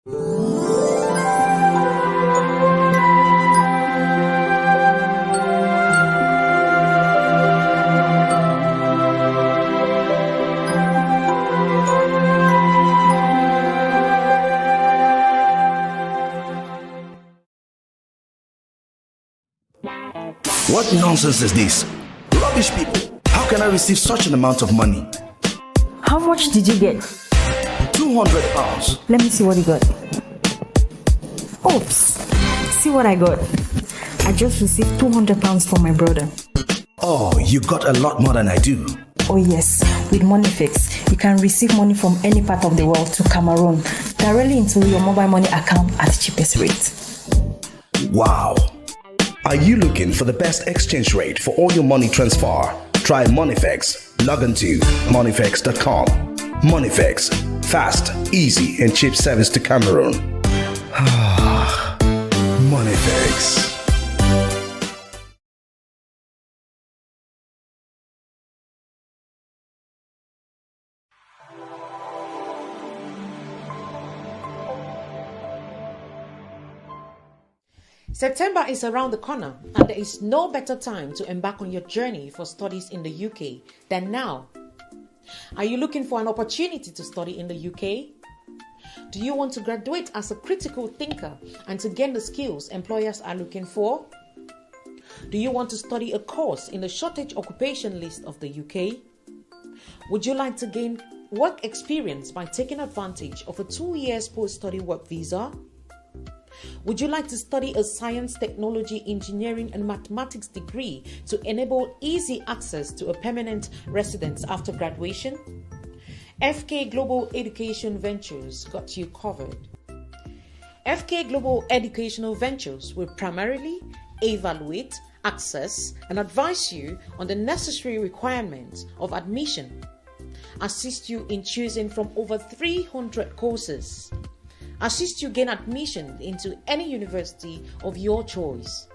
What nonsense is this? Rubbish people. How can I receive such an amount of money? How much did you get? £200. Let me see what you got. Oops. See what I got. I just received £200 from my brother. Oh, you got a lot more than I do. Oh yes, with MoneyFix, you can receive money from any part of the world to Cameroon directly into your mobile money account at the cheapest rate. Wow. Are you looking for the best exchange rate for all your money transfer? Try MoneyFix. Log on to moneyfix.com. MoneyFix. Fast, easy, and cheap service to Cameroon. MoneyFix. September is around the corner, and there is no better time to embark on your journey for studies in the UK than now. Are you looking for an opportunity to study in the UK? Do you want to graduate as a critical thinker and to gain the skills employers are looking for? Do you want to study a course in the shortage occupation list of the UK? Would you like to gain work experience by taking advantage of a 2 years post-study work visa? Would you like to study a science, technology, engineering, and mathematics degree to enable easy access to a permanent residence after graduation? FK Global Education Ventures got you covered. FK Global Educational Ventures will primarily evaluate, assess, and advise you on the necessary requirements of admission, assist you in choosing from over 300 courses, assist you gain admission into any university of your choice,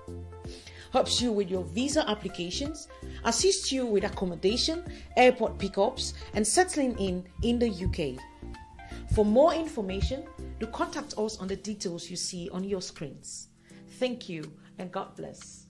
helps you with your visa applications, assist you with accommodation, airport pickups, and settling in the UK. For more information, do contact us on the details you see on your screens. Thank you and God bless.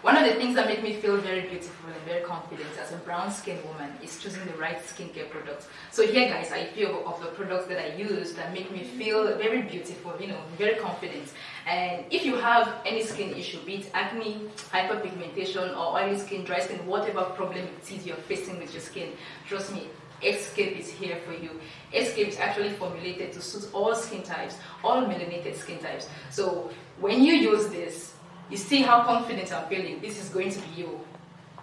One of the things that make me feel very beautiful and very confident as a brown skinned woman is choosing the right skincare products. So here guys, I feel of the products that I use that make me feel very beautiful, very confident. And if you have any skin issue, be it acne, hyperpigmentation, or oily skin, dry skin, whatever problem it is you're facing with your skin, trust me, Escape is here for you. Escape is actually formulated to suit all skin types, all melanated skin types. So when you use this, you see how confident I'm feeling. This is going to be you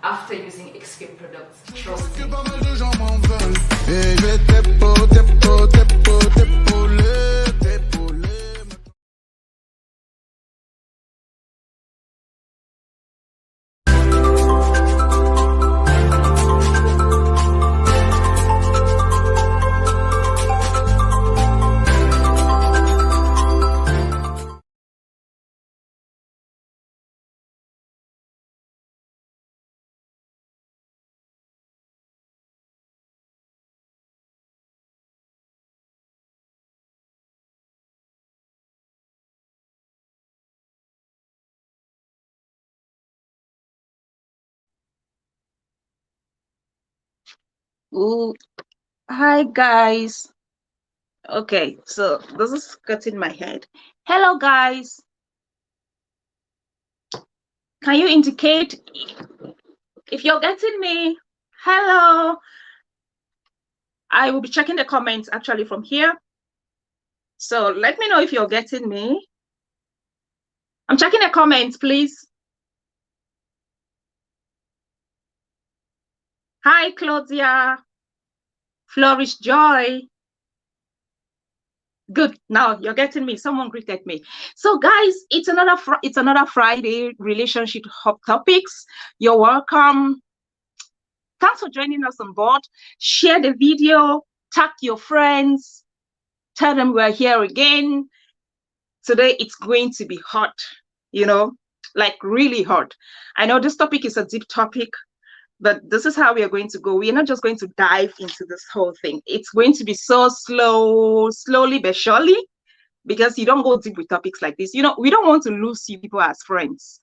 after using Escape products. Trust me. Ooh, hi guys. Okay, so this is cutting my head. Hello guys. Can you indicate if you're getting me? Hello. I will be checking the comments actually from here. So let me know if you're getting me. I'm checking the comments, please. Hi, Claudia. Flourish Joy. Good. Now you're getting me. Someone greeted me. So, guys, it's another Friday relationship hot topics. You're welcome. Thanks for joining us on board. Share the video. Tag your friends. Tell them we're here again. Today it's going to be hot. Like really hot. I know this topic is a deep topic, but this is how we are going to go. We are not just going to dive into this whole thing. It's going to be so slowly but surely, because you don't go deep with topics like this. We don't want to lose you people as friends.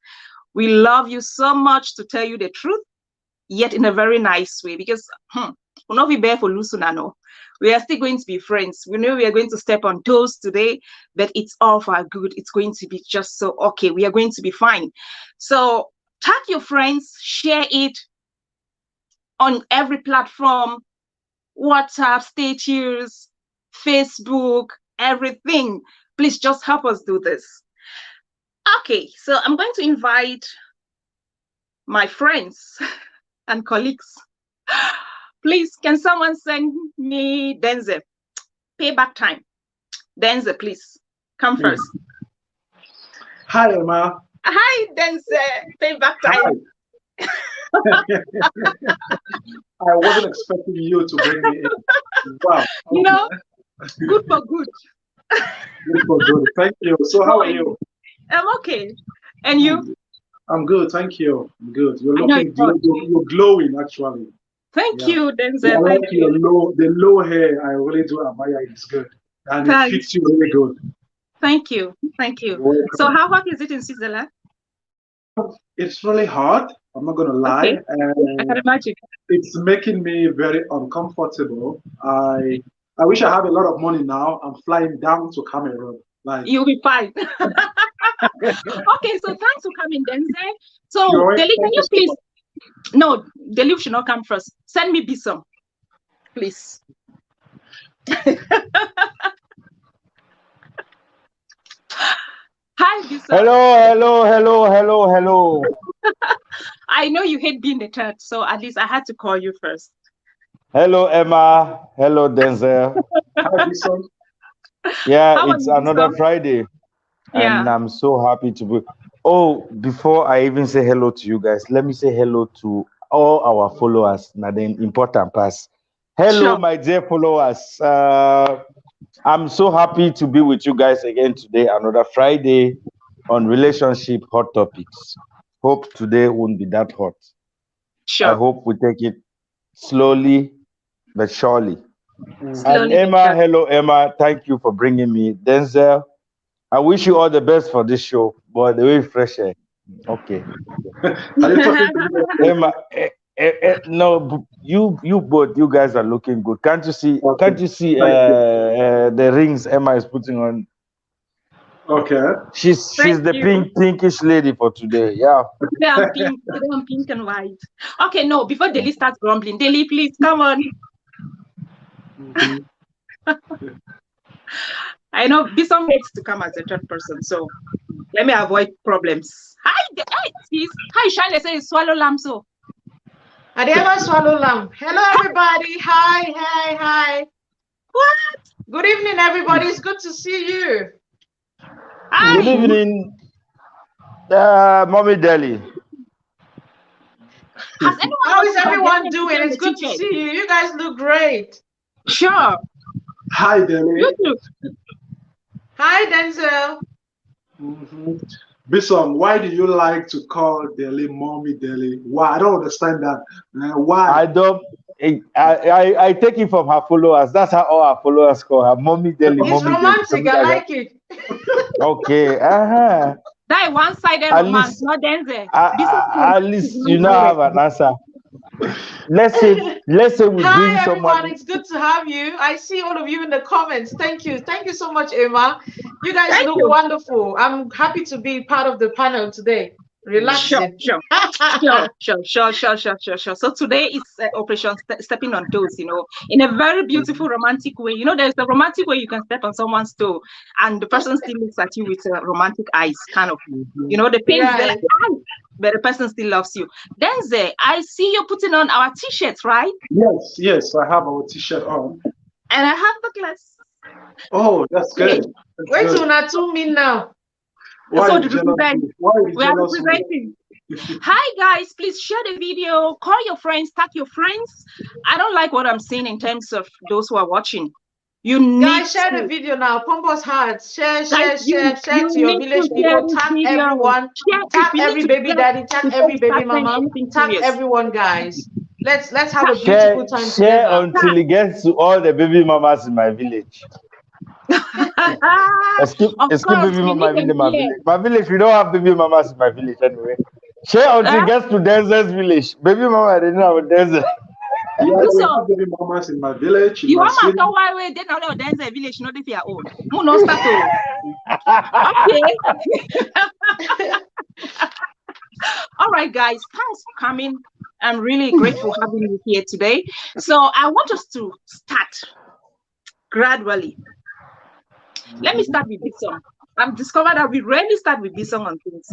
We love you so much to tell you the truth, yet in a very nice way, because we'll not be bare for losing. No. We are still going to be friends. We know we are going to step on toes today, but it's all for our good. It's going to be just so okay. We are going to be fine. So tag your friends, share it on every platform, WhatsApp, status, Facebook, everything. Please just help us do this. Okay, so I'm going to invite my friends and colleagues. Please, can someone send me Denzel? Payback time. Denzel, please, come first. Hi, Emma. Hi, Denzel. Payback time. I wasn't expecting you to bring me in. Wow. Good for good. Good for good. Thank you. So how are you? I'm okay. And you? I'm good. Thank you. I'm good. You're looking you're glowing, actually. Thank you, Denzel. I like the low hair. I really do admire it. It's good. And it fits you really good. Thank you. Thank you. So how hot is it in Switzerland? It's really hot. I'm not going to lie. Okay. I can imagine. It's making me very uncomfortable. I wish I had a lot of money now. I'm flying down to Cameroon. You'll be fine. Okay, so thanks for coming, Denzel. So, Deli, can you please... No, Deli should not come first. Send me Bisum, please. Hi, Bisum. Hello. I know you hate being the third, so at least I had to call you first. Hello, Emma. Hello, Denzel. Hi, Bisum. Yeah, it's another Friday. And I'm so happy to be. Oh, before I even say hello to you guys, let me say hello to all our followers. Now, the important pass. Hello, my dear followers. I'm so happy to be with you guys again today. Another Friday on relationship hot topics. Hope today won't be that hot. Sure. I hope we take it slowly but surely. And Emma, hello, Emma. Thank you for bringing me. Denzel, I wish you all the best for this show. Boy, the way fresh air. Okay. Emma, no, you both, you guys are looking good. Can't you see? Okay. Can't you see the rings Emma is putting on? Okay. She's the pinkish lady for today. Yeah. Today I'm pink and white. Okay, no, before Deli starts grumbling, Deli, please come on. I know Bisum hates to come as a third person, so let me avoid problems. Hi, Shine, say swallow lamb so. I never swallow lamb. Hello, everybody. Hi. What? Good evening, everybody. It's good to see you. Hi. Good evening, Mommy Deli. How is everyone doing? It's good to see you. You guys look great. Sure. Hi, Deli. You too. Hi, Denzel. Bisum, why do you like to call Deli Mommy Deli? Why? I don't understand that. Why? I don't. I take it from her followers. That's how all her followers call her, Mommy Deli. It's Mommy romantic. Deli. I like it. Okay. That one-sided romance, not Denzel. At least you now have an answer. Let's say we bring Hi, someone. everyone. It's good to have you. I see all of you in the comments. Thank you so much, Emma. You guys look wonderful. I'm happy to be part of the panel today. Relaxing. Sure. So today is Operation Stepping on Toes, in a very beautiful romantic way. There's a romantic way you can step on someone's toe and the person still looks at you with romantic eyes, kind of, the pain is there, but the person still loves you. Denzel, I see you putting on our t-shirts, right? Yes, I have our t-shirt on. And I have the glass. Oh, that's good. Wait till not 2 minutes now. Why So is jealousy? Why is we are jealousy? representing. Hi guys, please share the video, call your friends, tag your friends. I don't like what I'm seeing in terms of those who are watching. You need Guys, share the video now. Pump us hard. Share guys, to your need village to share people. this Tag video. everyone. Share Tag we need every to baby share daddy. Tag before every we baby start saying mama. anything Tag serious. everyone, guys. Let's have a Share, beautiful time share together. until it gets to all the baby mamas in my village. Excuse Of course, baby we mama need in them my here. village. My village, we don't have baby mamas in my village anyway. Share until it gets to Denzel's village. Baby mama, they don't have Denzel. Yeah, we So have baby mamas in my village, in you my want city. to why we then all dance a village, not if your own. No start to. Okay. All right, guys, thanks for coming. I'm really grateful having you here today. So I want us to start gradually. Let me start with this song. I've discovered that we rarely start with this song on things,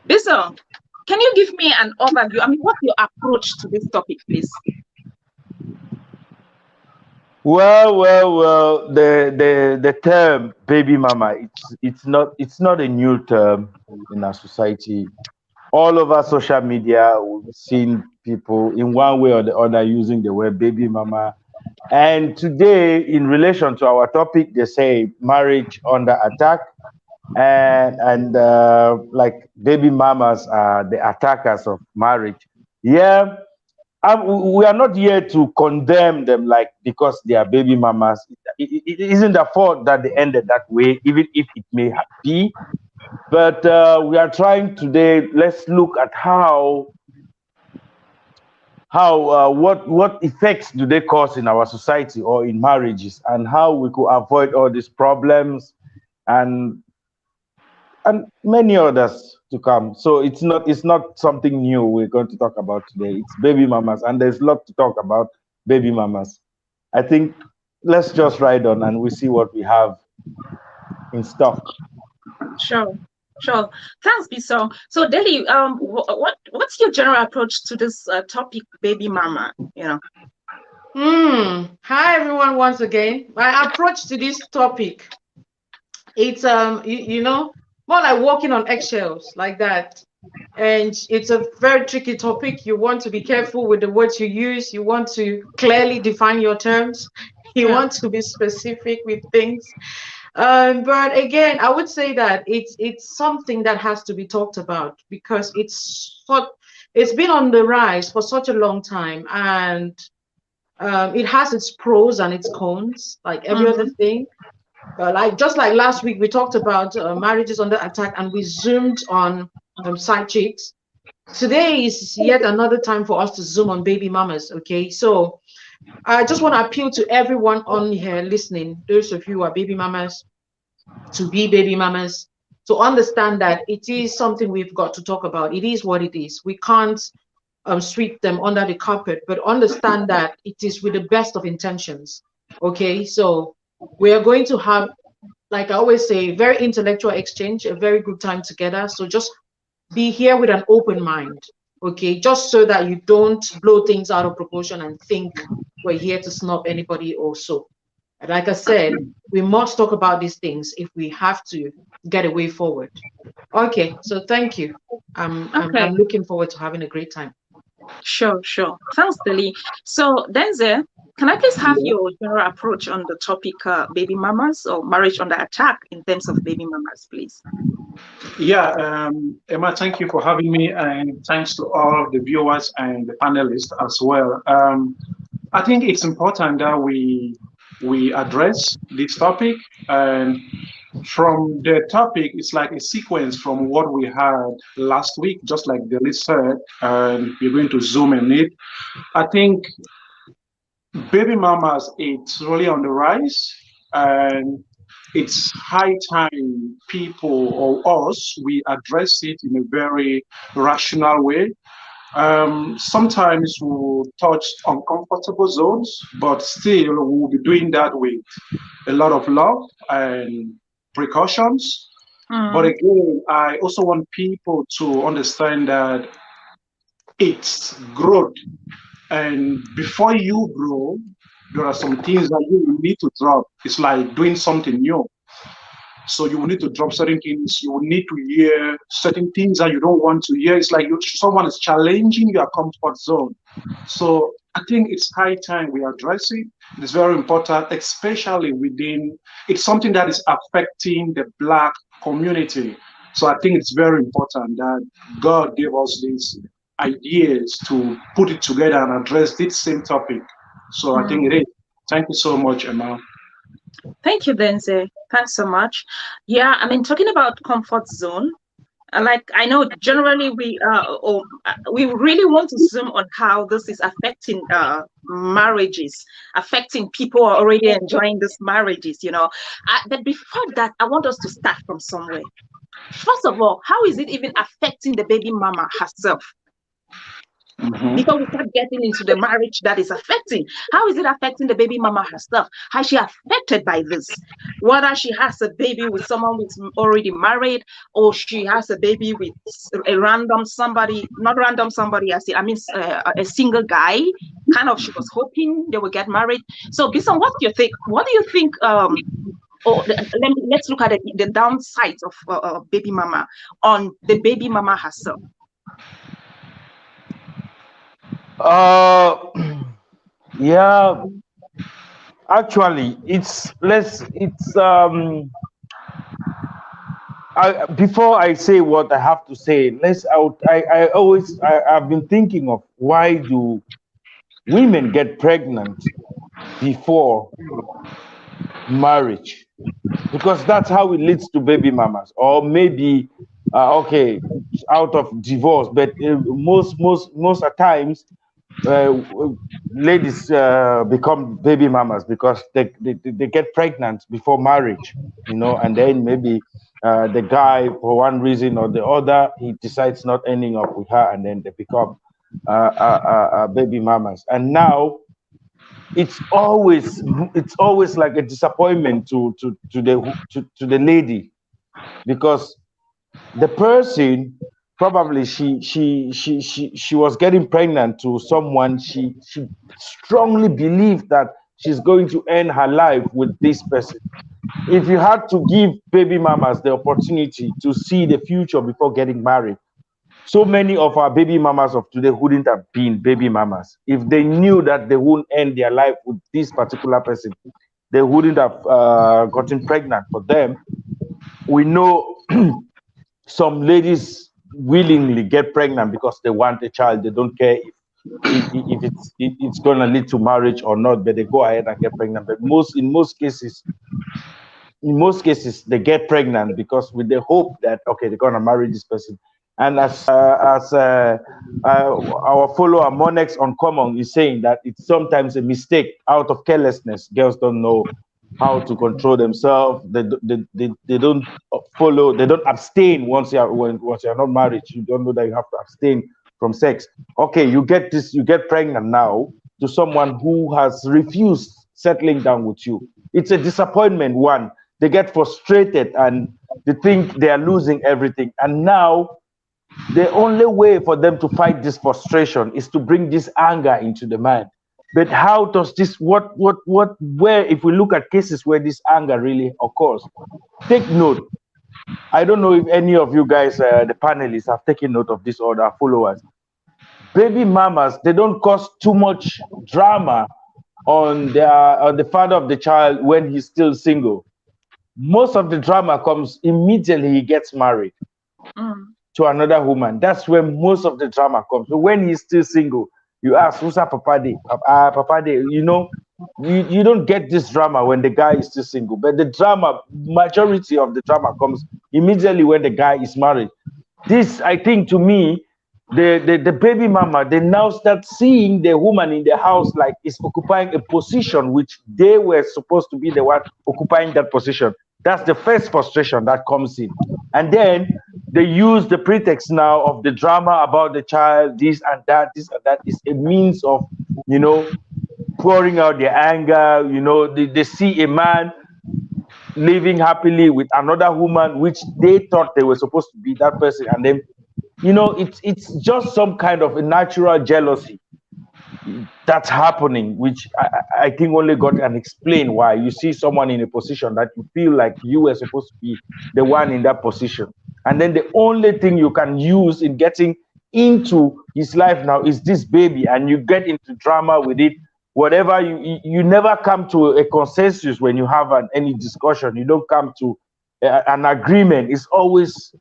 This song, can you give me an overview? I mean, what's your approach to this topic, please? Well. The term baby mama, it's not a new term in our society. All over social media, we've seen people in one way or the other using the word baby mama. And today, in relation to our topic, they say marriage under attack, and like baby mamas are the attackers of marriage. Yeah, we are not here to condemn them, like because they are baby mamas. It isn't the fault that they ended that way, even if it may be. But we are trying today. Let's look at how what effects do they cause in our society or in marriages, and how we could avoid all these problems, and many others to come. So it's not something new we're going to talk about today. It's baby mamas, and there's a lot to talk about baby mamas. I think let's just ride on and we see what we have in stock. Sure. Thanks, Bisong. So, Deli, what's your general approach to this topic, baby mama? Hi everyone once again. My approach to this topic, it's more like walking on eggshells like that. And it's a very tricky topic. You want to be careful with the words you use. You want to clearly define your terms. You want to be specific with things. But again, I would say that it's something that has to be talked about because it's been on the rise for such a long time, and it has its pros and its cons, like every other thing. Just like last week, we talked about marriages under attack, and we zoomed on side chicks. Today is yet another time for us to zoom on baby mamas. Okay, so I just want to appeal to everyone on here listening, those of you who are baby mamas, to be baby mamas, to understand that it is something we've got to talk about. It is what it is. We can't sweep them under the carpet, but understand that it is with the best of intentions. Okay, so we are going to have, like I always say, very intellectual exchange, a very good time together. So just be here with an open mind, okay, just so that you don't blow things out of proportion and think we're here to snub anybody or so. Like I said, we must talk about these things if we have to get a way forward. Okay, so thank you. I'm looking forward to having a great time. Sure. Thanks, Deli. So, Denzel, can I please have your general approach on the topic baby mamas or marriage under attack in terms of baby mamas, please? Yeah, Emma, thank you for having me, and thanks to all of the viewers and the panelists as well. I think it's important that we address this topic, and from the topic, it's like a sequence from what we had last week, just like Deli said, and we're going to zoom in it. I think baby mamas, it's really on the rise, and it's high time people or us, we address it in a very rational way. Sometimes we'll touch uncomfortable zones, but still we'll be doing that with a lot of love and precautions. But again, I also want people to understand that it's growth. And before you grow, there are some things that you need to drop. It's like doing something new. So you will need to drop certain things. You will need to hear certain things that you don't want to hear. It's like someone is challenging your comfort zone. So I think it's high time we address it. It's very important, especially within, it's something that is affecting the Black community. So I think it's very important that God gave us these ideas to put it together and address this same topic. So I think it is. Thank you so much, Emma. Thank you, Denze. Thanks so much. Yeah, I mean, talking about comfort zone, like I know generally we really want to zoom on how this is affecting marriages, affecting people who are already enjoying these marriages, you know. But before that, I want us to start from somewhere. First of all, how is it even affecting the baby mama herself? Before we start getting into the marriage that is affecting, how is it affecting the baby mama herself? How is she affected by this? Whether she has a baby with someone who's already married, or she has a baby with a random somebody, not random somebody, I mean a single guy, kind of she was hoping they would get married. So Bison, what do you think? What do you think? Let's look at the downsides of baby mama on the baby mama herself. Yeah, actually before I say what I have to say, I've been thinking of why do women get pregnant before marriage, because that's how it leads to baby mamas, or maybe okay, out of divorce, but most at times ladies become baby mamas because they get pregnant before marriage, you know, and then maybe the guy, for one reason or the other, he decides not ending up with her, and then they become baby mamas. And now it's always like a disappointment to the lady, because the person probably she was getting pregnant to someone she strongly believed that she's going to end her life with this person. If you had to give baby mamas the opportunity to see the future before getting married, so many of our baby mamas of today wouldn't have been baby mamas. If they knew that they wouldn't end their life with this particular person, they wouldn't have gotten pregnant for them. We know some ladies willingly get pregnant because they want a child. They don't care if it's going to lead to marriage or not, but they go ahead and get pregnant. But in most cases they get pregnant because with the hope that, okay, they're going to marry this person. And as our follower Monex Uncommon is saying, that it's sometimes a mistake out of carelessness. Girls don't know how to control themselves. They don't follow. They don't abstain once you're not married. You don't know that you have to abstain from sex. Okay, you get pregnant now to someone who has refused settling down with you. It's a disappointment. One, they get frustrated and they think they are losing everything. And now the only way for them to fight this frustration is to bring this anger into the mind. But how does this, where, if we look at cases where this anger really occurs, take note. I don't know if any of you guys, the panelists, have taken note of this or our followers. Baby mamas, they don't cause too much drama on the father of the child when he's still single. Most of the drama comes immediately he gets married to another woman. That's where most of the drama comes. So when he's still single, you ask, who's that Papa Day? Papa Day, you know, you don't get this drama when the guy is still single. But the drama, majority of the drama comes immediately when the guy is married. This, I think, to me, the baby mama, they now start seeing the woman in the house like is occupying a position which they were supposed to be the one occupying that position. That's the first frustration that comes in. And then they use the pretext now of the drama about the child, this and that is a means of, you know, pouring out their anger. You know, they see a man living happily with another woman, which they thought they were supposed to be that person. And then, you know, it's just some kind of a natural jealousy. that's happening, which I think only God can explain why. You see someone in a position that you feel like you were supposed to be the one in that position. And then the only thing you can use in getting into his life now is this baby, and you get into drama with it. Whatever you never come to a consensus when you have any discussion. You don't come to an agreement. It's always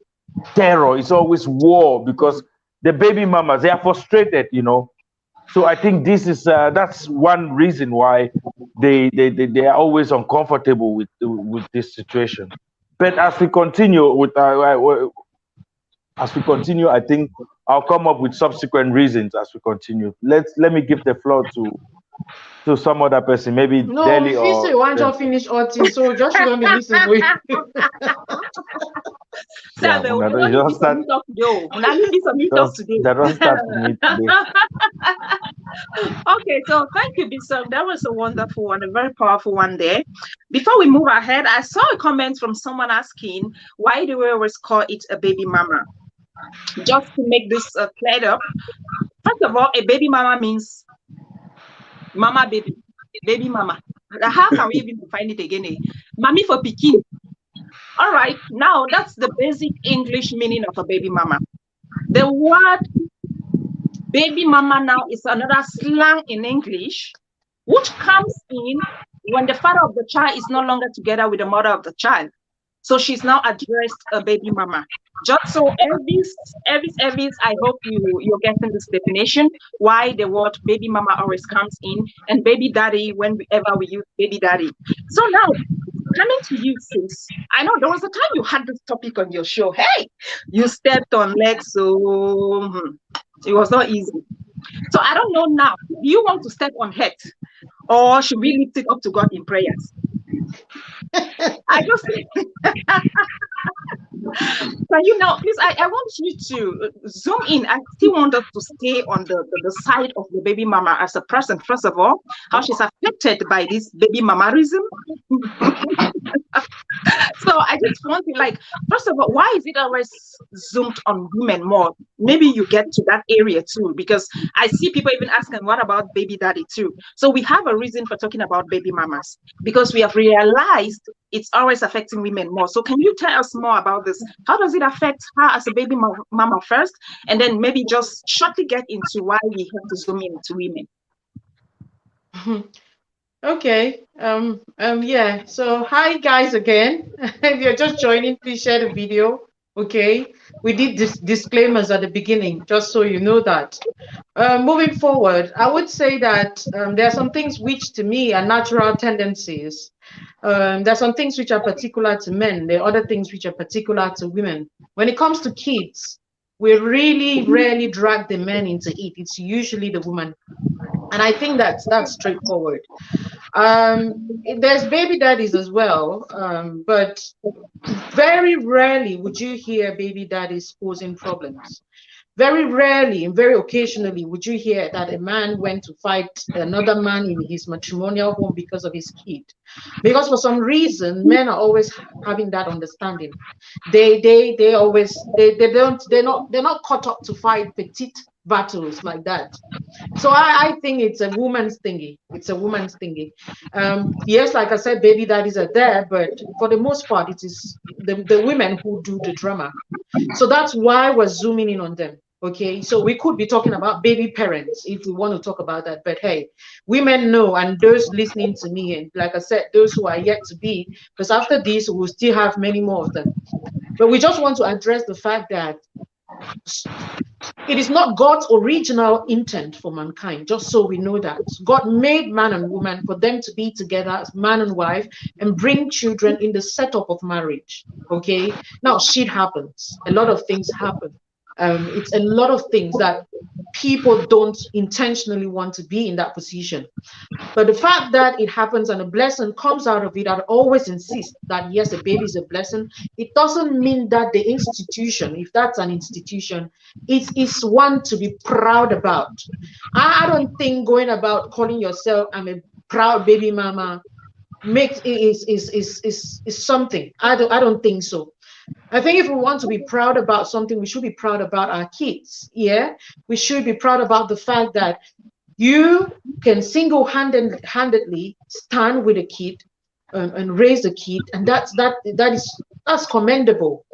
terror. It's always war, because the baby mamas, they are frustrated, So I think this is that's one reason why they are always uncomfortable with this situation. But as we continue, I think I'll come up with subsequent reasons as we continue. Let me give the floor to some other person, maybe no, Delhi or you want to finish all things, so just shouldn't be listening. Yeah, just start. That don't start with me today. Okay, so thank you, Bishop. That was a wonderful one, a very powerful one there. Before we move ahead, I saw a comment from someone asking, why do we always call it a baby mama? Just to make this cleared up, first of all, a baby mama means mama baby, baby mama. How can we even define it again? Mommy for pikin. All right, now that's the basic English meaning of a baby mama. The word baby mama now is another slang in English, which comes in when the father of the child is no longer together with the mother of the child. So she's now addressed a baby mama. Just so Elvis, I hope you're getting this definition, why the word baby mama always comes in, and baby daddy whenever we use baby daddy. So now, coming to you, sis, I know there was a time you had this topic on your show. Hey, you stepped on legs, so it was not easy. So I don't know now, do you want to step on head, or should we lift it up to God in prayers? I just so please, I want you to zoom in. I still want us to stay on the side of the baby mama as a person, first of all, how she's affected by this baby mamarism. So I just want to, first of all, why is it always zoomed on women more? Maybe you get to that area too, because I see people even asking, what about baby daddy too? So we have a reason for talking about baby mamas, because we have realized it's always affecting women more. So can you tell us more about this? How does it affect her as a baby mama first? And then maybe just shortly get into why we have to zoom into women. Okay. Yeah. So hi guys again. If you're just joining, please share the video. Okay. We did disclaimers at the beginning, just so you know that. Moving forward, I would say that there are some things which to me are natural tendencies. There are some things which are particular to men. There are other things which are particular to women. When it comes to kids, we really rarely drag the men into it. It's usually the woman. And I think that's straightforward. There's baby daddies as well, but very rarely would you hear baby daddies posing problems. Very rarely and very occasionally would you hear that a man went to fight another man in his matrimonial home because of his kid. Because for some reason, men are always having that understanding. They're not caught up to fight petite battles like that. So I think it's a woman's thingy. It's a woman's thingy. Yes, like I said, baby daddies are there, but for the most part, it is the women who do the drama. So that's why we're zooming in on them. Okay, so we could be talking about baby parents if we want to talk about that. But hey, women know, and those listening to me, and like I said, those who are yet to be, because after this, we'll still have many more of them. But we just want to address the fact that it is not God's original intent for mankind, just so we know that. God made man and woman for them to be together as man and wife and bring children in the setup of marriage. Okay, now shit happens. A lot of things happen. It's a lot of things that people don't intentionally want to be in that position. But the fact that it happens and a blessing comes out of it, I always insist that yes, a baby is a blessing. It doesn't mean that the institution, if that's an institution, it is one to be proud about. I don't think going about calling yourself I'm a proud baby mama is something. I don't think so. I think if we want to be proud about something, we should be proud about our kids. Yeah, we should be proud about the fact that You can single-handedly stand with a kid and raise a kid, and that's commendable.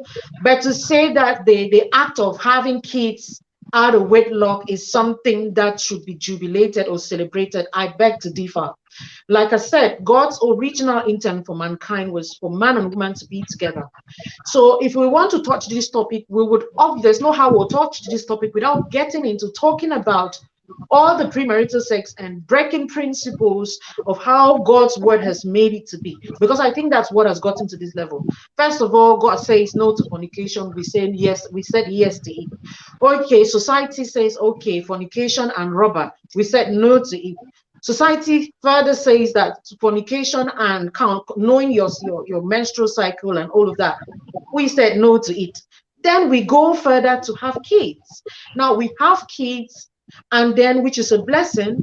But to say that the act of having kids out of wedlock is something that should be jubilated or celebrated, I beg to differ. Like I said, God's original intent for mankind was for man and woman to be together. So if we want to touch this topic, there's no how we'll touch this topic without getting into talking about all the premarital sex and breaking principles of how God's word has made it to be. Because I think that's what has gotten to this level. First of all, God says no to fornication. We said yes to it. Okay, society says okay, fornication and robber. We said no to it. Society further says that fornication and knowing your menstrual cycle and all of that, we said no to it. Then we go further to have kids. Now we have kids, and then which is a blessing,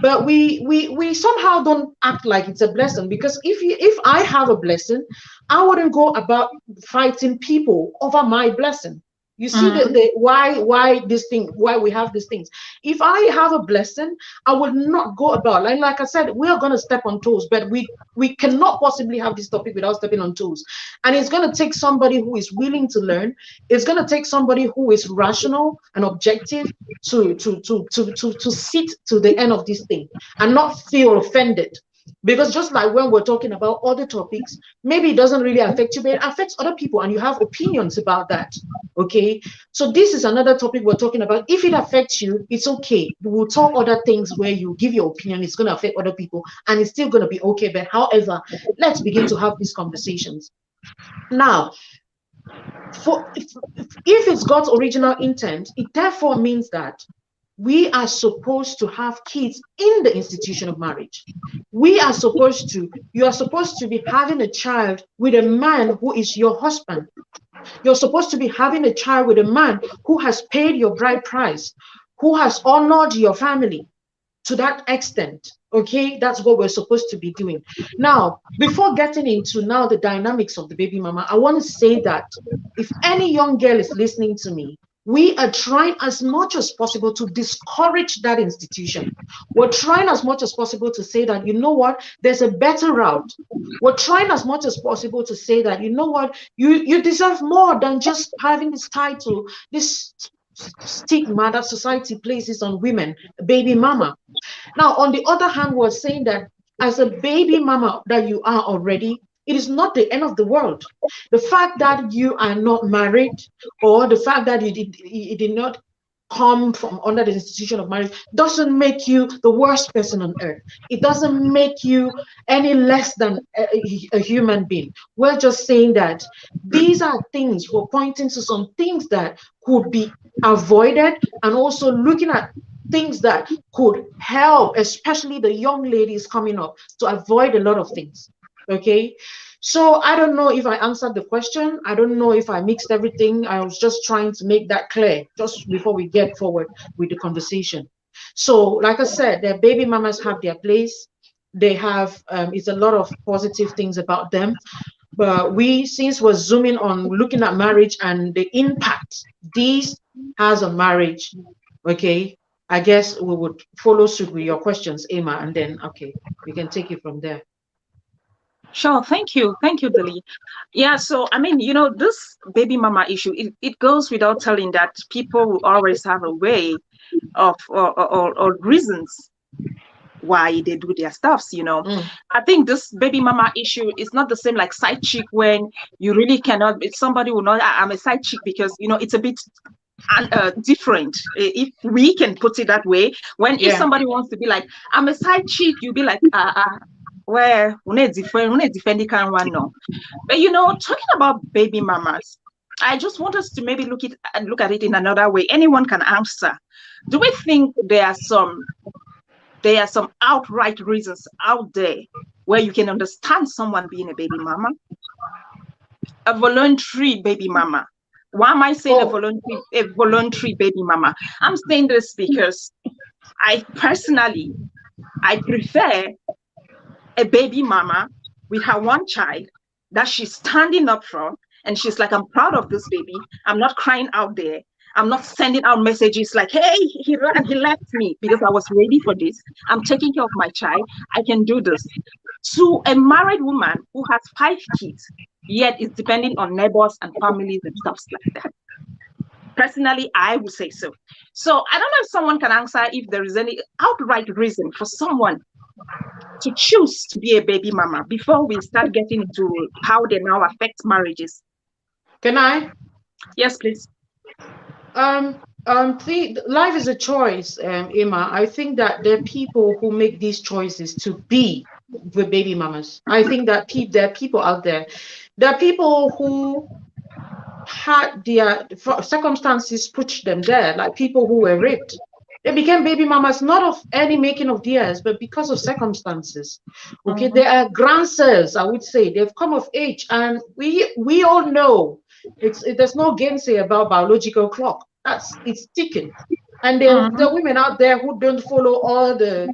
but we somehow don't act like it's a blessing, because if I have a blessing, I wouldn't go about fighting people over my blessing. You see the why this thing, why we have these things. If I have a blessing, I will not go about, like I said, we are going to step on toes, but we cannot possibly have this topic without stepping on toes. And it's going to take somebody who is willing to learn. It's going to take somebody who is rational and objective to sit to the end of this thing and not feel offended. Because just like when we're talking about other topics, maybe it doesn't really affect you, but it affects other people, and you have opinions about that. Okay, so this is another topic we're talking about. If it affects you, it's okay. We'll talk other things where you give your opinion. It's going to affect other people, and it's still going to be okay. But however, let's begin to have these conversations now. If it's God's original intent, it therefore means that we are supposed to have kids in the institution of marriage. You are supposed to be having a child with a man who is your husband. You're supposed to be having a child with a man who has paid your bride price, who has honored your family to that extent. Okay, that's what we're supposed to be doing. Now, before getting into now the dynamics of the baby mama, I want to say that if any young girl is listening to me, we are trying as much as possible to discourage that institution. We're trying as much as possible to say that, you know what, there's a better route. We're trying as much as possible to say that, you know what, you deserve more than just having this title, this stigma that society places on women, baby mama. Now, on the other hand, we're saying that as a baby mama that you are already, it is not the end of the world. The fact that you are not married, or the fact that you did not come from under the institution of marriage, doesn't make you the worst person on earth. It doesn't make you any less than a human being. We're just saying that these are things, we're pointing to some things that could be avoided, and also looking at things that could help, especially the young ladies coming up, to avoid a lot of things. Okay, so I don't know if I answered the question. I don't know if I mixed everything. I was just trying to make that clear just before we get forward with the conversation. So like I said, the baby mamas have their place. They have it's a lot of positive things about them. But since we're zooming on looking at marriage and the impact this has on marriage, okay, I guess we would follow suit with your questions, Emma, and then okay, we can take it from there. Sure, thank you, Dali. Yeah, so I mean, this baby mama issue, it goes without telling that people will always have a way of or reasons why they do their stuffs. I think this baby mama issue is not the same like side chick, when you really cannot. Somebody will know I'm a side chick, because it's a bit different, if we can put it that way. If somebody wants to be like I'm a side chick, you'll be like where defend the kind one. No, but talking about baby mamas, I just want us to maybe look at it in another way. Anyone can answer. Do we think there are some outright reasons out there where you can understand someone being a baby mama, a voluntary baby mama? Why am I saying a voluntary baby mama? I'm saying this because I prefer a baby mama with her one child that she's standing up for, and she's like, I'm proud of this baby. I'm not crying out there. I'm not sending out messages like, hey, he ran, he left me, because I was ready for this. I'm taking care of my child. I can do this. To a married woman who has 5 kids, yet is depending on neighbors and families and stuff like that. Personally, I would say so. So I don't know if someone can answer if there is any outright reason for someone to choose to be a baby mama before we start getting into how they now affect marriages. Can I? Yes, please. Life is a choice, Emma. I think that there are people who make these choices to be with baby mamas. I think that there are people out there. There are people who had their circumstances push them there, like people who were raped. They became baby mamas, not of any making of theirs, but because of circumstances. Okay, they are grandsons, I would say. They've come of age, and we all know there's no gainsay about biological clock. It's ticking. And there are women out there who don't follow all the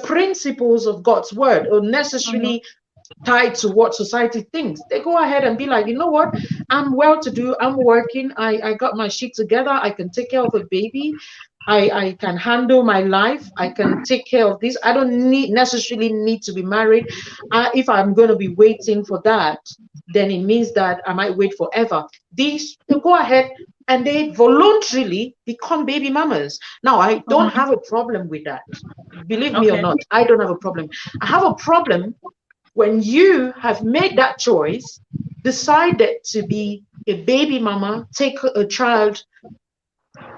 principles of God's word, or necessarily tied to what society thinks. They go ahead and be like, you know what, I'm well to do, I'm working, I got my shit together, I can take care of a baby, I can handle my life, I can take care of this. I don't necessarily need to be married. If I'm going to be waiting for that, then it means that I might wait forever. They go ahead and they voluntarily become baby mamas. Now, I don't have a problem with that. Believe me or not, I don't have a problem. I have a problem when you have made that choice, decided to be a baby mama, take a child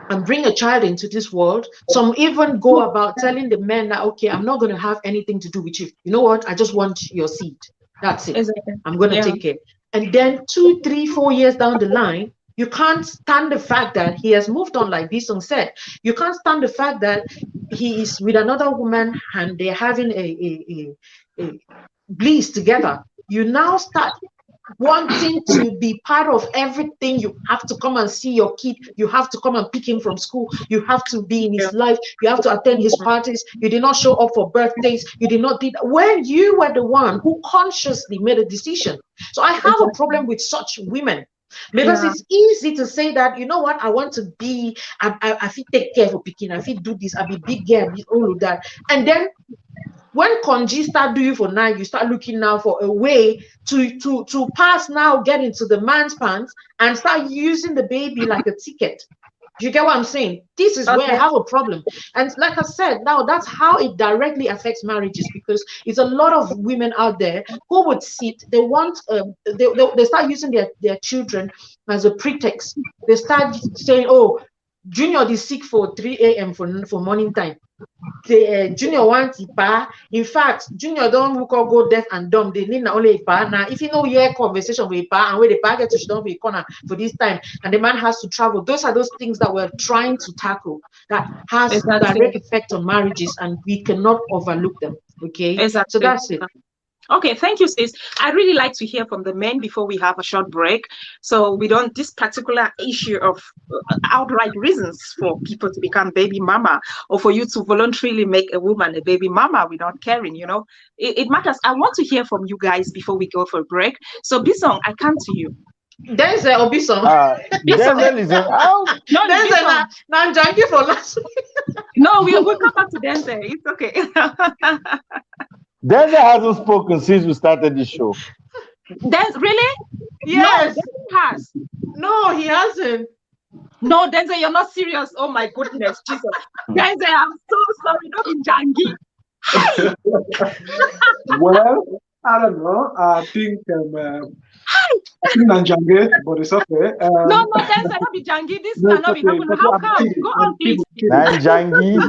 and bring a child into this world. Some even go about telling the men that, okay, I'm not going to have anything to do with you. You know what? I just want your seed. That's it. Exactly. I'm going to take care. And then 2, 3, 4 years down the line, you can't stand the fact that he has moved on, like Bison said. You can't stand the fact that he is with another woman and they're having a bliss together. You now start wanting to be part of everything. You have to come and see your kid. You have to come and pick him from school. You have to be in his life. You have to attend his parties. You did not show up for birthdays. You did not do that when you were the one who consciously made a decision. So I have a problem with such women. Because it's easy to say that, you know what, I want to be, I feel take care of picking, I feel do this, I be big girl, be all of that. And then when Konji start doing for now, you start looking now for a way to pass now, get into the man's pants and start using the baby like a ticket. Do you get what I'm saying? This is where I have a problem. And like I said, now that's how it directly affects marriages, because it's a lot of women out there who would sit, they want, they start using their children as a pretext. They start saying, oh, Junior is sick for 3 a.m. for morning time. The Junior wants Ipa. In fact, Junior don't go deaf and dumb. They need only Ipa. Now, if you know your conversation with Ipa and where the Ipa gets to don't be corner for this time, and the man has to travel, those are those things that we're trying to tackle that has direct effect on marriages, and we cannot overlook them. Okay, so that's it. Okay, thank you, sis. I'd really like to hear from the men before we have a short break. So we don't, this particular issue of outright reasons for people to become baby mama, or for you to voluntarily make a woman a baby mama without caring, you know, it matters. I want to hear from you guys before we go for a break. So Bison, I come to you. Denzel or Bison? Denzel is no, Denzel, I'm junkie for last week. No, we'll come back to Denzel. It's okay. Denzel hasn't spoken since we started the show. Really? Yes. No, he has. No, he hasn't. No, Denzel, you're not serious. Oh my goodness, Jesus. Denzel, I'm so sorry. Don't be jangy. Well, I don't know. I think I'm jangy, but it's okay. No, Denzel, don't be jangy. This will not be happening. How come? Go on, please. I'm jangy.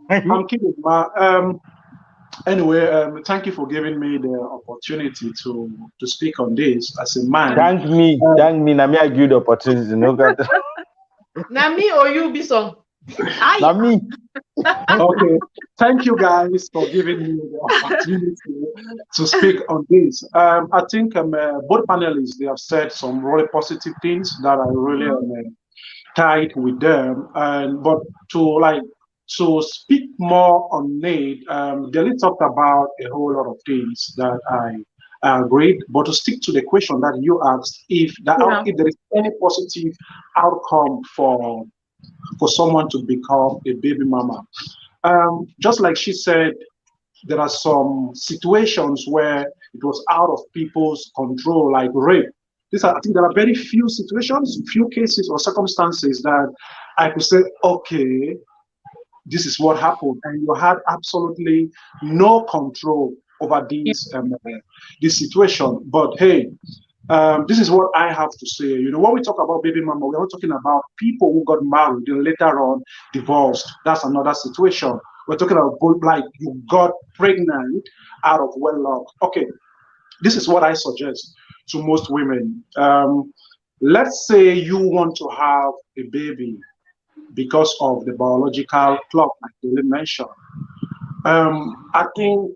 I'm kidding, ma. Anyway, thank you for giving me the opportunity to speak on this as a man. Thank me. Nami, a good opportunity. No, Nami or you, Bison? Nami. Okay. Thank you guys for giving me the opportunity to speak on this. I think both panelists, they have said some really positive things that I really tied with them. But to speak more on it, Delhi talked about a whole lot of things that great. But to stick to the question that you asked, if there is any positive outcome for someone to become a baby mama, just like she said, there are some situations where it was out of people's control, like rape. I think there are very few situations, few cases or circumstances that I could say, okay, this is what happened, and you had absolutely no control over this situation. But hey, this is what I have to say. You know, when we talk about baby mama, we're not talking about people who got married and later on divorced. That's another situation. We're talking about like you got pregnant out of wedlock. Okay, this is what I suggest to most women. Let's say you want to have a baby because of the biological clock, like Daily mentioned. I think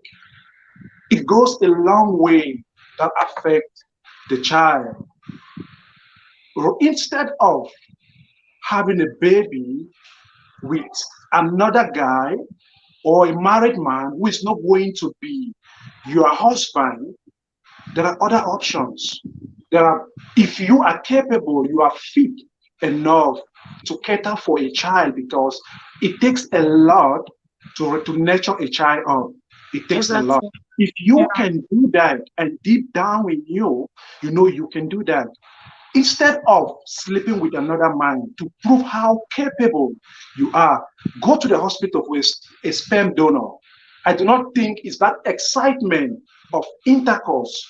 it goes a long way that affects the child. Instead of having a baby with another guy or a married man who is not going to be your husband, there are other options. If you are capable, you are fit enough to cater for a child, because it takes a lot to nurture a child up. It takes a lot. If you can do that, and deep down in you, you know you can do that. Instead of sleeping with another man, to prove how capable you are, go to the hospital with a sperm donor. I do not think it's that excitement of intercourse.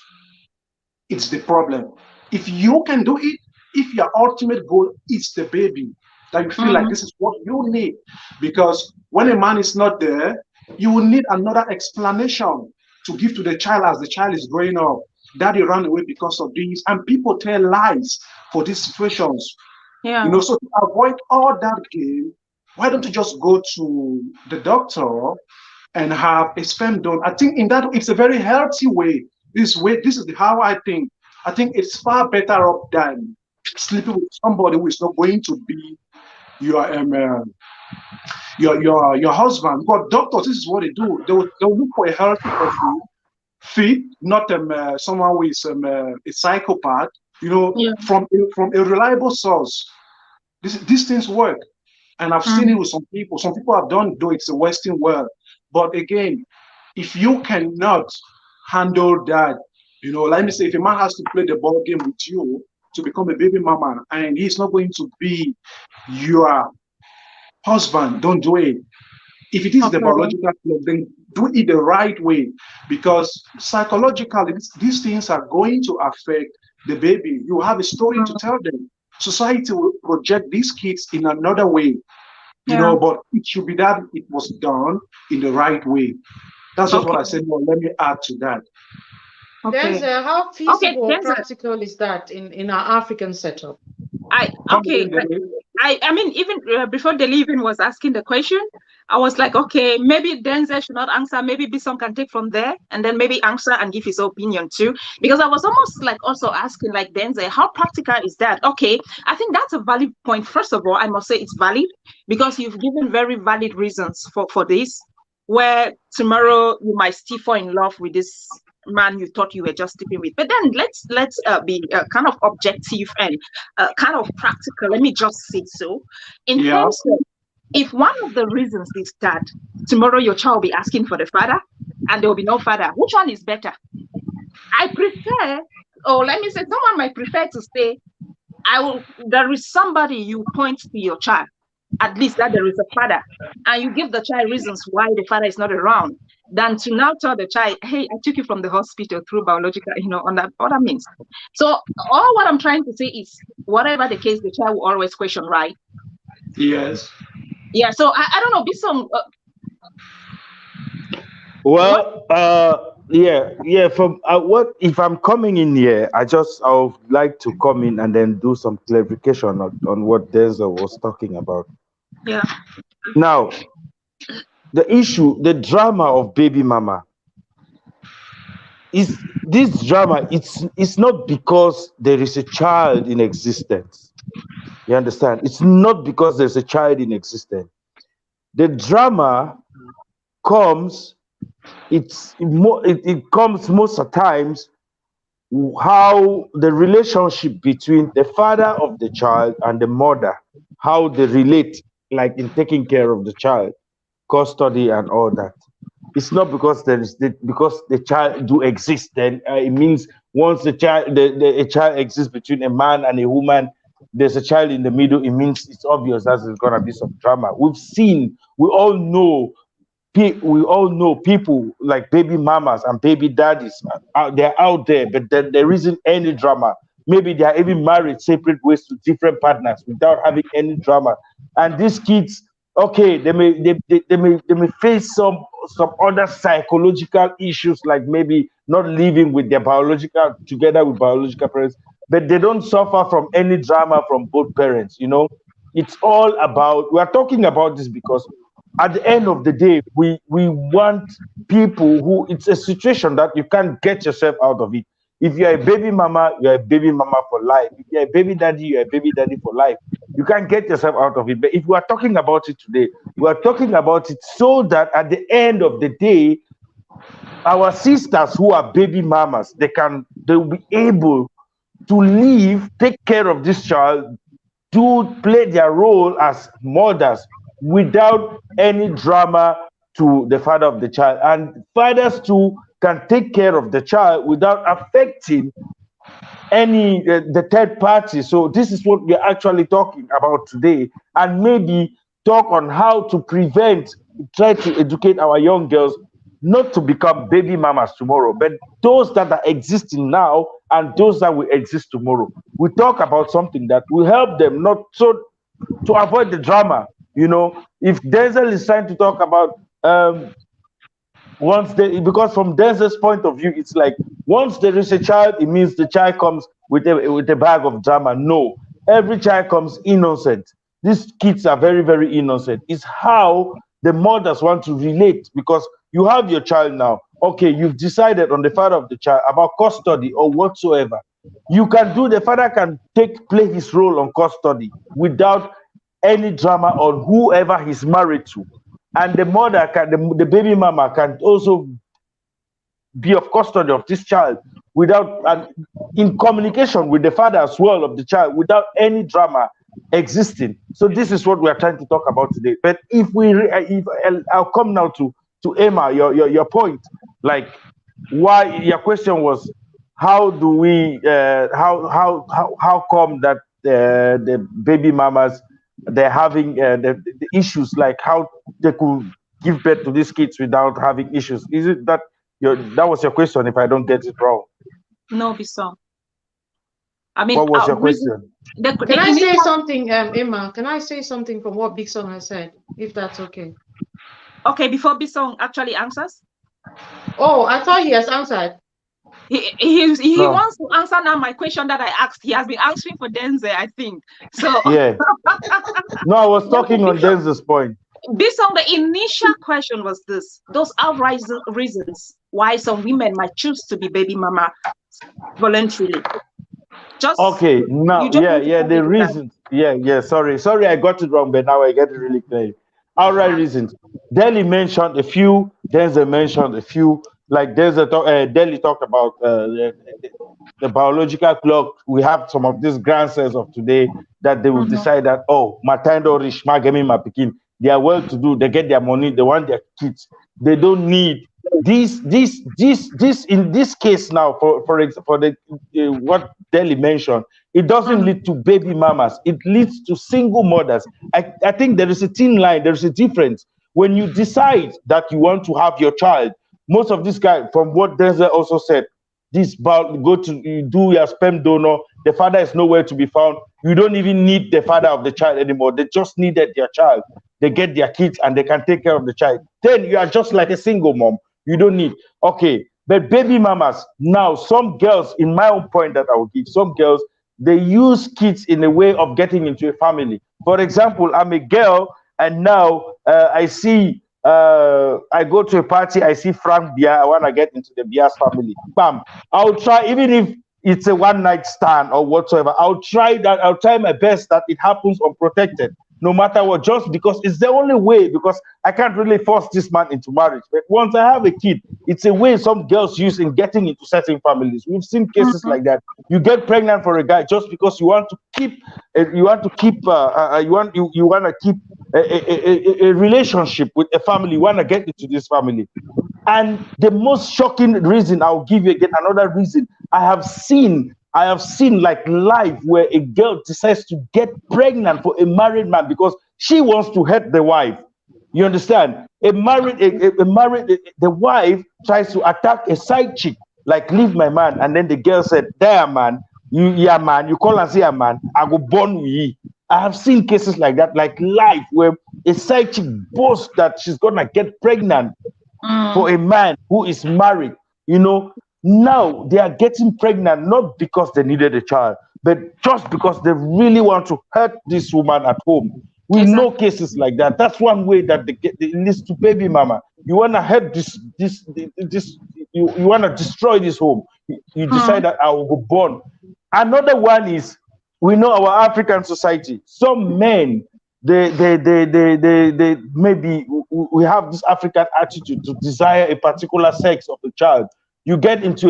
It's the problem. If you can do it, if your ultimate goal is the baby, that you feel like this is what you need, because when a man is not there, you will need another explanation to give to the child as the child is growing up. Daddy ran away because of this, and people tell lies for these situations. Yeah. You know, so to avoid all that game, why don't you just go to the doctor and have a sperm donor? I think in that it's a very healthy way. This is how I think. I think it's far better off than sleeping with somebody who is not going to be your husband. But doctors, this is what they do. They'll look for a healthy person, fit, not someone who is a psychopath. You know, from a reliable source. These things work, and I've seen it with some people. Some people have done, though it's a Western world. But again, if you cannot handle that, you know, let me say, if a man has to play the ball game with you to become a baby mama, and he's not going to be your husband, don't do it. If it is the biological clock, then do it the right way, because psychologically, these things are going to affect the baby. You have a story to tell them. Society will project these kids in another way, you know, but it should be that it was done in the right way. That's just what I said. Well, let me add to that. Okay. How feasible or practical is that in our African setup? I mean, even before the even was asking the question, I was like, okay, maybe Denzel should not answer. Maybe Bison can take from there, and then maybe answer and give his opinion too. Because I was almost like also asking, like, Denzel, how practical is that? Okay, I think that's a valid point. First of all, I must say it's valid because you've given very valid reasons for this, where tomorrow you might still fall in love with this man you thought you were just sleeping with. But then let's be kind of objective and kind of practical. Let me just say so. In terms of, if one of the reasons is that tomorrow your child will be asking for the father and there will be no father, which one is better? I prefer, or let me say, someone might prefer to say, there is somebody you point to your child, at least that there is a father, and you give the child reasons why the father is not around, than to now tell the child, hey, I took you from the hospital through biological, you know, on that other means. So all what I'm trying to say is, whatever the case, the child will always question, right? Yes. Yeah, so I don't know, be some... From what if I'm coming in here, I would like to come in and then do some clarification on what Denzel was talking about. Yeah. Now, the drama of baby mama is this drama. It's not because there is a child in existence. You understand? It's not because there's a child in existence. The drama comes. It comes most of the times how the relationship between the father of the child and the mother, how they relate, like in taking care of the child, custody and all that. It's not because because the child do exist, then it means once a child exists between a man and a woman, there's a child in the middle, it means it's obvious that there's going to be some drama. We all know people like baby mamas and baby daddies. They're out there, but there isn't any drama. Maybe they are even married separate ways to different partners without having any drama. And these kids, okay, they may face some other psychological issues, like maybe not living with their biological together with biological parents, but they don't suffer from any drama from both parents. It's all about, we are talking about this because at the end of the day, we want people who, it's a situation that you can't get yourself out of it. If you're a baby mama, you're a baby mama for life. If you're a baby daddy, you're a baby daddy for life. You can't get yourself out of it. But if we are talking about it today, we are talking about it so that at the end of the day, our sisters who are baby mamas, they'll be able to live, take care of this child, to play their role as mothers without any drama to the father of the child. And fathers too can take care of the child without affecting any the third party. So this is what we're actually talking about today, and maybe talk on how to try to educate our young girls not to become baby mamas tomorrow, but those that are existing now and those that will exist tomorrow. We talk about something that will help them not so to avoid the drama. If Denzel is trying to talk about because from Denzel's point of view, it's like once there is a child, it means the child comes with a bag of drama. No, every child comes innocent. These kids are very, very innocent. It's how the mothers want to relate, because you have your child now. Okay, you've decided on the father of the child about custody or whatsoever. The father can play his role on custody without any drama on whoever he's married to. And the mother the baby mama can also be of custody of this child in communication with the father as well of the child without any drama existing. So this is what we are trying to talk about today. But if I'll come now to Emma, your point, like why your question was, how do we how come that the baby mamas, they're having the issues, like how they could give birth to these kids without having issues? Is it that that was your question, if I don't get it wrong? No, Bissong. I mean, what was your question? Can I say something, Emma? Can I say something from what Bissong has said, if that's okay? Okay, before Bissong actually answers. Oh, I thought he has answered. He wants to answer now my question that I asked. He has been answering for Denzel, I think. So yeah. No, I was talking on Denzel's point. Bissong, the initial question was this: those outright reasons why some women might choose to be baby mama voluntarily. Okay, now the reasons. Sorry, I got it wrong, but now I get it really clear. Outright reasons. Delhi mentioned a few. Denzel mentioned a few. Like Delhi talked about the biological clock. We have some of these grandsons of today that they will decide that, oh, my tando rich, my gaming, my picking. They are well to do. They get their money. They want their kids. They don't need this in this case now. For example, what Delhi mentioned, it doesn't lead to baby mamas. It leads to single mothers. I think there is a thin line. There is a difference when you decide that you want to have your child. Most of these guys, from what Denzel also said, go to do your sperm donor. The father is nowhere to be found. You don't even need the father of the child anymore. They just needed their child. They get their kids and they can take care of the child. Then you are just like a single mom. You don't need. Okay, but baby mamas, now some girls, in my own point that I will give, some girls, they use kids in a way of getting into a family. For example, I'm a girl and now I see I go to a party, I see Frank Bia, I want to get into the Bia's family. Bam. I'll try, even if it's a one night stand or whatsoever, I'll try my best that it happens unprotected. no matter what, just because it's the only way, because I can't really force this man into marriage. But once I have a kid, it's a way some girls use in getting into certain families. We've seen cases like that. You get pregnant for a guy just because you want to keep you want to keep a relationship with a family. You want to get into this family. And the most shocking reason, I'll give you again another reason. I have seen like life where a girl decides to get pregnant for a married man because she wants to hurt the wife. You understand? The wife tries to attack a side chick, like leave my man, and then the girl said, "There, man, you call and say, yeah, man, I go born with you." I have seen cases like that, like life, where a side chick boasts that she's gonna get pregnant for a man who is married. Now they are getting pregnant not because they needed a child, but just because they really want to hurt this woman at home. We know cases like that. That's one way that it leads to baby mama. You want to hurt you want to destroy this home. You decide that I will go born. Another one is, we know our African society. Some men, they maybe we have this African attitude to desire a particular sex of a child. You get into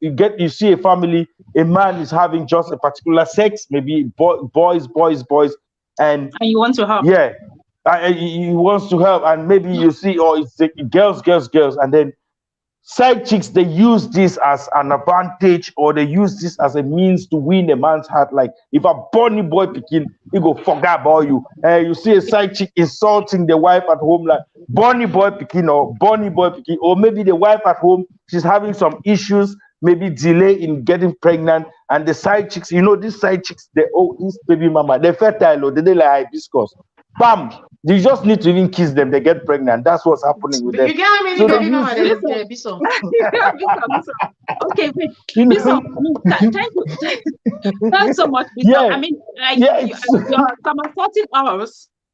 you see a family, a man is having just a particular sex, maybe boys, and you want to help. Yeah, he wants to help, and maybe you see, it's girls, and then side chicks, they use this as an advantage, or they use this as a means to win a man's heart. Like, if a bunny boy picking, he go forget about you. You see a side chick insulting the wife at home, like bunny boy picking, or maybe the wife at home, she's having some issues, maybe delay in getting pregnant, and the side chicks, these side chicks, this baby mama, they're fertile, or they like hibiscus. Bam! You just need to even kiss them, they get pregnant. That's what's happening with them. You can't really baby mama, Biso. Okay, wait. Biso, thanks so much, Biso. Yeah. I mean,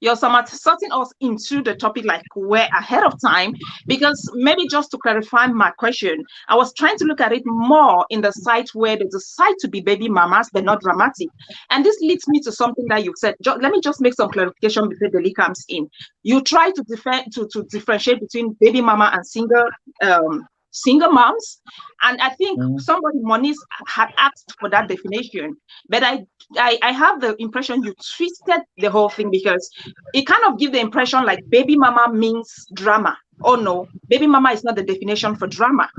you're sorting us into the topic like we're ahead of time, because maybe just to clarify my question, I was trying to look at it more in the site where they decide to be baby mamas, but not dramatic. And this leads me to something that you said. Let me just make some clarification before the lead comes in. You try to differentiate between baby mama and single moms, and I think somebody, Moniz, had asked for that definition, but I have the impression you twisted the whole thing, because it kind of gives the impression like baby mama means drama. Oh no, baby mama is not the definition for drama.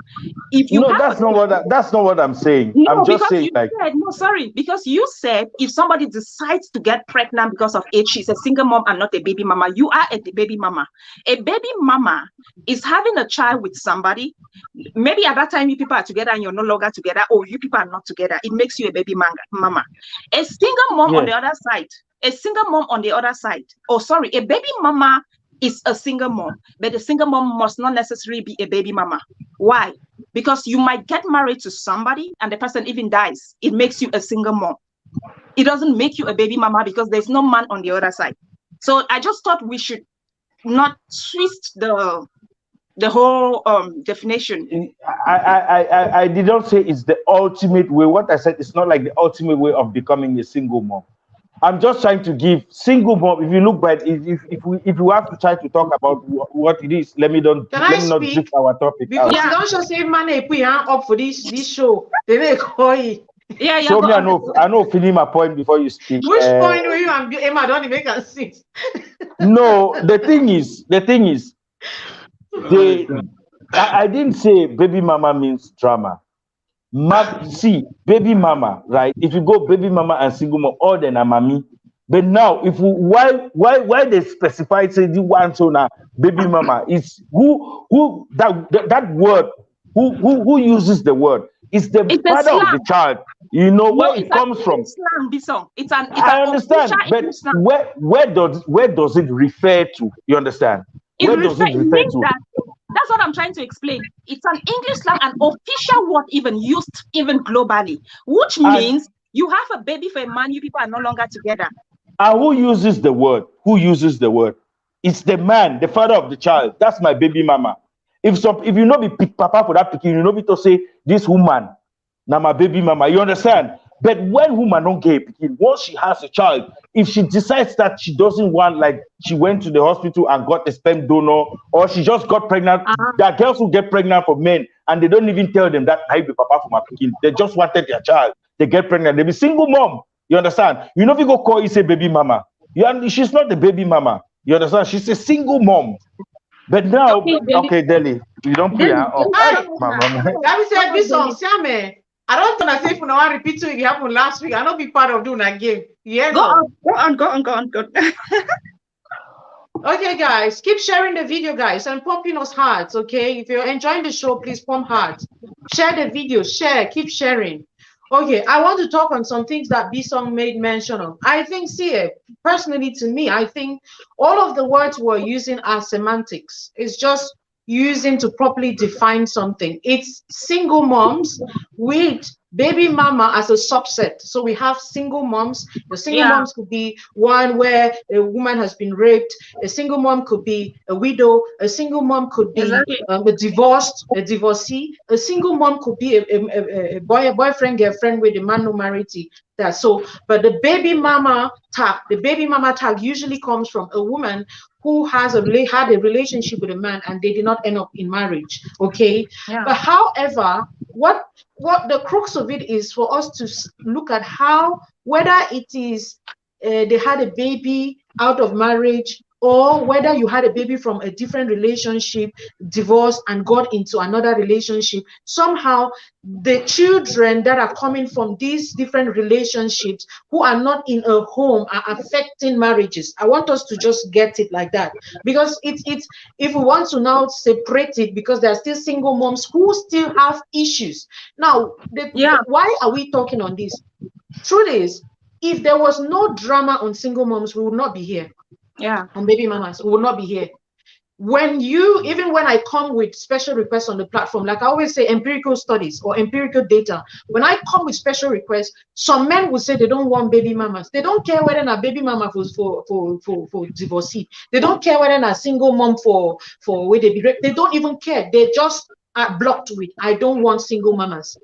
That's not what I'm saying. No, I'm just saying because you said if somebody decides to get pregnant because of age, she's a single mom and not a baby mama. You are a baby mama. A baby mama is having a child with somebody. Maybe at that time you people are together and you're no longer together, or you people are not together. It makes you a baby mama. A single mom on the other side. A baby mama is a single mom, but a single mom must not necessarily be a baby mama. Why? Because you might get married to somebody and the person even dies. It makes you a single mom. It doesn't make you a baby mama because there's no man on the other side. So I just thought we should not twist the whole definition. I did not say it's the ultimate way. What I said, it's not like the ultimate way of becoming a single mom. I'm just trying to give single mom. If you look back, if we have to try to talk about what it is, let me not drift our topic. Because you don't just say money put your hand up for this show. They may call you. So me, I know finish my point before you speak. Which point were you and Emma don't make us sit? No, the thing is, I didn't say baby mama means drama. See, baby mama, right? If you go baby mama and single mom, all then a mommy. But now, why they specify say the one so now baby mama is who that word who uses the word? It's the father of the child. You know where it comes from. I understand, but where does it refer to? You understand? Where does it refer to? That's what I'm trying to explain. It's an English slang, an official word even used even globally, which means you have a baby for a man, you people are no longer together. And who uses the word? It's the man, the father of the child. That's my baby mama. If you know be pick papa for that picking, you know me to say this woman, now my baby mama. You understand? But when woman don't get once she has a child, if she decides that she doesn't want, like she went to the hospital and got a sperm donor, or she just got pregnant, there are girls who get pregnant for men and they don't even tell them that I be papa for my kid. They just wanted their child. They get pregnant. They be single mom. You understand? You know, if you go call, you say baby mama. She's not the baby mama. You understand? She's a single mom. But now, okay, Deli, you don't put her up. Hey, let me say this song, Siame. I don't want to say if you want to repeat to it happened last week. I don't be part of doing that game. Yeah, go on. Okay, guys, keep sharing the video, guys, and pumping us hearts. Okay, if you're enjoying the show, please pump hearts. Share the video, keep sharing. Okay, I want to talk on some things that B-Song made mention of. I think, personally to me, I think all of the words we're using are semantics. It's just using to properly define something. It's single moms with baby mama as a subset. So we have single moms. The single moms could be one where a woman has been raped. A single mom could be a widow. A single mom could be a divorcee. A single mom could be a boyfriend, girlfriend with a man no married to that. So, but the baby mama tag usually comes from a woman who had a relationship with a man and they did not end up in marriage. Okay. Yeah. But however, what the crux of it is for us to look at how, whether it is they had a baby out of marriage, or whether you had a baby from a different relationship, divorced, and got into another relationship, somehow the children that are coming from these different relationships who are not in a home are affecting marriages. I want us to just get it like that, because it's if we want to now separate it, because there are still single moms who still have issues. Now, why are we talking on this? Truth is, if there was no drama on single moms, we would not be here. On baby mamas, we will not be here. Even when I come with special requests on the platform, like I always say, empirical studies or empirical data, when I come with special requests, some men will say they don't want baby mamas. They don't care whether a baby mama for divorcee. They don't care whether a single mom for where they be raped. They don't even care. They just are blocked with, I don't want single mamas,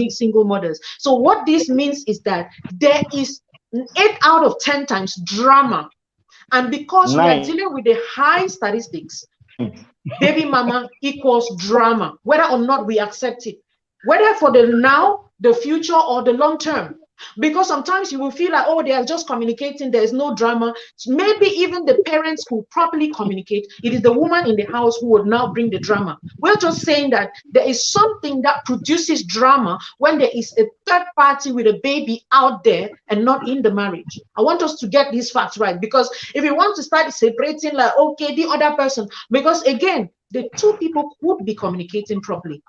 single mothers. So what this means is that there is 8 out of 10 times drama. And because we are dealing with the high statistics, baby mama equals drama, whether or not we accept it, whether for the now, the future, or the long term. Because sometimes you will feel like, oh, they are just communicating, there's no drama. Maybe even the parents who properly communicate, it is the woman in the house who would now bring the drama. We're just saying that there is something that produces drama when there is a third party with a baby out there and not in the marriage. I want us to get these facts right, because if you want to start separating, like, okay, the other person, because again, the two people could be communicating properly.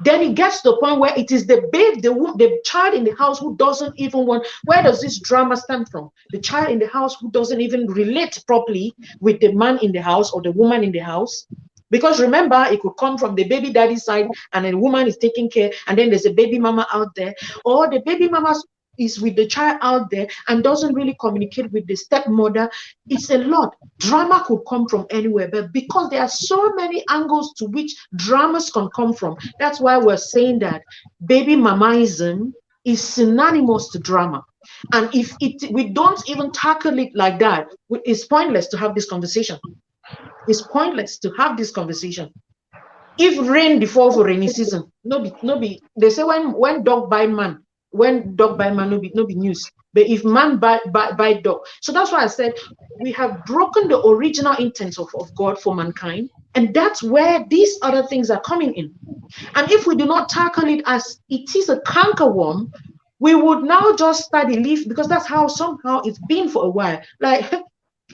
Then it gets to the point where it is the babe, the child in the house who doesn't even want. Where does this drama stem from? The child in the house who doesn't even relate properly with the man in the house or the woman in the house. Because remember, it could come from the baby daddy side, and then the woman is taking care, and then there's a baby mama out there, or the baby mama is with the child out there and doesn't really communicate with the stepmother. It's a lot. Drama could come from anywhere, but because there are so many angles to which dramas can come from, that's why we're saying that baby mamaism is synonymous to drama. And if we don't even tackle it like that, it's pointless to have this conversation. It's pointless to have this conversation. If rain before for rainy season, no be. They say when dog bite man, no be news. But if man bite dog, so that's why I said we have broken the original intent of God for mankind, and that's where these other things are coming in. And if we do not tackle it as it is a cankerworm, we would now just start the leaf, because that's how somehow it's been for a while. Like,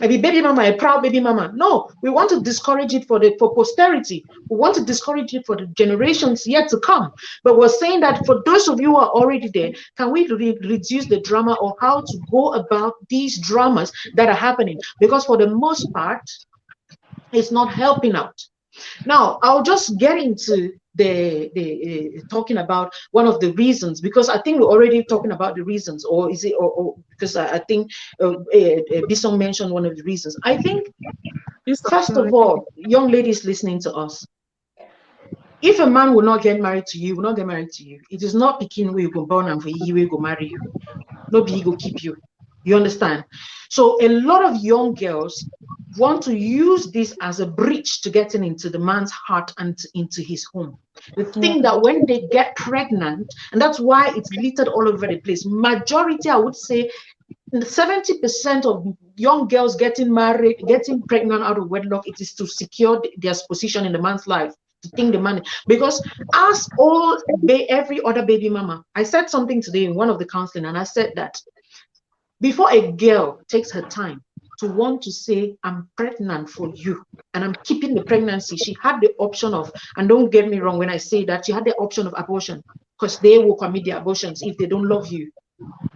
maybe baby mama, a proud baby mama. No, we want to discourage it for posterity. We want to discourage it for the generations yet to come. But we're saying that for those of you who are already there, can we reduce the drama, or how to go about these dramas that are happening? Because for the most part, it's not helping out. Now, I'll just get into the talking about one of the reasons, because I think we're already talking about the reasons, or is it, or because I think B-Song mentioned one of the reasons. I think, first of all, young ladies listening to us, If a man will not get married to you, will not get married to you. It is not picking where you go born and for you will go marry you. Nobody go keep you. You understand? So a lot of young girls want to use this as a bridge to getting into the man's heart and into his home. The thing that when they get pregnant, and that's why it's littered all over the place. Majority, I would say, 70% of young girls getting married, getting pregnant out of wedlock, it is to secure their position in the man's life, to think the money. Because as every other baby mama, I said something today in one of the counseling, and I said that before a girl takes her time to want to say, I'm pregnant for you and I'm keeping the pregnancy, she had the option of, and don't get me wrong when I say that, she had the option of abortion, because they will commit the abortions if they don't love you.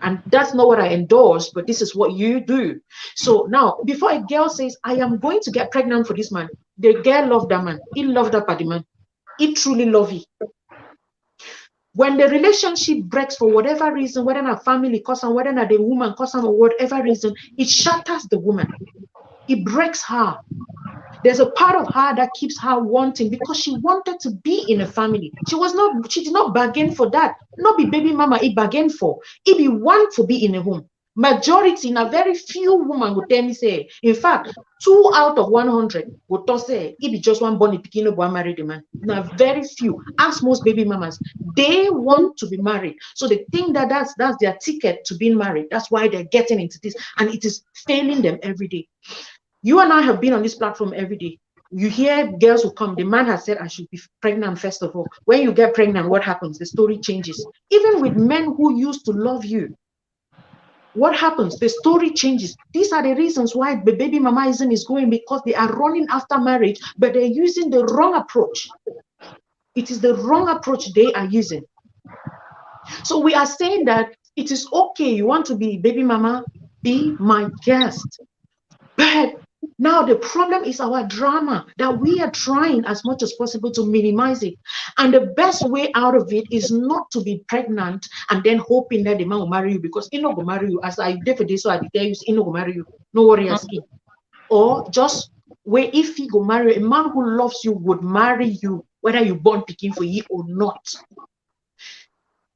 And that's not what I endorse, but this is what you do. So now, before a girl says, I am going to get pregnant for this man, the girl loved that man. He loved that party man. He truly loved it. When the relationship breaks for whatever reason, whether not family cause and whether not the woman cause or whatever reason, it shatters the woman. It breaks her. There's a part of her that keeps her wanting, because she wanted to be in a family. She did not bargain for that. Not be baby mama, it bargain for. It be want to be in a home. Majority, now very few women would tell me say, in fact, 2 out of 100 would talk say, it be just one bonny picking up one married man. Now very few, ask most baby mamas, they want to be married. So they think that that's their ticket to being married. That's why they're getting into this, and it is failing them every day. You and I have been on this platform every day. You hear girls who come, the man has said, I should be pregnant first of all. When you get pregnant, what happens? The story changes. Even with men who used to love you, what happens? The story changes. These are the reasons why the baby mamaism is going, because they are running after marriage, but they're using the wrong approach. It is the wrong approach they are using. So we are saying that it is okay. You want to be baby mama, be my guest. But now the problem is our drama, that we are trying as much as possible to minimize it. And the best way out of it is not to be pregnant and then hoping that the man will marry you, because he not going to marry you. As I did for this, so I tell you, he not going to marry you. No worry, asking. Or just where if he go marry, a man who loves you would marry you, whether you born picking for you or not.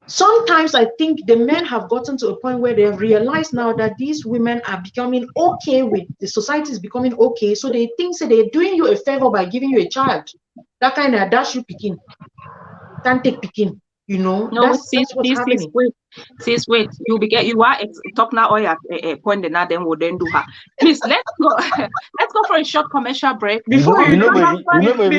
Sometimes I think the men have gotten to a point where they have realized now that these women are becoming okay with the society is becoming okay. So they think that they're doing you a favor by giving you a child. That kind of dash you picking. Can't take picking. You know, no, that's what's happening. Wait, you are talk now or a point and then we'll then do her. Please let's go. Let's go for a short commercial break. Before you remind me, you remind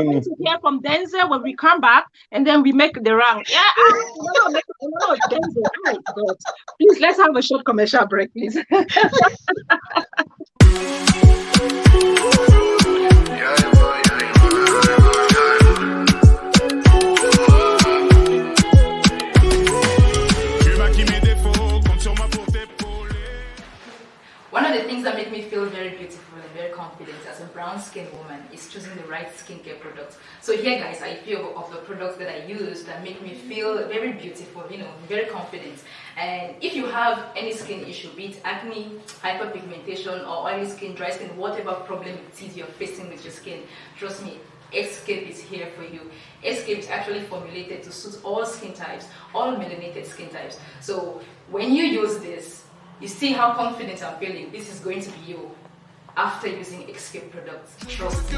me. To hear from Denzel when we come back, and then we make the round. Yeah, no, Denzel. Oh my God. Please let's have a short commercial break, please. One of the things that make me feel very beautiful and very confident as a brown-skinned woman is choosing the right skincare products. So here, guys, I feel of the products that I use that make me feel very beautiful, you know, very confident. And if you have any skin issue, be it acne, hyperpigmentation, or oily skin, dry skin, whatever problem it is you're facing with your skin, trust me, Escape is here for you. Escape is actually formulated to suit all skin types, all melanated skin types. So when you use this, you see how confident I'm feeling. This is going to be you after using Escape products. Trust me.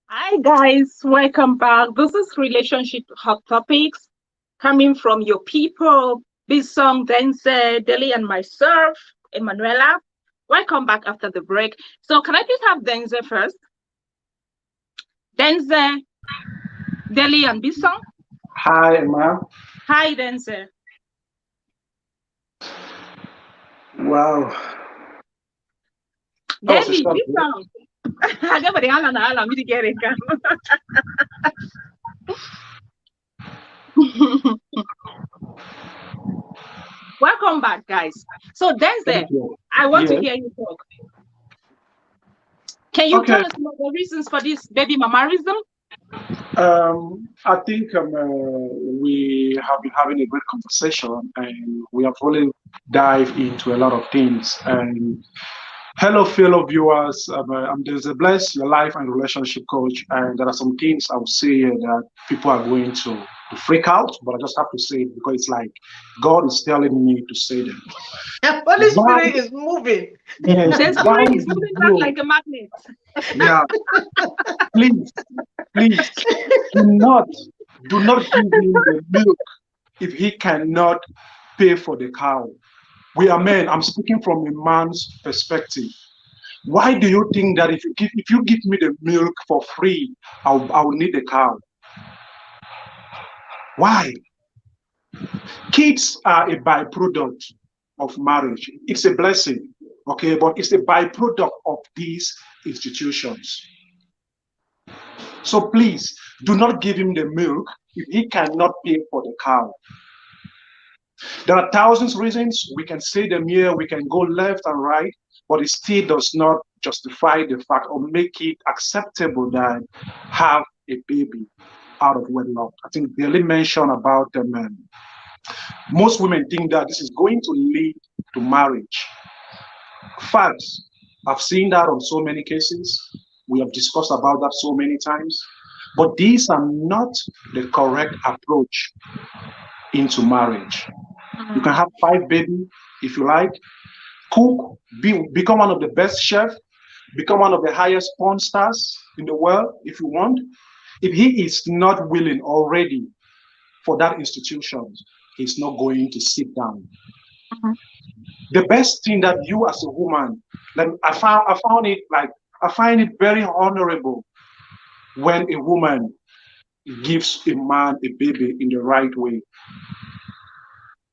Hi guys, welcome back. This is Relationship Hot Topics coming from your people, Bisong, Denzel, Deli, and myself, Emanuela. Welcome back after the break. So can I please have Denzel first? Denzel, Deli, and Bisong. Hi, ma'am. Hi, Denzel. Wow. Deli, Bisong. Welcome bad, guys. So Denzel, I want to hear you talk. Can you tell us some of the reasons for this baby mamarism? I think we have been having a great conversation, and we have really dived into a lot of things. And hello, fellow viewers. I'm Denzel Bless, your life and relationship coach, and there are some things I would say that people are going to freak out, but I just have to say it because it's like God is telling me to say them. Holy Spirit is moving. Yes, the Spirit is moving back like a magnet. Yeah. Please, do not give him the milk if he cannot pay for the cow. We are men. I'm speaking from a man's perspective. Why do you think that if you give me the milk for free, I'll need the cow? Why? Kids are a byproduct of marriage. It's a blessing, okay, but it's a byproduct of these institutions. So please do not give him the milk if he cannot pay for the cow. There are thousands of reasons. We can say them here, we can go left and right, but it still does not justify the fact or make it acceptable that have a baby out of wedlock. I think Billy mentioned about the men. Most women think that this is going to lead to marriage. Facts, I've seen that on so many cases. We have discussed about that so many times. But these are not the correct approach into marriage. You can have 5 babies if you like, cook, become one of the best chefs, become one of the highest porn stars in the world if you want. If he is not willing already for that institution, he's not going to sit down. The best thing that you as a woman, I find it very honorable when a woman gives a man a baby in the right way.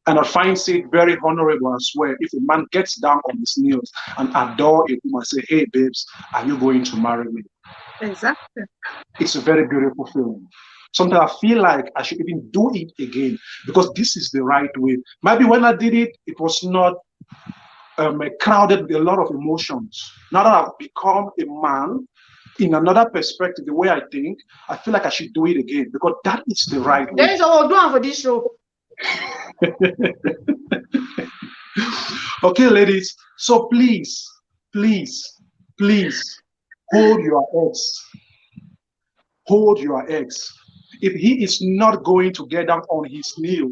And I find it very honorable as well if a man gets down on his knees and adore a woman, say, hey babes, are you going to marry me? Exactly. It's a very beautiful feeling. Sometimes I feel like I should even do it again because this is the right way. Maybe when I did it, it was not crowded with a lot of emotions. Now that I've become a man, in another perspective, the way I think, I feel like I should do it again because that is the right way. There is all doing for this show. Okay, ladies. So please, hold your eggs. Hold your eggs. If he is not going to get down on his knees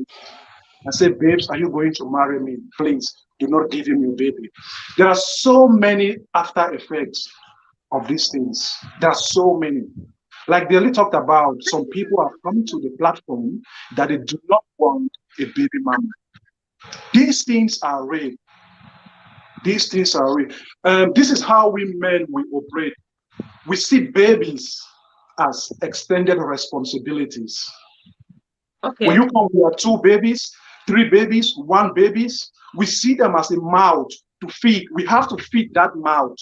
and say, babes, are you going to marry me? Please do not give him your baby. There are so many after effects of these things. There are so many. Like Billy talked about, some people have come to the platform that they do not want a baby mama. These things are real. These things are real. This is how we men we operate. We see babies as extended responsibilities. Okay. When you come with 2 babies, 3 babies, 1 babies, we see them as a mouth to feed. We have to feed that mouth.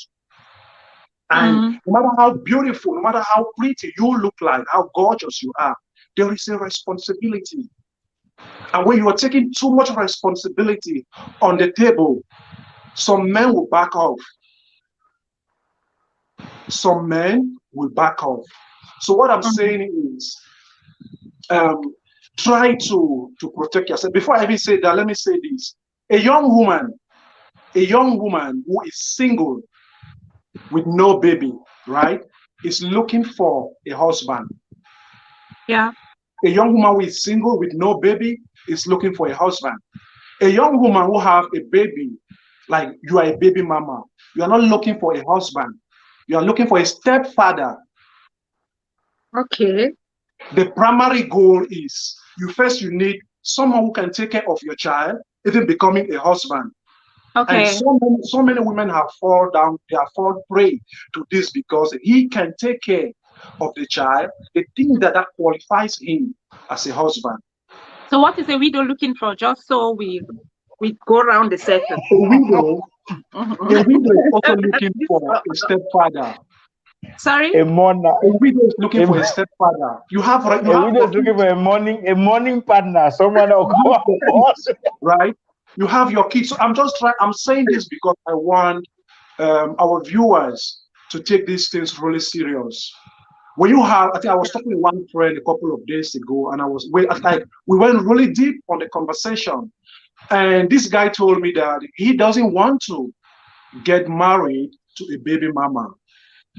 And no matter how beautiful, no matter how pretty you look like, how gorgeous you are, there is a responsibility. And when you are taking too much responsibility on the table, some men will back off. Some men will back off. So what I'm saying is, try to protect yourself. Before I even say that, let me say this. A young woman who is single with no baby, right, is looking for a husband. Yeah. A young woman who is single with no baby is looking for a husband. A young woman who have a baby, like you are a baby mama, you are not looking for a husband. You are looking for a stepfather. Okay. The primary goal is you need someone who can take care of your child, even becoming a husband. Okay. And so many women have fallen prey to this because he can take care of the child. They think that qualifies him as a husband. So what is a widow looking for? Just so we go around the circle. A widow is also looking for a stepfather. Sorry? A widow is looking for a stepfather. A widow is looking for a morning partner. Someone will come right? You have your kids. So I'm saying this because I want our viewers to take these things really serious. When you have, I think I was talking to one friend a couple of days ago, and we went really deep on the conversation. And this guy told me that he doesn't want to get married to a baby mama.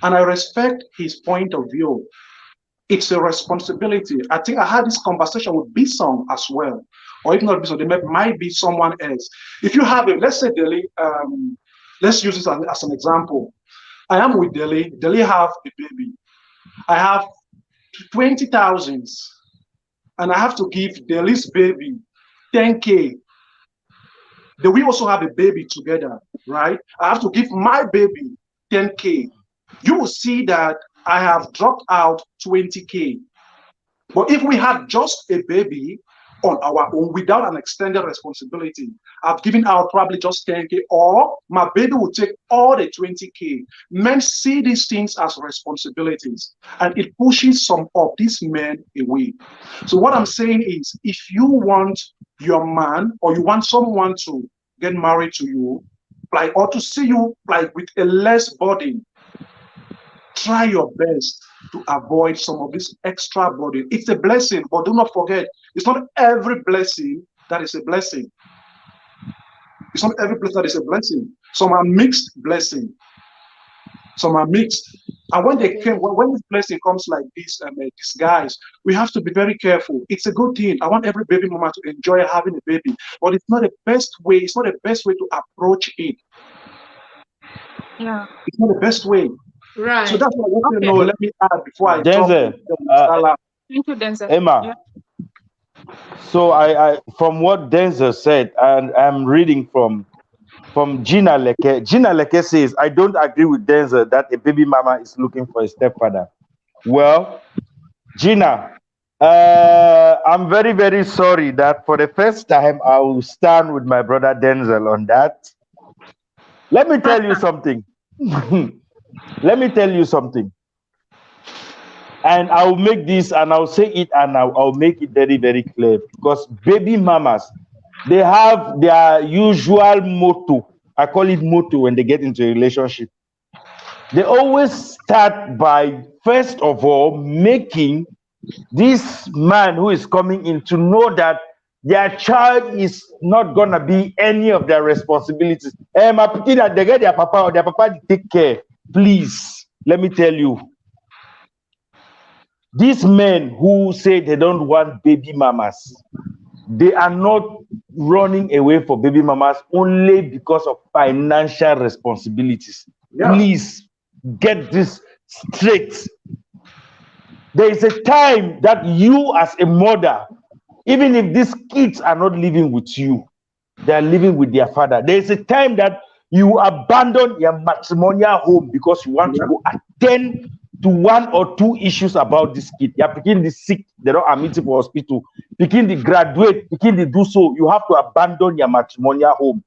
And I respect his point of view. It's a responsibility. I think I had this conversation with Bison as well. Or if not Bison, there might be someone else. If you have let's say Delhi, let's use this as an example. I am with Delhi. Delhi have a baby. I have 20,000 and I have to give Delhi's baby 10K. Then we also have a baby together, right? I have to give my baby 10K. You will see that I have dropped out 20K. But if we had just a baby on our own without an extended responsibility, I've given out probably just 10K, or my baby will take all the 20K. Men see these things as responsibilities, and it pushes some of these men away. So what I'm saying is, if you want your man, or you want someone to get married to you, like, or to see you like with a less burden, try your best to avoid some of this extra burden. It's a blessing, but do not forget, it's not every blessing that is a blessing. It's not every blessing that is a blessing. Some are mixed blessing. Some are mixed. And when this blessing comes like this, these guys, we have to be very careful. It's a good thing. I want every baby mama to enjoy having a baby, but it's not the best way. It's not the best way to approach it. Yeah. It's not the best way. Right. So that's what I want to know. Let me add before I Denzel, thank you, Denzel. Emma. Yeah. So I from what Denzel said, and I'm reading from Gina Leke. Gina Leke says, I don't agree with Denzel that a baby mama is looking for a stepfather. Well, Gina, I'm very, very sorry that for the first time I will stand with my brother Denzel on that. Let me tell you something. Let me tell you something. And I'll make this, and I'll say it, and I'll make it very, very clear. Because baby mamas, they have their usual motto. I call it motto when they get into a relationship. They always start by, first of all, making this man who is coming in to know that their child is not gonna be any of their responsibilities. My pity that they get their papa, or their papa to take care. Please, let me tell you. These men who say they don't want baby mamas, they are not running away for baby mamas only because of financial responsibilities. Yeah. Please get this straight. There is a time that you as a mother, even if these kids are not living with you, they are living with their father. There is a time that you abandon your matrimonial home because you want to go attend to one or two issues about this kid. You're picking the sick, they don't admit it for hospital. Picking the graduate, picking the do so, you have to abandon your matrimonial home.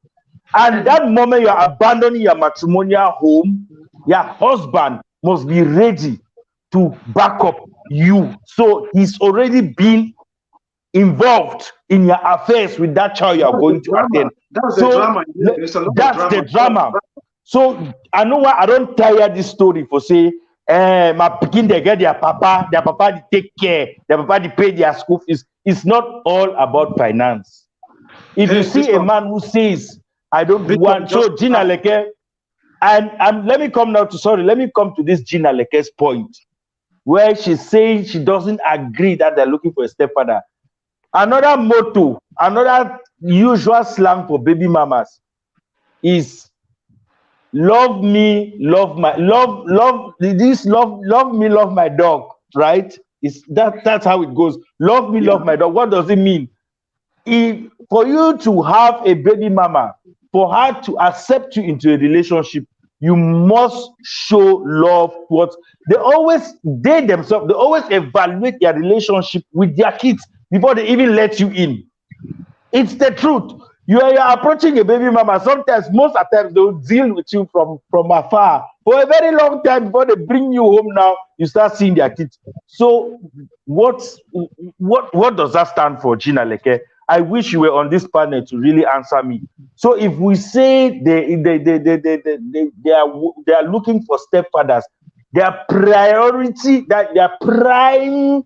And that moment you're abandoning your matrimonial home, your husband must be ready to back up you. So he's already been involved in your affairs with that child you are going to attend. That's the drama. That's the drama. So I know why I don't tire this story for say, my picking they get their papa they take care, their papa they pay their school fees. It's not all about finance. If you see a man who says, I don't want, so Gina Leke, and let me come to this Gina Leke's point, where she's saying she doesn't agree that they're looking for a stepfather. Another motto, another usual slang for baby mamas is love me, love my love me, love my dog, right? That's how it goes. Love me, love my dog. What does it mean? If for you to have a baby mama, for her to accept you into a relationship, you must show love towards. They always evaluate their relationship with their kids before they even let you in. It's the truth. You are approaching a baby mama. Sometimes, most of the time, they'll deal with you from afar for a very long time before they bring you home. Now you start seeing their kids. So, what does that stand for, Gina Leke? I wish you were on this panel to really answer me. So if we say they are looking for stepfathers, their priority, that their prime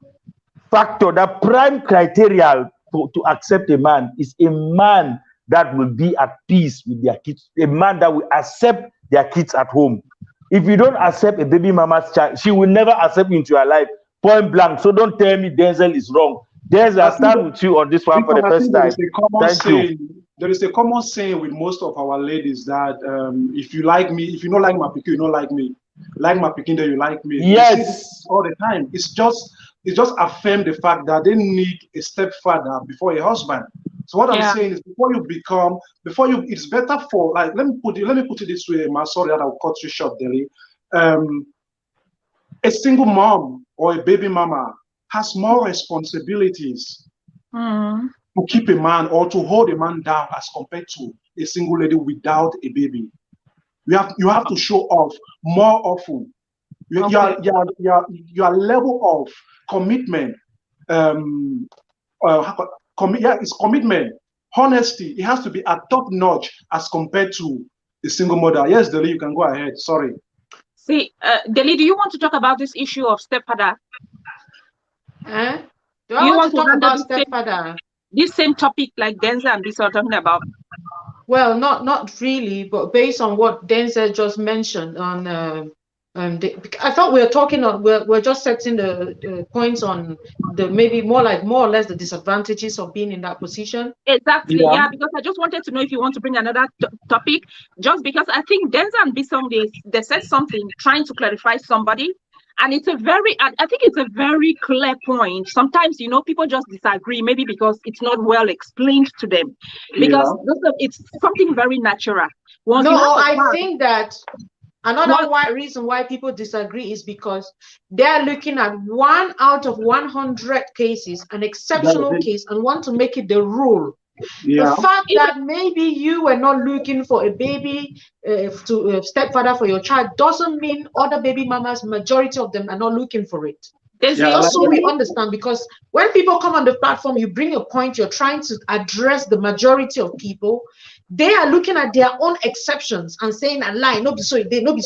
factor, the prime criteria to accept a man is a man that will be at peace with their kids, a man that will accept their kids at home. If you don't accept a baby mama's child, she will never accept you into your life, point blank. So don't tell me Denzel is wrong. Denzel, I'll start with you on this one for the first time. Thank you. There is a common saying with most of our ladies that if you like me, if you don't like my pikin, you don't like me. Like my pikin, then you like me. Yes. All the time. It's just affirm the fact that they need a stepfather before a husband. So what I'm saying is, it's better for, like, let me put it this way, Ma. Sorry that I'll cut you short, Deli. A single mom or a baby mama has more responsibilities to keep a man or to hold a man down as compared to a single lady without a baby. You have to show off more often. Your level of commitment, it's commitment, honesty. It has to be at top notch as compared to a single mother. Yes, Deli, you can go ahead. Sorry. See, Deli, do you want to talk about this issue of stepfather? Do you want to talk about stepfather? This same topic like Denzel and Bisa are talking about. Well, not really, but based on what Denzel just mentioned on, I thought we were talking on, we're just setting the points on the maybe more or less the disadvantages of being in that position. Exactly, yeah, because I just wanted to know if you want to bring another topic, just because I think Denzel and Bisong, they said something trying to clarify somebody. And I think it's a very clear point. Sometimes, people just disagree, maybe because it's not well explained to them. Because it's something very natural. I think that another reason why people disagree is because they're looking at 1 out of 100 cases, an exceptional case, and want to make it the rule. The fact that maybe you were not looking for a baby stepfather for your child doesn't mean other baby mamas, majority of them, are not looking for it. Also, we understand, because when people come on the platform, you bring a point, you're trying to address the majority of people. They are looking at their own exceptions and saying a lie. No, so they know.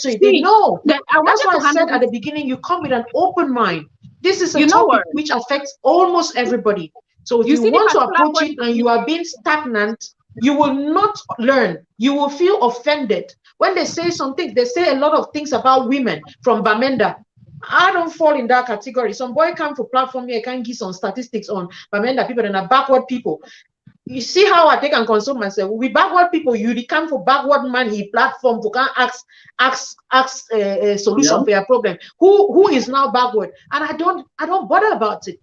That's why I said at the beginning, you come with an open mind. This is a topic which affects almost everybody. So if you want to approach it and you are being stagnant, you will not learn. You will feel offended. When they say something, they say a lot of things about women from Bamenda. I don't fall in that category. Some boy come for platform here, can give some statistics on Bamenda people and are backward people. You see how I take and console myself. We backward people, you come for backward man, he platform for can ask a solution for your problem. Who is now backward? And I don't bother about it.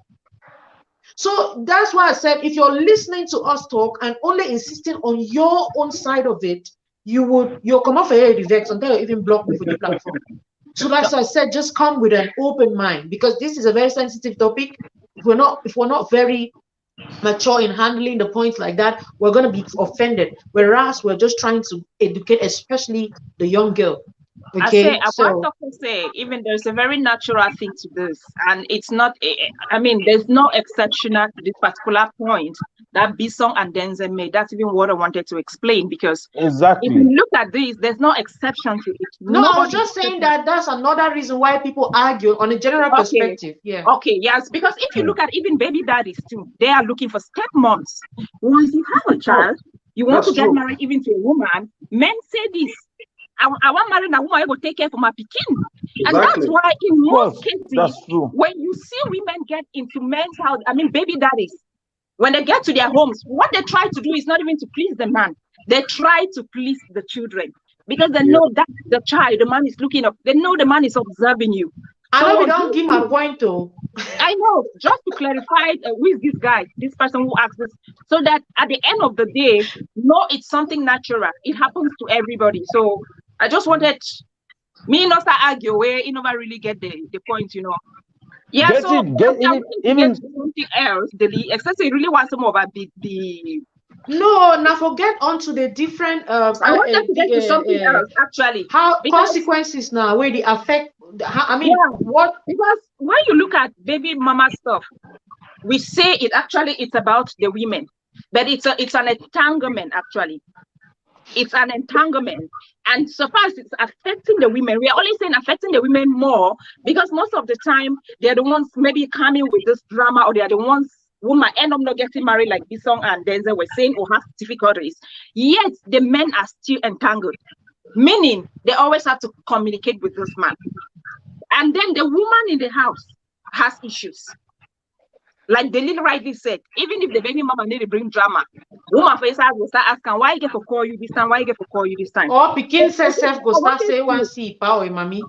So that's why I said, if you're listening to us talk and only insisting on your own side of it, you'll come off a head vex until you even block me for the platform. So that's why I said, just come with an open mind, because this is a very sensitive topic. If we're not very mature in handling the points like that, we're going to be offended. Whereas we're just trying to educate, especially the young girl. Okay, I want to say, even there's a very natural thing to this, and it's not. There's no exceptional to this particular point that Bisong and Denzel made. That's even what I wanted to explain, because exactly, if you look at this, there's no exception to it. No, I was just saying that's another reason why people argue on a general perspective. Yeah. Okay. Yes, because if you look at even baby daddies too, they are looking for stepmoms. Once you have a child, you want to get married even to a woman. Men say this. I want married a woman who will take care for my pikin. And that's why in most cases, when you see women get into men's house, baby daddies, when they get to their homes, what they try to do is not even to please the man. They try to please the children, because they know that the child, the man is looking up. They know the man is observing you. I know we don't give my point though. I know, just to clarify, who is this guy, this person who asked this, so that at the end of the day, it's something natural. It happens to everybody. So I just wanted me not to argue where you never really get the point, Yeah, get so even something else, except you really want some of the No, now forget onto the different I wanted to get to something else actually. Consequences now where they affect what, because when you look at baby mama stuff, we say it's about the women. But it's an entanglement, actually. It's an entanglement. And so far as it's affecting the women, we are only saying affecting the women more because most of the time they're the ones maybe coming with this drama, or they're the ones who might end up not getting married, like Bisong and Denzel were saying, or have difficulties. Yet the men are still entangled, meaning they always have to communicate with this man. And then the woman in the house has issues. Like the little rightly said, even if the baby mama need to bring drama, woman face will start asking, why you get to call you this time? Why you get to call you this time? Or Pekin says self go start say one see power mommy.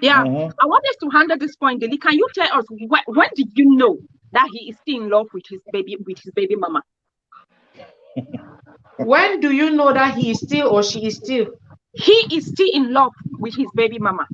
Yeah, I want us to handle this point, Deli. Can you tell us when did you know that he is still in love with his baby mama? When do you know that he is still or she is still? He is still in love with his baby mama.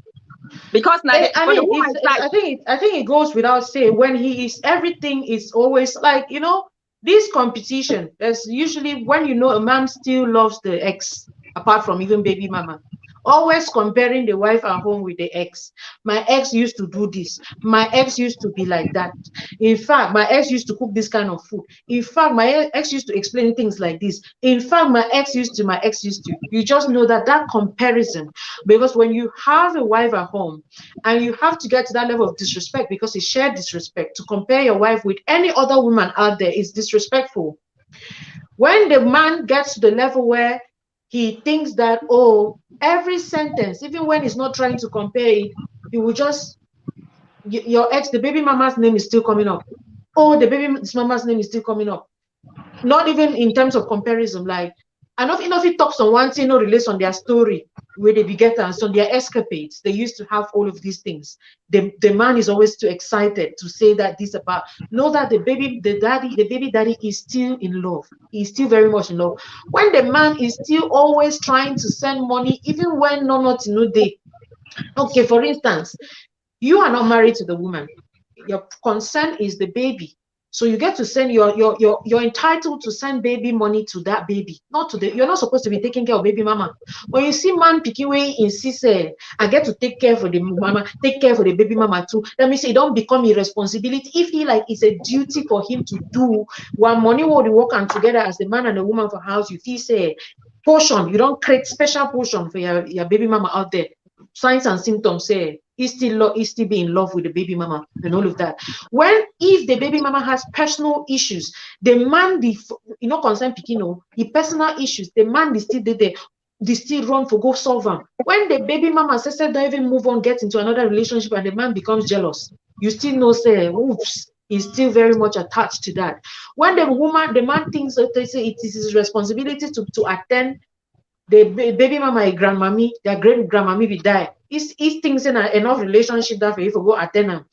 Because now I think it goes without saying, when he is, everything is always like, you know, this competition. There's usually when you know a man still loves the ex, apart from even baby mama, always comparing the wife at home with the ex. My ex used to do this. My ex used to be like that. In fact, my ex used to cook this kind of food. In fact, my ex used to explain things like this. In fact, my ex used to. You just know that comparison, because when you have a wife at home and you have to get to that level of disrespect, because it's shared disrespect, to compare your wife with any other woman out there is disrespectful. When the man gets to the level where he thinks that, oh, every sentence, even when he's not trying to compare it, he will just, your ex, the baby mama's name is still coming up. Oh, the baby mama's name is still coming up. Not even in terms of comparison, like, enough it talks on one thing, no relates on their story, where they beget and so their escapades. They used to have all of these things. The man is always too excited to say that this about. Know that the baby daddy is still in love. He's still very much in love. When the man is still always trying to send money, even when not day. Okay, for instance, you are not married to the woman. Your concern is the baby. So you get to send you're entitled to send baby money to that baby, not to you're not supposed to be taking care of baby mama. When you see man picking way insist, I get to take care for the mama, take care for the baby mama too. Let me say, don't become a responsibility. If he like it's a duty for him to do one money will be working together as the man and the woman for house, you feel say portion, you don't create special portion for your baby mama out there. Signs and symptoms say he's still be in love with the baby mama and all of that. If the baby mama has personal issues, the man concern Pikino, the personal issues, the man is still there, they still run for go solve them. When the baby mama says don't even move on, get into another relationship, and the man becomes jealous, you still know say, oops, he's still very much attached to that. When the man thinks that they say it is his responsibility to attend the baby mama and grandmammy, their great grandmammy will die. He thinks in enough relationship that for you to go attend them.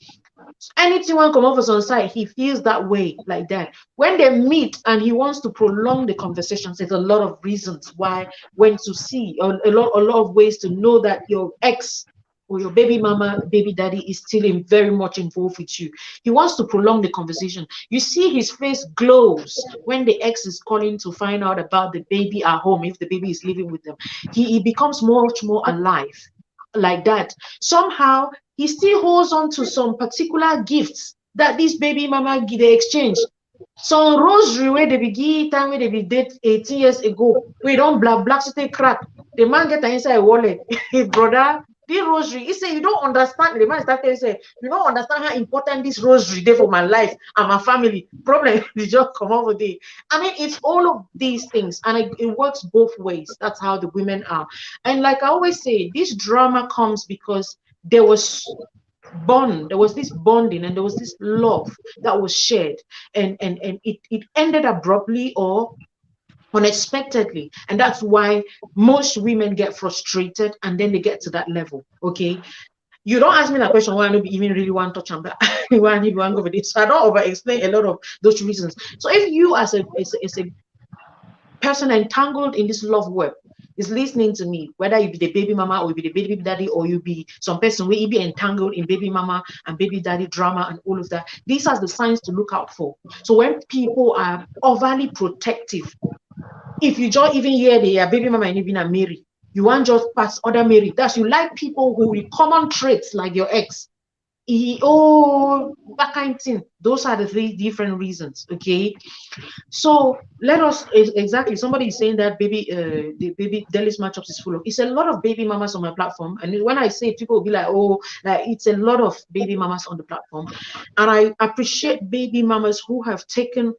Anything one come over on side, he feels that way like that. When they meet and he wants to prolong the conversations, there's a lot of reasons why, when to see, a lot of ways to know that your ex or your baby mama, baby daddy is still very much involved with you. He wants to prolong the conversation. You see his face glows when the ex is calling to find out about the baby at home, if the baby is living with them. He becomes much more alive like that. Somehow, he still holds on to some particular gifts that this baby mama they exchange. Some rosary where they begin time where they be date 18 years ago. We don't black so they crack. The man get inside a wallet. Brother, the rosary, he say, you don't understand. The man started say, you don't understand how important this rosary is for my life and my family. Problem, they just come over there. I mean, it's all of these things, and it works both ways. That's how the women are. And like I always say, this drama comes because there was this bonding, and there was this love that was shared, and it ended abruptly or unexpectedly, and that's why most women get frustrated and then they get to that level. Okay, you don't ask me that question why I don't even really want to touch on that. Why I need one over this, so I don't over explain a lot of those reasons. So if you as a person entangled in this love web is listening to me, whether you be the baby mama or you be the baby daddy, or you be some person where you be entangled in baby mama and baby daddy drama and all of that, these are the signs to look out for. So when people are overly protective, if you don't even hear the baby mama and even a Mary, you want just pass other Mary. That's you like people who with common traits like your ex. that kind of thing. Those are the three different reasons. Okay, so let us exactly. Somebody is saying that the baby Deli's matchups is full of. It's a lot of baby mamas on my platform, and when I say it, people will be like, "Oh, like it's a lot of baby mamas on the platform," and I appreciate baby mamas who have taken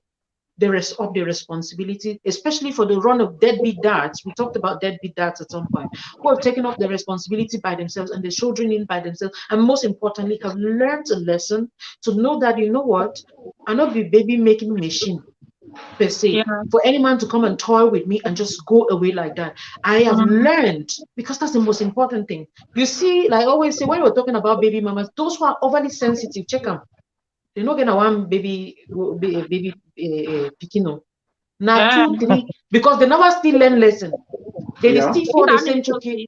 the rest of the responsibility, especially for the run of deadbeat dads. We talked about deadbeat dads at some point, who have taken up the responsibility by themselves and the children in by themselves, and most importantly, have learned a lesson to know that, you know what, I'm not the baby making machine per se, for any man to come and toy with me and just go away like that. I have learned, because that's the most important thing. You see, like I always say, when we're talking about baby mamas, those who are overly sensitive, check them. They're not gonna want baby picking. Now 2, 3, because they never still learn lesson. They still for the same choking.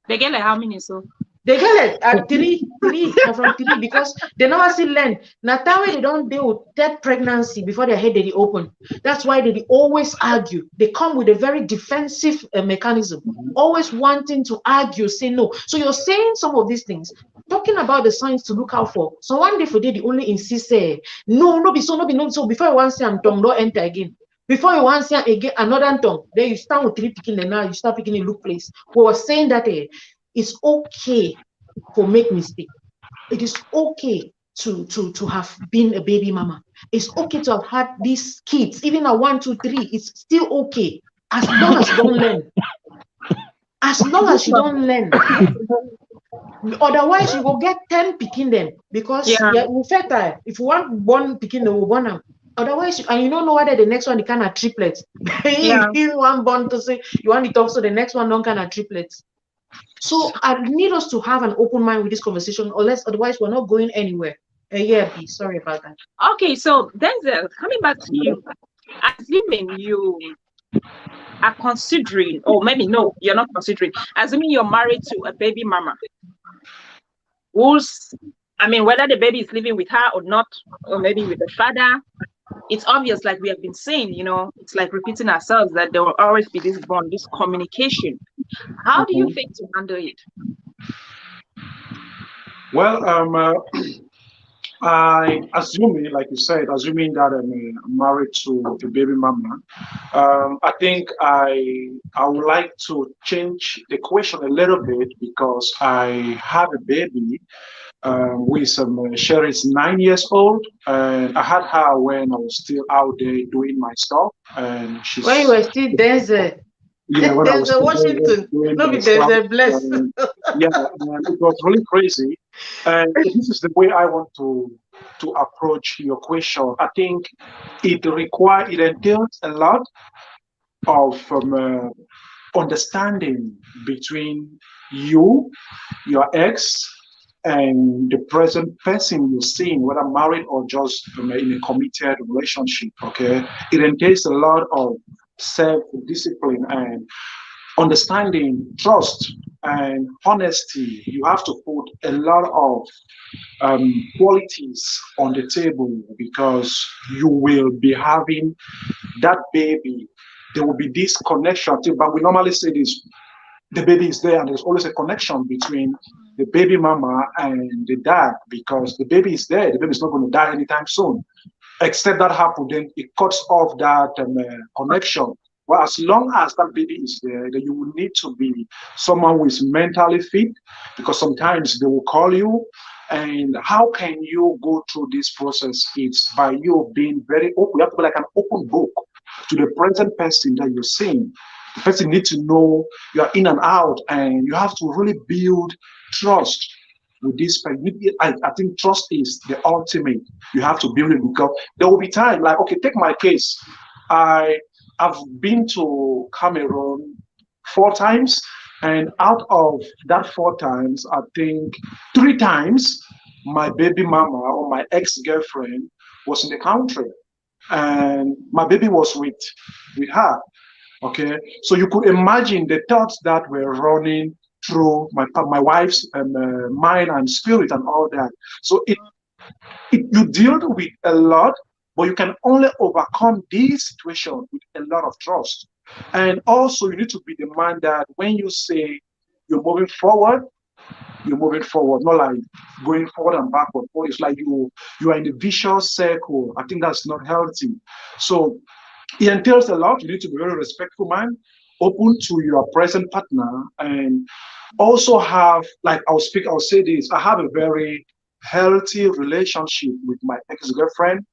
They get like how many so? They get it at 3 from 3, because they never still learn. Now that way they don't deal with that pregnancy before their head they open. That's why they always argue. They come with a very defensive mechanism, always wanting to argue, say no. So you're saying some of these things, talking about the signs to look out for. So one day for they only insist, say no, no be so, no be no so. Before you want to say I'm tongue, don't enter again. Before you want to say again another tongue, then you start with 3 picking, and now you start picking a look place. We were saying that it's okay to make mistake. It is okay to have been a baby mama. It's okay to have had these kids, even at 1, 2, 3. It's still okay, as long as you don't learn. As long as you don't learn. Otherwise, you will get 10 picking them, because we fertile. If you want one picking, they will born them. Otherwise, and you don't know whether the next one can have triplets. You want born to say you want it also, the next one don't can have triplets. So I need us to have an open mind with this conversation, otherwise we're not going anywhere. B, sorry about that. Okay, so Denzel, coming back to you, assuming you are considering, or maybe no, you're not considering, assuming you're married to a baby mama, whether the baby is living with her or not, or maybe with the father, it's obvious, like we have been saying, it's like repeating ourselves, that there will always be this bond, this communication. How do you think to handle it? Well, assuming that I'm married to a baby mama, I think I would like to change the question a little bit, because I have a baby with Sherry is 9 years old, and I had her when I was still out there doing my stuff, and she's when you were still there. Yeah, when I was Washington, there's a bless. It was really crazy, and this is the way I want to approach your question. I think it entails a lot of understanding between you, your ex, and the present person you're seeing, whether married or just in a committed relationship. Okay, it entails a lot of self-discipline and understanding, trust, and honesty. You have to put a lot of qualities on the table, because you will be having that baby. There will be this connection. But we normally say this: the baby is there, and there's always a connection between the baby mama and the dad, because the baby is there. The baby is not going to die anytime soon. Except that happens, then it cuts off that connection. Well, as long as that baby is there, then you will need to be someone who is mentally fit, because sometimes they will call you. And how can you go through this process? It's by you being very open. You have to be like an open book to the present person that you're seeing. The person needs to know you are in and out, and you have to really build trust with this person. I think trust is the ultimate. You have to build it, because there will be time, like, okay, take my case. I've been to Cameroon 4 times, and out of that 4 times, I think 3 times my baby mama or my ex-girlfriend was in the country, and my baby was with her. Okay, so you could imagine the thoughts that were running through my wife's mind and spirit and all that. So you deal with a lot, but you can only overcome this situation with a lot of trust. And also, you need to be the man that when you say you're moving forward, you're moving forward, not like going forward and backward. Or it's like you are in a vicious circle. I think that's not healthy. So it entails a lot. You need to be very respectful, man, open to your present partner, and also have, like, I'll say this, I have a very healthy relationship with my ex-girlfriend.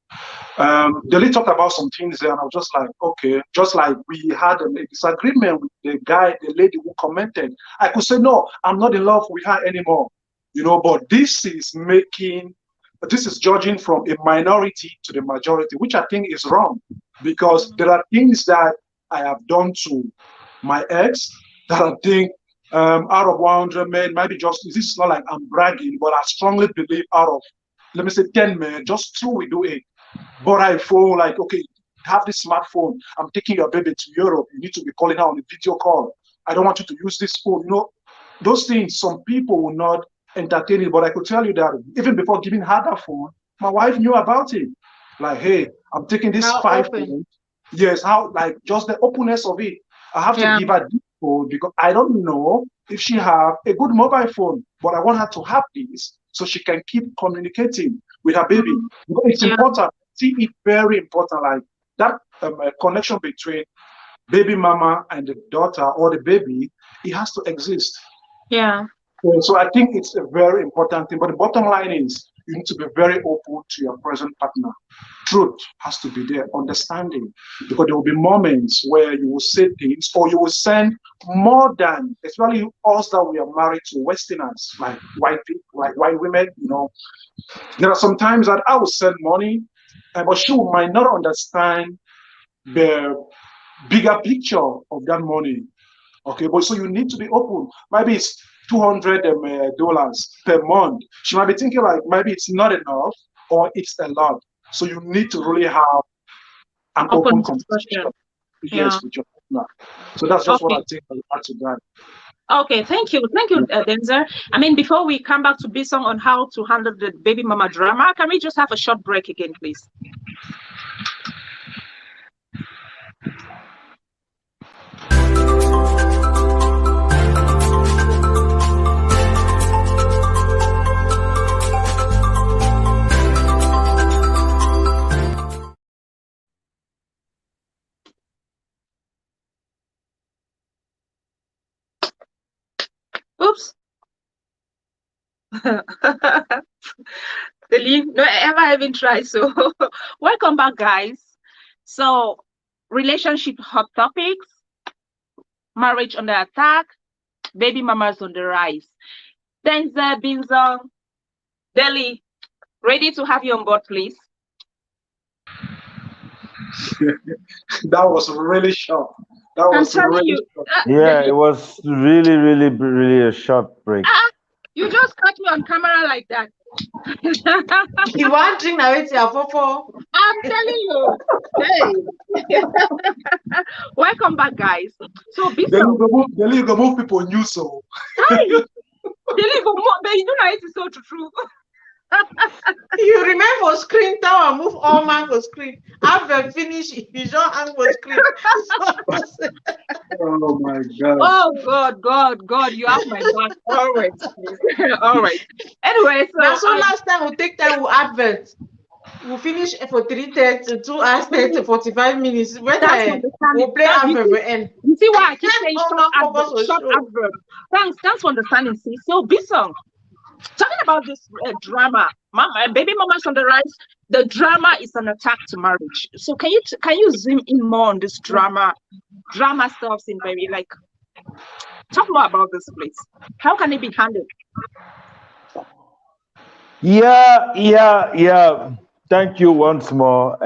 They only talked about some things there, and I was just like, okay, just like we had a disagreement with the lady who commented. I could say, no, I'm not in love with her anymore, but this is judging from a minority to the majority, which I think is wrong, because there are things that I have done to my ex that I think, out of 100 men, maybe just, this is not like I'm bragging, but I strongly believe out of, let me say, 10 men, just 2 will do it. But I feel like, okay, have this smartphone. I'm taking your baby to Europe. You need to be calling her on a video call. I don't want you to use this phone. Those things, some people will not entertain it. But I could tell you that even before giving her that phone, my wife knew about it. Like, hey, I'm taking this How 5 open? phones. Yes, how, like, just the openness of it. I have to give her this phone because I don't know if she have a good mobile phone, but I want her to have this so she can keep communicating with her baby. Because it's important. See it very important, like that connection between baby mama and the daughter or the baby, it has to exist. Yeah. So I think it's a very important thing. But the bottom line is you need to be very open to your present partner. Truth has to be there, understanding, because there will be moments where you will say things or you will send more than, especially us that we are married to Westerners, like white people, like white women. There are some times that I will send money, but she might not understand the bigger picture of that money. Okay, but so you need to be open. Maybe it's $200 per month. She might be thinking like maybe it's not enough or it's a lot. So you need to really have an open conversation. Yes, with your partner. So that's just what I think I'll add to that. Okay, thank you, Denzel. I mean, before we come back to Bisong on how to handle the baby mama drama, can we just have a short break again, please? Oops. No ever even try. So welcome back, guys. So relationship hot topics, marriage under attack, baby mamas on the rise. Denzel, Binzong, Deli, ready to have you on board, please. That was really short. I'm telling you. Yeah, it was really, really, really a short break. You just caught me on camera like that. You want drink now? It's your popo. I'm telling you. Hey. Welcome back, guys. So Deli go move people new so. Hey. Deli go move, but you know it is so true. You remember screen tower move all man for screen. After finish, you don't hang for screen. Oh my God. Oh God, you have my back. All right, please. All right. Anyway, so last time we take time we advert. We finish for 3:30, 2 hours 30, 45 minutes. We'll play advert for end. You see why I keep saying short advert. Thanks for understanding. See, so Bisong, talking about this drama, baby mamas on the rise. The drama is an attack to marriage. So can you zoom in more on this drama stuff in baby? Like, talk more about this, please. How can it be handled? Yeah. Thank you once more,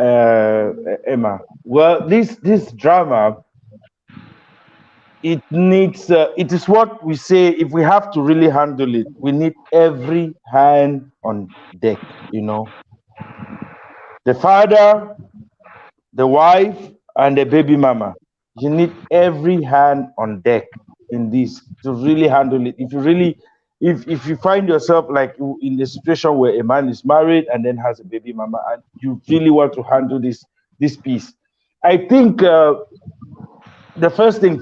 Emma. Well, this drama, it needs. It is what we say. If we have to really handle it, we need every hand on deck. The father, the wife, and the baby mama. You need every hand on deck in this to really handle it. If you find yourself like in the situation where a man is married and then has a baby mama and you really want to handle this piece, I think the first thing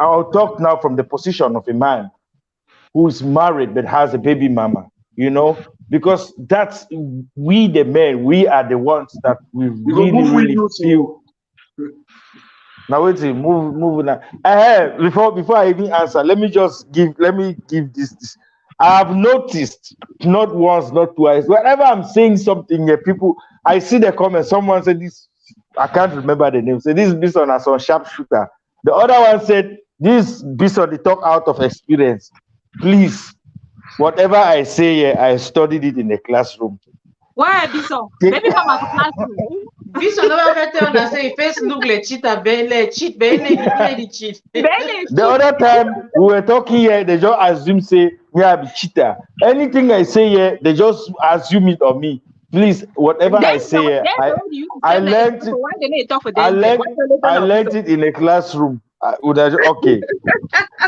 I'll talk now from the position of a man. who's married but has a baby mama, you know, because that's we the men, we are the ones that we really feel. Now wait till move now. Before I even answer, let me give this. I have noticed not once, not twice. Whenever I'm saying something here, people I see the comments. Someone said this, I can't remember the name. Say this Bison as on sharpshooter. The other one said this Bison they talk out of experience. Please, whatever I say here, I studied it in the classroom. Why Bison? Baby mama to classroom. Bison never better when I say face look like cheater, cheat, cheat. The other time we were talking here, they just assume say me I be cheater. Anything I say here, they just assume it on me. Please, whatever I say here, I learned it in a classroom. Okay.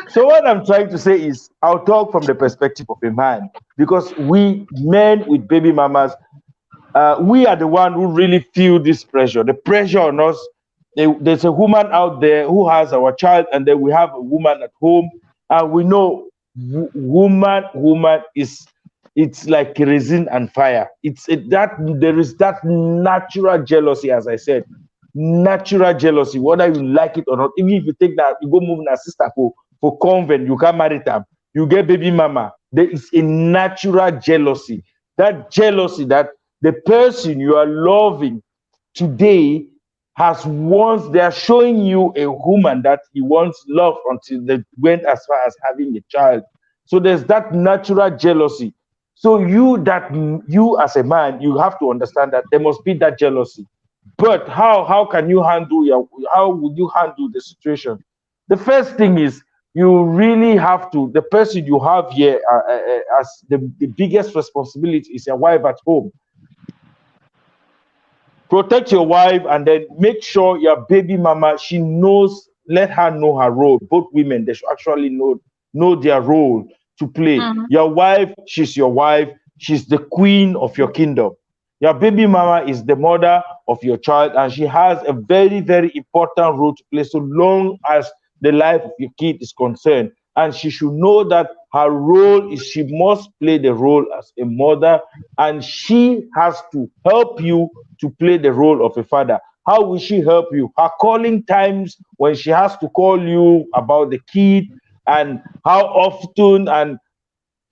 So what I'm trying to say is, I'll talk from the perspective of a man, because we men with baby mamas, we are the one who really feel this pressure. The pressure on us. There's a woman out there who has our child, and then we have a woman at home, and we know woman is, it's like kerosene and fire. There is that natural jealousy, as I said, natural jealousy, whether you like it or not. Even if you take that, you go move na sister for convent, you can't marry them, you get baby mama. There is a natural jealousy. That jealousy that the person you are loving today has once, they are showing you a woman that he once loved until they went as far as having a child. So there's that natural jealousy. So you as a man, you have to understand that there must be that jealousy. But how can you how would you handle the situation? The first thing is, you really have to, the person you have here as the biggest responsibility is your wife at home. Protect your wife, and then make sure your baby mama, she knows, let her know her role. Both women, they should actually know their role to play. Your wife, she's your wife, she's the queen of your kingdom. Your baby mama is the mother of your child, and she has a very, very important role to play so long as the life of your kid is concerned. And she should know that her role is, she must play the role as a mother, and she has to help you to play the role of a father. How will she help you? Her calling times, when she has to call you about the kid, and how often, and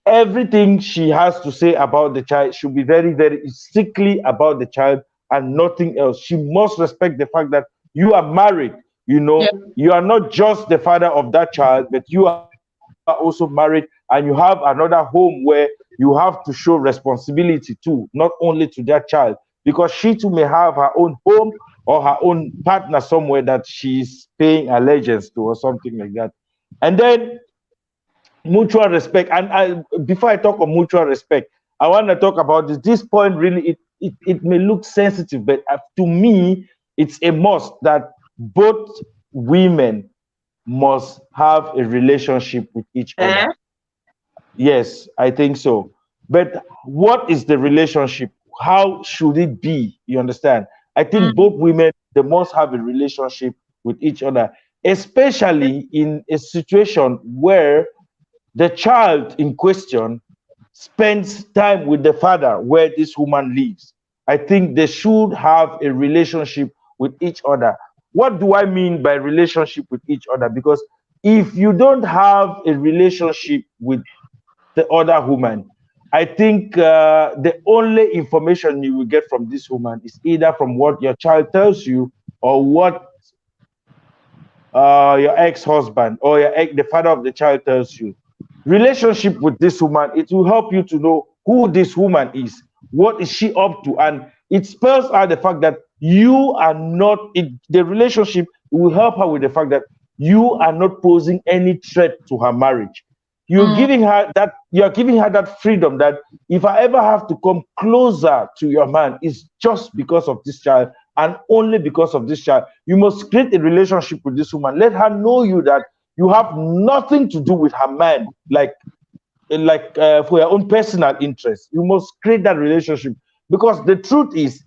everything she has to say about the child should be very, very strictly about the child and nothing else. She must respect the fact that you are married. You know, you are not just the father of that child, but you are also married, and you have another home where you have to show responsibility to, not only to that child, because she too may have her own home or her own partner somewhere that she's paying allegiance to or something like that. And then mutual respect. And before I talk of mutual respect, I want to talk about this point. Really, it may look sensitive, but to me, it's a must that both women must have a relationship with each other. Yes, I think so. But what is the relationship? How should it be? You understand? I think both women, they must have a relationship with each other, especially in a situation where the child in question spends time with the father where this woman lives. I think they should have a relationship with each other. What do I mean by relationship with each other? Because if you don't have a relationship with the other woman, I think the only information you will get from this woman is either from what your child tells you, or what your ex-husband or the father of the child tells you. Relationship with this woman, it will help you to know who this woman is, what is she up to, and it spells out the fact that you are not, the relationship will help her with the fact that you are not posing any threat to her marriage. You're giving her that freedom that if I ever have to come closer to your man, it's just because of this child and only because of this child. You must create a relationship with this woman. Let her know you that you have nothing to do with her man, like for your own personal interest. You must create that relationship, because the truth is,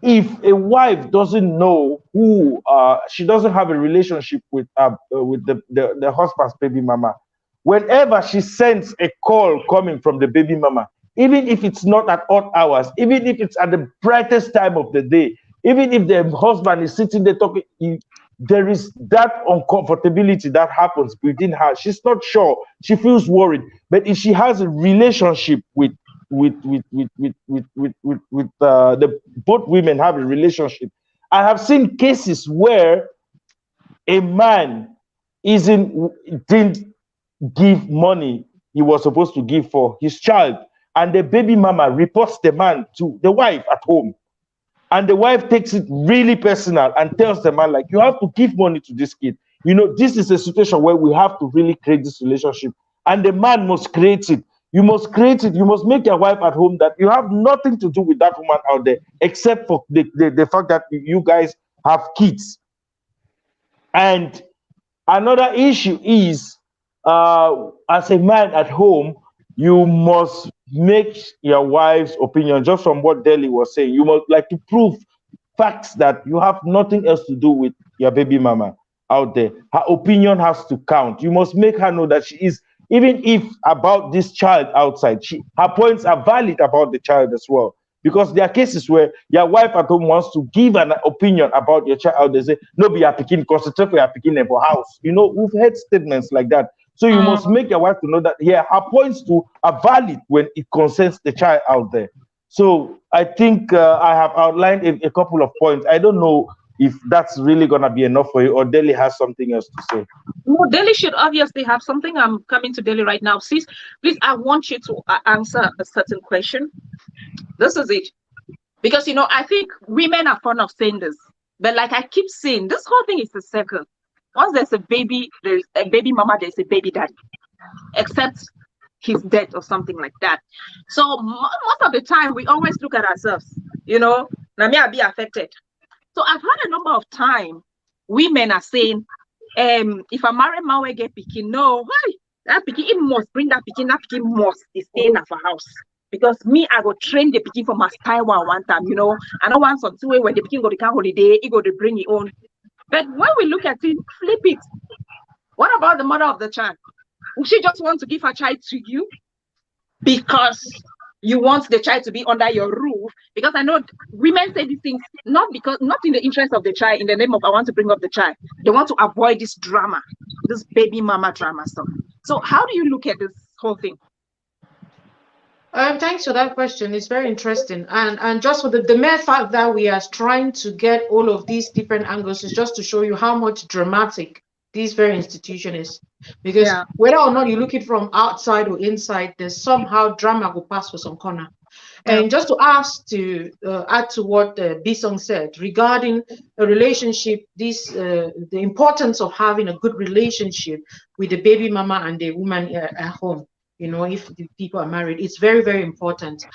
if a wife doesn't know who she doesn't have a relationship with the husband's baby mama, whenever she sends a call coming from the baby mama, even if it's not at odd hours, even if it's at the brightest time of the day, even if the husband is sitting there talking, there is that uncomfortability that happens within her. She's not sure. She feels worried. But if she has a relationship with the both women have a relationship, I have seen cases where a man didn't give money he was supposed to give for his child, and the baby mama reports the man to the wife at home, and the wife takes it really personal and tells the man, like, you have to give money to this kid. You know, this is a situation where we have to really create this relationship, and the man must create it. You must create it. You must make your wife at home that you have nothing to do with that woman out there, except for the fact that you guys have kids. And another issue is, as a man at home, you must make your wife's opinion, just from what Deli was saying, you must like to prove facts that you have nothing else to do with your baby mama out there. Her opinion has to count. You must make her know that she is, even if about this child outside, her points are valid about the child as well. Because there are cases where your wife at home wants to give an opinion about your child. They say, no, be a picking, concentrate for your picking in house. You know, we've heard statements like that. So you must make your wife to know that, yeah, her points too are valid when it concerns the child out there. So I think I have outlined a couple of points. I don't know if that's really going to be enough for you, or Deli has something else to say. No, Deli should obviously have something. I'm coming to Deli right now. Sis, please, I want you to answer a certain question. This is it. Because, you know, I think women are fond of saying this. But like I keep saying, this whole thing is a circle. Once there's a baby mama, there's a baby daddy. Except he's dead or something like that. So most of the time, we always look at ourselves, you know, now me, I'll be affected. So I've had a number of times, women are saying, if I marry Mawe get pikin, no, why? That pikin, it must bring that pikin must stay in our house. Because me, I go train the pikin from my style one time, you know. I don't want some two way when the pikin go to holiday, he go to bring it on. But when we look at it, flip it. What about the mother of the child? Will she just want to give her child to you because you want the child to be under your roof? Because I know women say these things not in the interest of the child, in the name of I want to bring up the child. They want to avoid this drama, this baby mama drama stuff. So how do you look at this whole thing? Thanks for that question. It's very interesting. And just for the mere fact that we are trying to get all of these different angles is just to show you how much dramatic this very institution is. Because whether or not you look it from outside or inside, there's somehow drama will pass for some corner. And just to add to what Bisong said regarding a relationship, the importance of having a good relationship with the baby mama and the woman at home. You know, if the people are married, it's very, very important.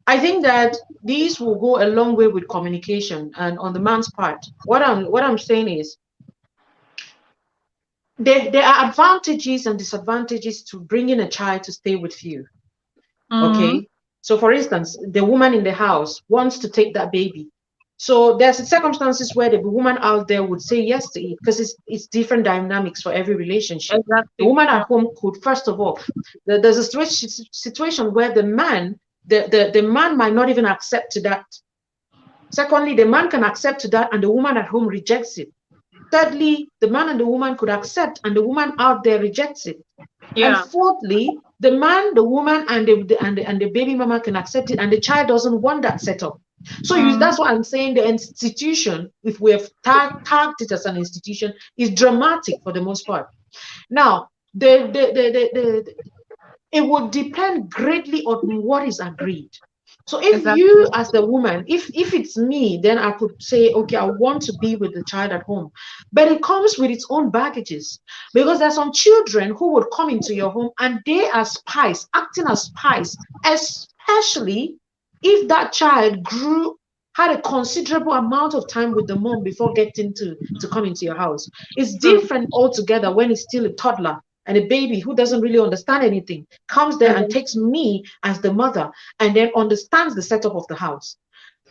I think that these will go a long way with communication. And on the man's part, what I'm saying is there are advantages and disadvantages to bringing a child to stay with you. Okay, so for instance, the woman in the house wants to take that baby. So there's circumstances where the woman out there would say yes to it because it's different dynamics for every relationship. Exactly. The woman at home could, first of all, there's a situation where the man might not even accept to that. Secondly, the man can accept to that and the woman at home rejects it. Thirdly, the man and the woman could accept and the woman out there rejects it. Yeah. And fourthly, the man, the woman, and the baby mama can accept it and the child doesn't want that setup. So that's what I'm saying. The institution, if we have tagged it as an institution, is dramatic for the most part. Now, it would depend greatly on what is agreed. So if you, as the woman, if it's me, then I could say, okay, I want to be with the child at home. But it comes with its own baggages because there's some children who would come into your home and they are spies, acting as spies, especially if that child had a considerable amount of time with the mom before getting to come into your house. It's different altogether when it's still a toddler and a baby who doesn't really understand anything comes there and takes me as the mother and then understands the setup of the house.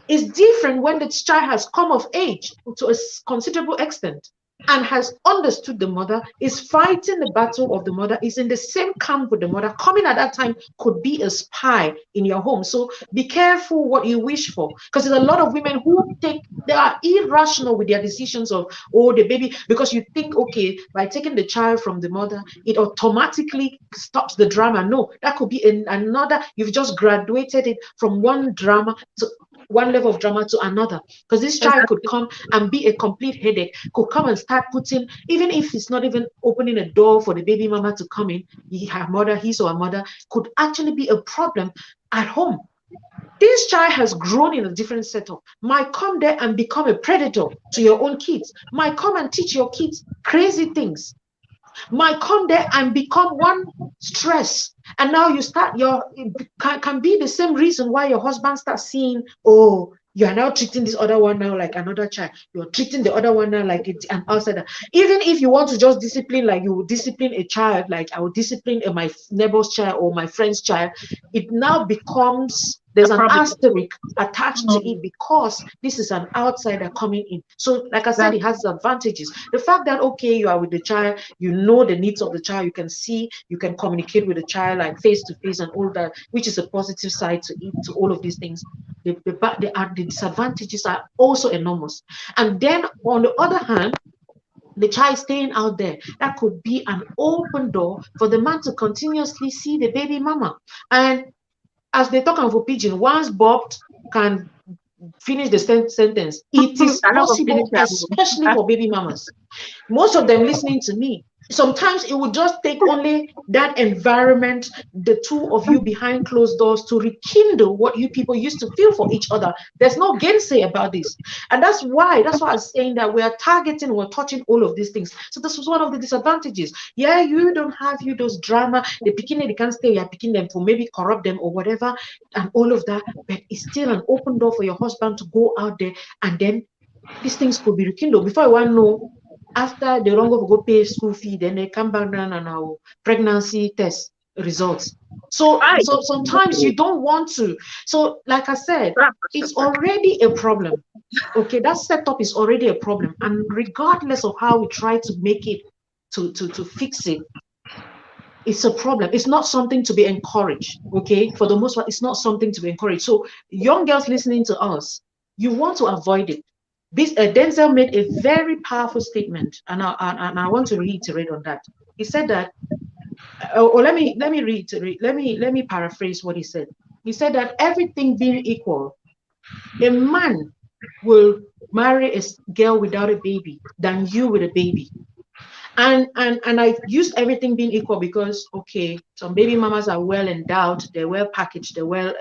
It's different when the child has come of age to a considerable extent. and has understood the mother, is fighting the battle of the mother, is in the same camp with the mother, coming at that time could be a spy in your home. So be careful what you wish for, because there's a lot of women who they are irrational with their decisions of, oh, the baby, because you think, okay, by taking the child from the mother, it automatically stops the drama. No, that could be another, you've just graduated it from one drama to one level of drama to another, because this child could come and be a complete headache, could come and start putting, even if it's not even opening a door for the baby mama to come in, his or her mother could actually be a problem at home. This child has grown in a different setup, might come there and become a predator to your own kids, might come and teach your kids crazy things, might come there and become one stress. And now you start can be the same reason why your husband starts seeing, oh, you are now treating this other one now like another child. You're treating the other one now like an outsider. Even if you want to just discipline, like you would discipline a child, like I would discipline my neighbor's child or my friend's child, it now becomes, there's an asterisk attached to it because this is an outsider coming in. So like I said, it has advantages. The fact that, okay, you are with the child, you know the needs of the child, you can see, you can communicate with the child like face to face and all that, which is a positive side to it, to all of these things. The disadvantages are also enormous. And then on the other hand, the child staying out there, that could be an open door for the man to continuously see the baby mama. And as they talk of pigeon, once bobbed can finish the sentence. It is possible, especially for baby mamas. Most of them listening to me, sometimes it would just take only that environment, the two of you behind closed doors, to rekindle what you people used to feel for each other. There's no gainsay about this. And that's why I'm saying that we're touching all of these things. So this was one of the disadvantages. Yeah, you don't have those drama, the picking, they can't stay, you're picking them for maybe corrupt them or whatever, and all of that, but it's still an open door for your husband to go out there, and then these things could be rekindled. Before I want to know, after they don't go pay school fee, then they come back down and our pregnancy test results. So sometimes you don't want to. So like I said, it's already a problem. Okay, that setup is already a problem. And regardless of how we try to make it, to fix it, it's a problem. It's not something to be encouraged. Okay, for the most part, it's not something to be encouraged. So young girls listening to us, you want to avoid it. This Denzel made a very powerful statement, and I want to reiterate on that. He said that, or let me reiterate. Let me paraphrase what he said. He said that everything being equal, a man will marry a girl without a baby than you with a baby. And I used everything being equal because, okay, some baby mamas are well endowed, they're well packaged, they're well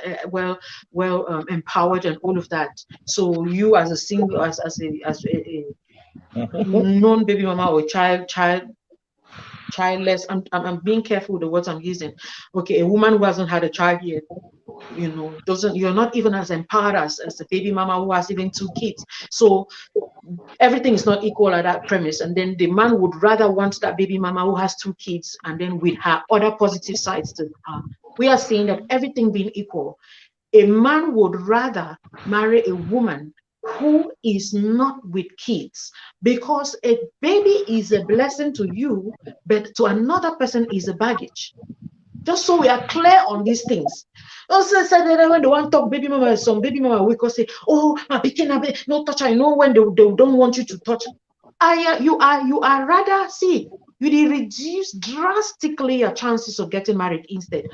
empowered and all of that. So you as a single, as a non-baby mama or childless, I'm being careful with the words I'm using. Okay, a woman who hasn't had a child yet, you're not even as empowered as a baby mama who has even 2 kids. So everything is not equal at that premise. And then the man would rather want that baby mama who has 2 kids, and then with her other positive sides to her. We are saying that everything being equal, a man would rather marry a woman who is not with kids, because a baby is a blessing to you, but to another person is a baggage. Just so we are clear on these things. Also said that when they want to talk baby mama, some baby mama we could say, oh, my bikini, no touch. I know when they don't want you to touch. You are rather, see, you reduce drastically your chances of getting married instead.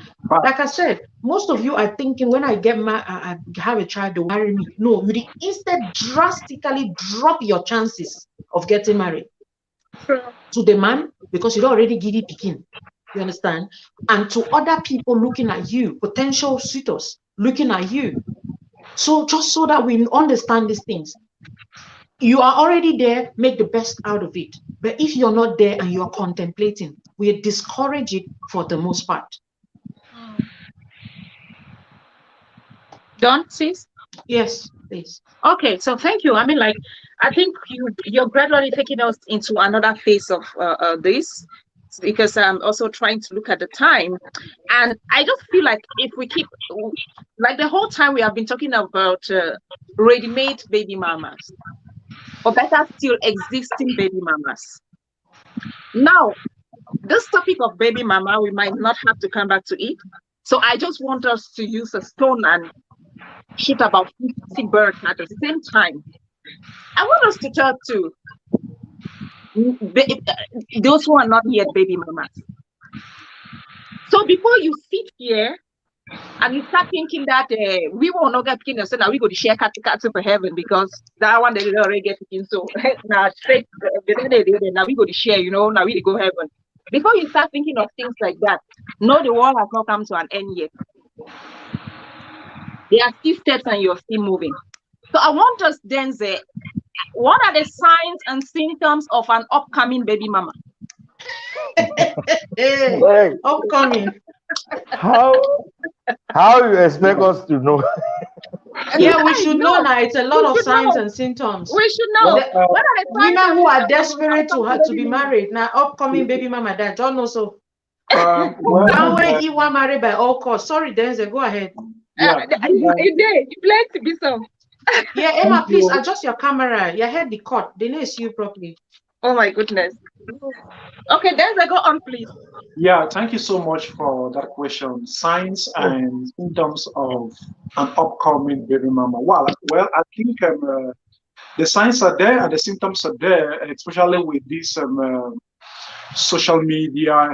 Like I said, most of you are thinking when I get married, I have a child, they'll marry me. No, you instead drastically drop your chances of getting married to the man, because you don't already give it picking. You understand? And to other people looking at you, potential suitors looking at you. So just so that we understand these things, you are already there, make the best out of it. But if you're not there and you're contemplating, we discourage it for the most part. Done, sis? Yes, please. Okay, so thank you. I mean, like, I think you're gradually taking us into another phase of this, because I'm also trying to look at the time. And I just feel like if we keep, like the whole time we have been talking about ready-made baby mamas. or better still, existing baby mamas. Now, this topic of baby mama, we might not have to come back to it. So I just want us to use a stone and shoot about 50 birds at the same time. I want us to talk to those who are not yet baby mamas. So before you sit here and you start thinking that we will not get picking, so now we go to share cat for heaven because that one they didn't already get picking. So now straight now we go to share, now we go heaven. Before you start thinking of things like that, no, the world has not come to an end yet. There are still steps and you're still moving. So I want us then say, what are the signs and symptoms of an upcoming baby mama? Hey, upcoming. How you expect us to know? Yeah, we should know now. It's a lot of signs and symptoms. We should know. What are the women who are desperate to be married now? Upcoming baby mama that don't know so. When you want married by all costs. Sorry, Denzel, go ahead. You plan to be so. Yeah, Emma, please adjust your camera. Your head the cut. They need to see you properly. Oh my goodness. Okay, Denzel, go on, please. Yeah, thank you so much for that question. Signs and symptoms of an upcoming baby mama. Well, I think the signs are there and the symptoms are there, especially with this social media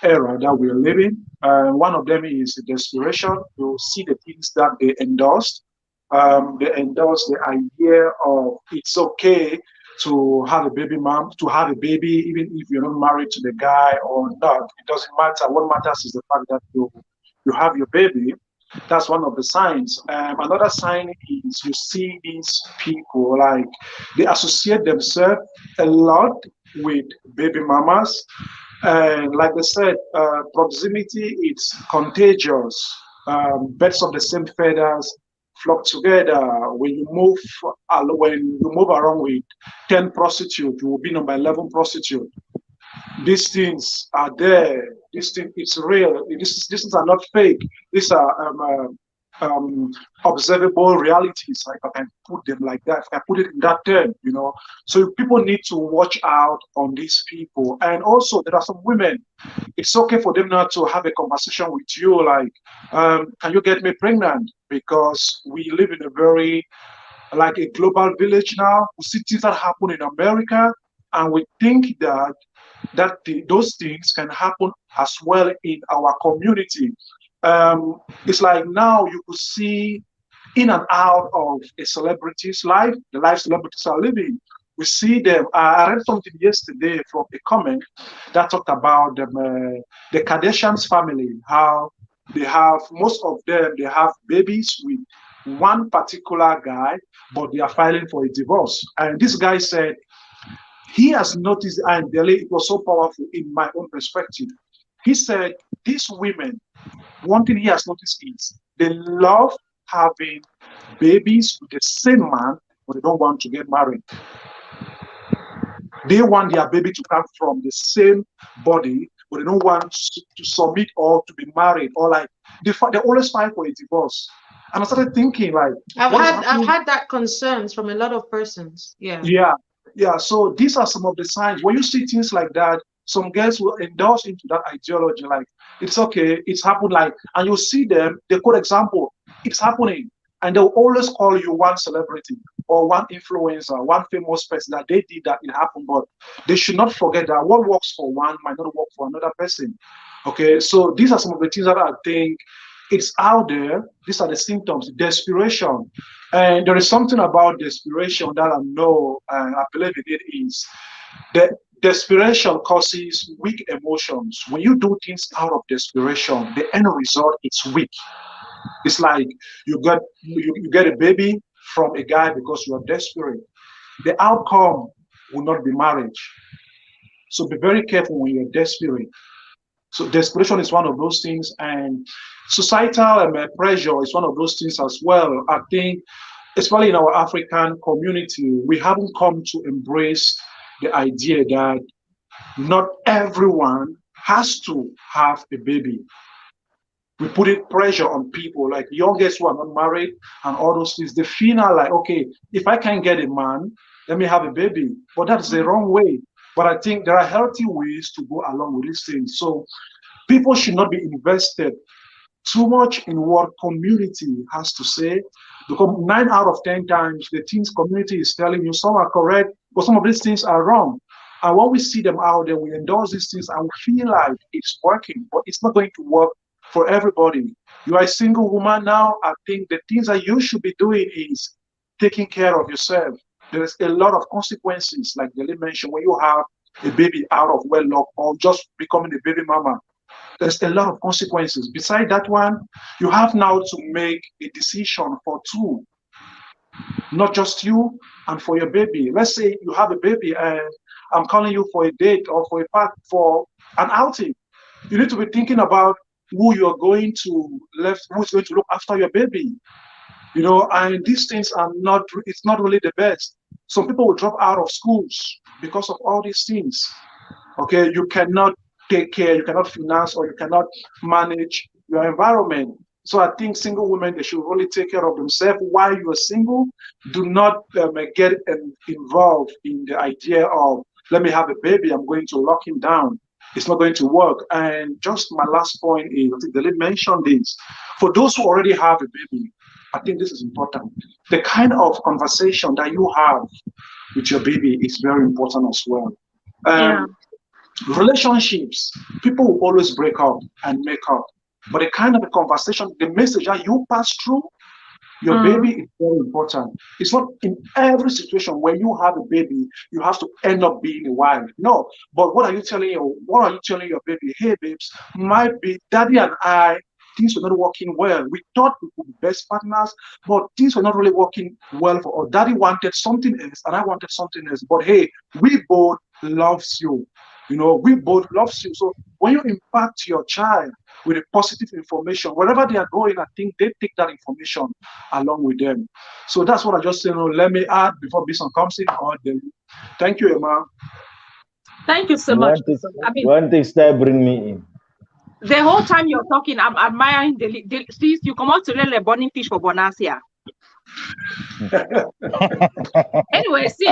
era that we're living. One of them is desperation. You see the things that they endorsed. They endorse the idea of it's okay to have a baby mom, to have a baby, even if you're not married to the guy or not. It doesn't matter. What matters is the fact that you have your baby. That's one of the signs. Another sign is you see these people like they associate themselves a lot with baby mamas. And like I said, proximity is contagious. Birds of the same feathers flock together. When you move around with 10 prostitutes, you will be number 11 prostitute. These things are there. This thing is real. These things are not fake. These are observable realities. If I can put them like that, if I put it in that term, So people need to watch out on these people. And also, there are some women. It's okay for them not to have a conversation with you, like, "Can you get me pregnant?" Because we live in a very like a global village now. We see things that happen in America, and we think that those things can happen as well in our community. It's like now you could see in and out of a celebrity's life, the life celebrities are living. We see them. I read something yesterday from a comment that talked about the Kardashians family, how they have, most of them, they have babies with one particular guy, but they are filing for a divorce. And this guy said, he has noticed, and it was so powerful in my own perspective. He said, these women, one thing he has noticed is they love having babies with the same man, but they don't want to get married. They want their baby to come from the same body, but they don't want to submit or to be married, or like they always fight for a divorce. And I started thinking, like, I've had that concerns from a lot of persons. Yeah. So these are some of the signs. When you see things like that, some girls will endorse into that ideology, like it's okay, it's happened, like, and you see them, they quote example, it's happening, and they'll always call you one celebrity or one influencer, one famous person that they did that it happened. But they should not forget that what works for one might not work for another person. Okay, so these are some of the things that I think it's out there. These are the symptoms, desperation. And there is something about desperation that I know, and I believe it is that desperation causes weak emotions. When you do things out of desperation, the end result is weak. It's like you get a baby from a guy because you are desperate. The outcome will not be marriage. So be very careful when you're desperate. So desperation is one of those things, and societal pressure is one of those things as well. I think, especially in our African community, we haven't come to embrace the idea that not everyone has to have a baby. We put it pressure on people, like youngest who are not married and all those things. They feel now like, okay, if I can't get a man, let me have a baby. But that's the wrong way. But I think there are healthy ways to go along with these things. So people should not be invested too much in what community has to say, because 9 out of 10 times the things community is telling you, some are correct, but some of these things are wrong. And when we see them out there, we endorse these things and we feel like it's working, but it's not going to work for everybody. You are a single woman now. I think the things that you should be doing is taking care of yourself. There's a lot of consequences, like Dele mentioned, when you have a baby out of wedlock or just becoming a baby mama. There's a lot of consequences. Beside that one, you have now to make a decision for two, not just you and for your baby. Let's say you have a baby and I'm calling you for a date or for an outing. You need to be thinking about who you're going to who's going to look after your baby. You know, and these things are not, it's not really the best. Some people will drop out of schools because of all these things. Okay, you cannot take care, you cannot finance, or you cannot manage your environment. So I think single women, they should really take care of themselves while you are single. Do not get involved in the idea of, let me have a baby, I'm going to lock him down. It's not going to work. And just my last point is, I think Dele mentioned this, for those who already have a baby, I think this is important. The kind of conversation that you have with your baby is very important as well. Relationships, people will always break up and make up. But the kind of a conversation, the message that you pass through your baby is very important. It's not in every situation where you have a baby, you have to end up being a wife. No. But what are you telling your baby? Hey, babes, daddy and I, things were not working well. We thought we could be best partners, but things were not really working well for us. Daddy wanted something else, and I wanted something else. But hey, we both loves you. You know, we both loves you. So when you impact your child with a positive information, wherever they are going, I think they take that information along with them. So that's what I just said. Let me add before Bison comes in. Thank you, Emma. Thank you so much. One thing start bring me in. The whole time you're talking, I'm admiring the see, you come out to really burning fish for Bonasia. Anyway, see.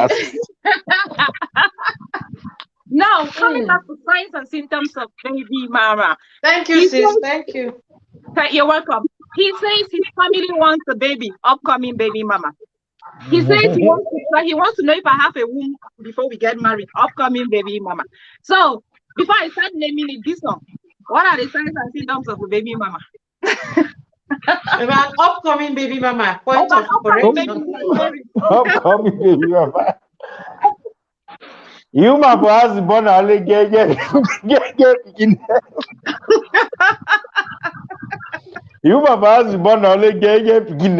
Now, coming back to signs and symptoms of baby mama. Thank you, sis. Thank you. You're welcome. He says his family wants a baby, upcoming baby mama. He says he wants to know if I have a womb before we get married, upcoming baby mama. So, before I start naming it, this one, what are the signs and symptoms of a baby mama? About upcoming baby mama. Point of correction. Upcoming baby mama. You my boss born only get You my boss born only get begin.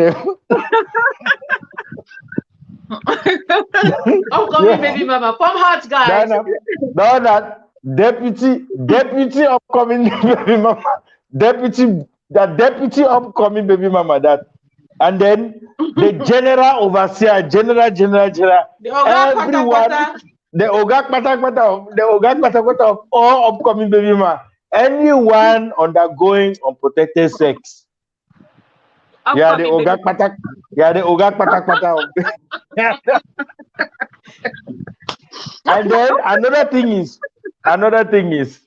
Upcoming baby mama. Come hard, guys. No, that deputy upcoming baby mama. Deputy upcoming baby mama that. And then the general overseer, general. Everyone. The ogak patak of all upcoming baby mama. Anyone undergoing unprotected sex. Yeah, the ogak patak. Yeah, the ogak patak. And then another thing is,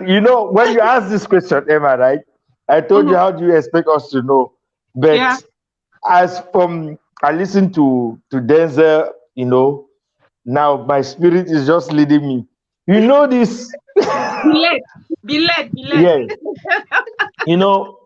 you know, when you ask this question, Emma, right? I told you how do you expect us to know, but as from I listened to Denzel, you know. Now my spirit is just leading me. You know this. Be led. Yeah. you know,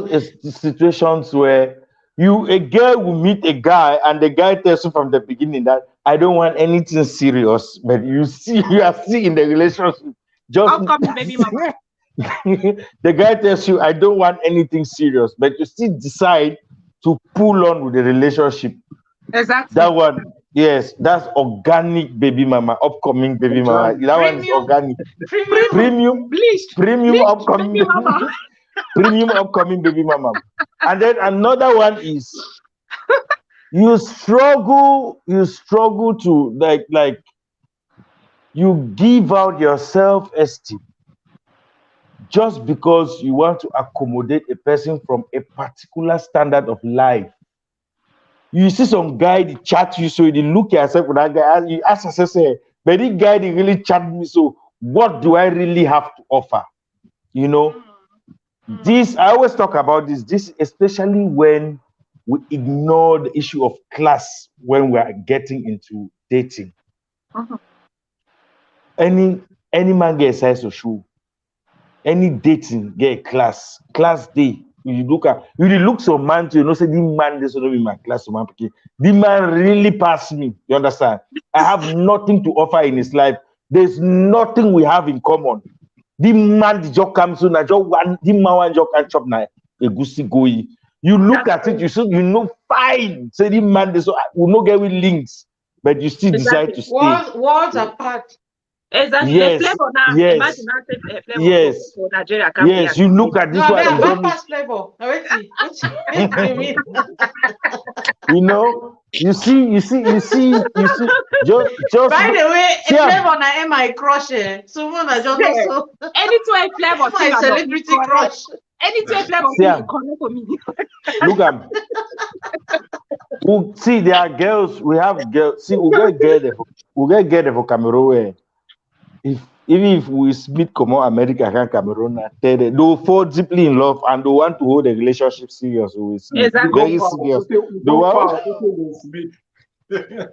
it's situations where a girl will meet a guy and the guy tells you from the beginning that I don't want anything serious, but you are still in the relationship. Just baby mama. The guy tells you I don't want anything serious, but you still decide to pull on with the relationship. Exactly. That one. Yes, that's organic baby mama, upcoming baby mama. That one is organic. Premium upcoming baby mama. Premium upcoming baby mama. And then another one is you struggle to like you give out your self-esteem just because you want to accommodate a person from a particular standard of life. You see some guy they chat you, so you look at yourself with that guy, you ask yourself, say, but this guy they really chat me, so what do I really have to offer? You know, this I always talk about this especially when we ignore the issue of class when we are getting into dating. Any man get a size of shoe, any dating get a class day. You look some man to, you know, say the man this will be my class man. The man really passed me. You understand? I have nothing to offer in his life. There's nothing we have in common. The man the job comes soon, just one the man one job can chop na a goosey goy. You look at it, you know fine. Say the man this will not get with links, but you still decide to stay. Worlds apart. Exactly. Yes, Flavor now. yes, Imagine now say flavor yes, for Nigeria. yes. You look at this No, one. they You are don't- past flavor. What do you mean? you know, you see. Just By the way, a see am- flavor na am I crush eh? Someone I just Yeah. also Any 12 flavor. my celebrity crush. Any 12 flavor. See am. Connect for me. Look at see, there are girls. We have girls. See, we get girl for Cameroon. Even if we meet come on America and Cameroon, they will fall deeply in love and they want to hold the relationship serious with Exactly. very serious. They want,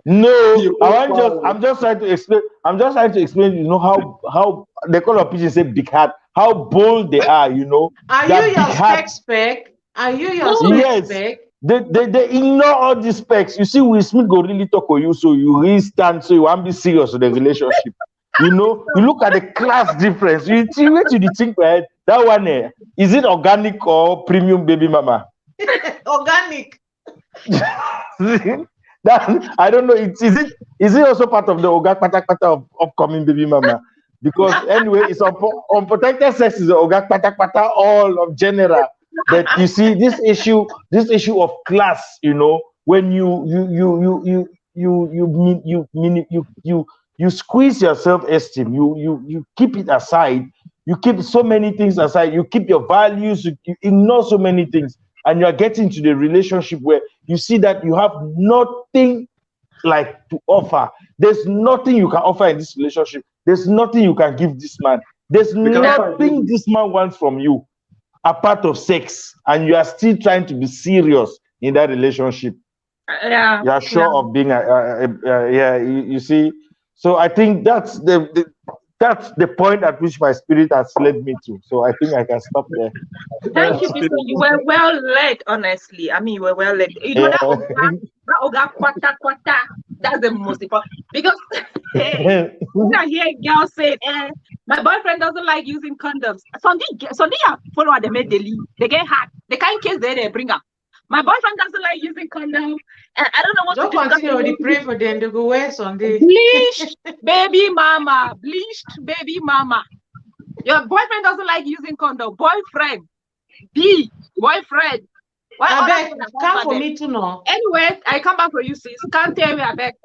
no, I'm just trying to explain. I'm just trying to explain. You know how they call of pigeons say big heart. How bold they are. You know. Are that you your big heart- spec? Are you your Yes. spec? They ignore all these specs. You see, Will Smith go really talk to you, so you really stand, so you want to be serious with the relationship. You know, you look at the class difference. You see where do you think, right? That one, is it organic or premium baby mama? Organic. That I don't know. Is it also part of the Oga Pata of upcoming baby mama? Because anyway, it's unprotected sex is the Oga Pata all of general. But you see, this issue of class, you know, when you squeeze your self-esteem, you keep it aside, you keep so many things aside, you keep your values, you ignore so many things, and you're getting to the relationship where you see that you have nothing like to offer. There's nothing you can offer in this relationship. There's nothing you can give this man. There's nothing this man wants from you apart of sex, and you are still trying to be serious in that relationship. Yeah. You are sure of being you see. So I think that's the point at which my spirit has led me to. So I think I can stop there. Thank you, Peter. You were well led, honestly. I mean, you were well led. You know that Oga Kwata, that's the most important. Because when I hear girls say, my boyfriend doesn't like using condoms. Something follow they make delete. They get hot. They can't kiss they bring up. My boyfriend doesn't like using condoms. And I don't know what Don't to do. continue to pray for them to go wear Sunday. Bleached baby mama. Bleached baby mama. Your boyfriend doesn't like using condom. Boyfriend. Boyfriend. Why I beg, come for me to know. Anyway, I come back for you, sis. Can't tell me I beg.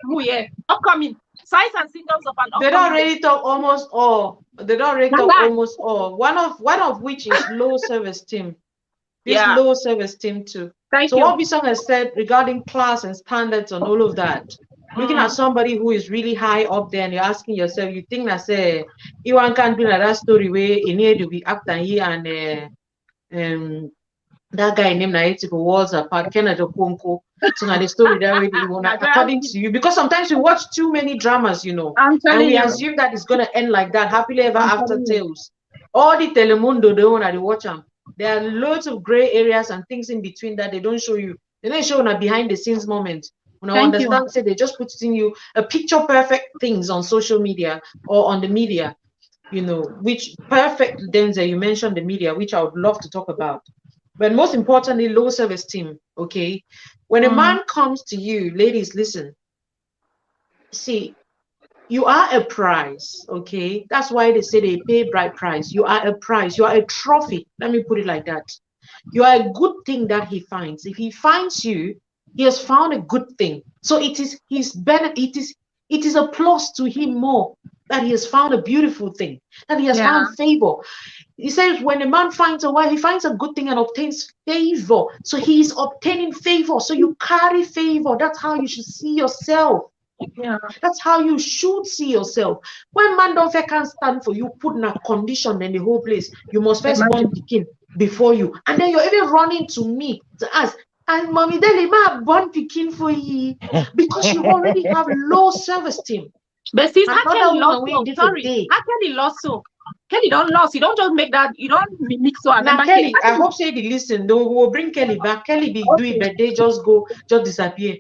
Upcoming. Size and singles of an upcoming. They don't already talk almost all. They don't already talk almost all. One of which is low self-esteem. This low self-esteem too. So what Bisong has said regarding class and standards and all of that, looking at somebody who is really high up there and you're asking yourself, you think that say Iwan can do that story where in here to be after here and that guy named Naitico Walls apart, Kenneth Okonko. So now the story that way you want according to you, because sometimes we watch too many dramas, you know, and we assume that it's gonna end like that, happily ever after tales. All the Telemundo they want to watch them. There are loads of gray areas and things in between that they don't show you. They don't show a behind the scenes moment. When I understand, say they just put in you a picture perfect things on social media or on the media, you know, which perfect Denzel, you mentioned the media, which I would love to talk about. But most importantly, low self-esteem. Okay, when a man comes to you, ladies, listen. See, you are a prize. Okay, that's why they say they pay bride price. You are a prize. You are a trophy. Let me put it like that. You are a good thing that he finds. If he finds you, he has found a good thing. So it is his benefit. It is a plus to him more that he has found a beautiful thing, that he has found favor. He says when a man finds a wife, he finds a good thing and obtains favor. So he is obtaining favor. So you carry favor. That's how you should see yourself. Yeah. That's how you should see yourself. When man don't can't stand for you, put in a condition in the whole place. You must first born picking before you. And then you're even running to me to ask, and mommy, then ma born picking for you, because you already have low self-esteem. But sis, how Kelly lost so? Sorry, how Kelly lost so? Kelly don't lost. You don't just make that. You don't mix so. Now Kelly, I hope say the listen. We'll bring Kelly back. Kelly be doing but they just disappear.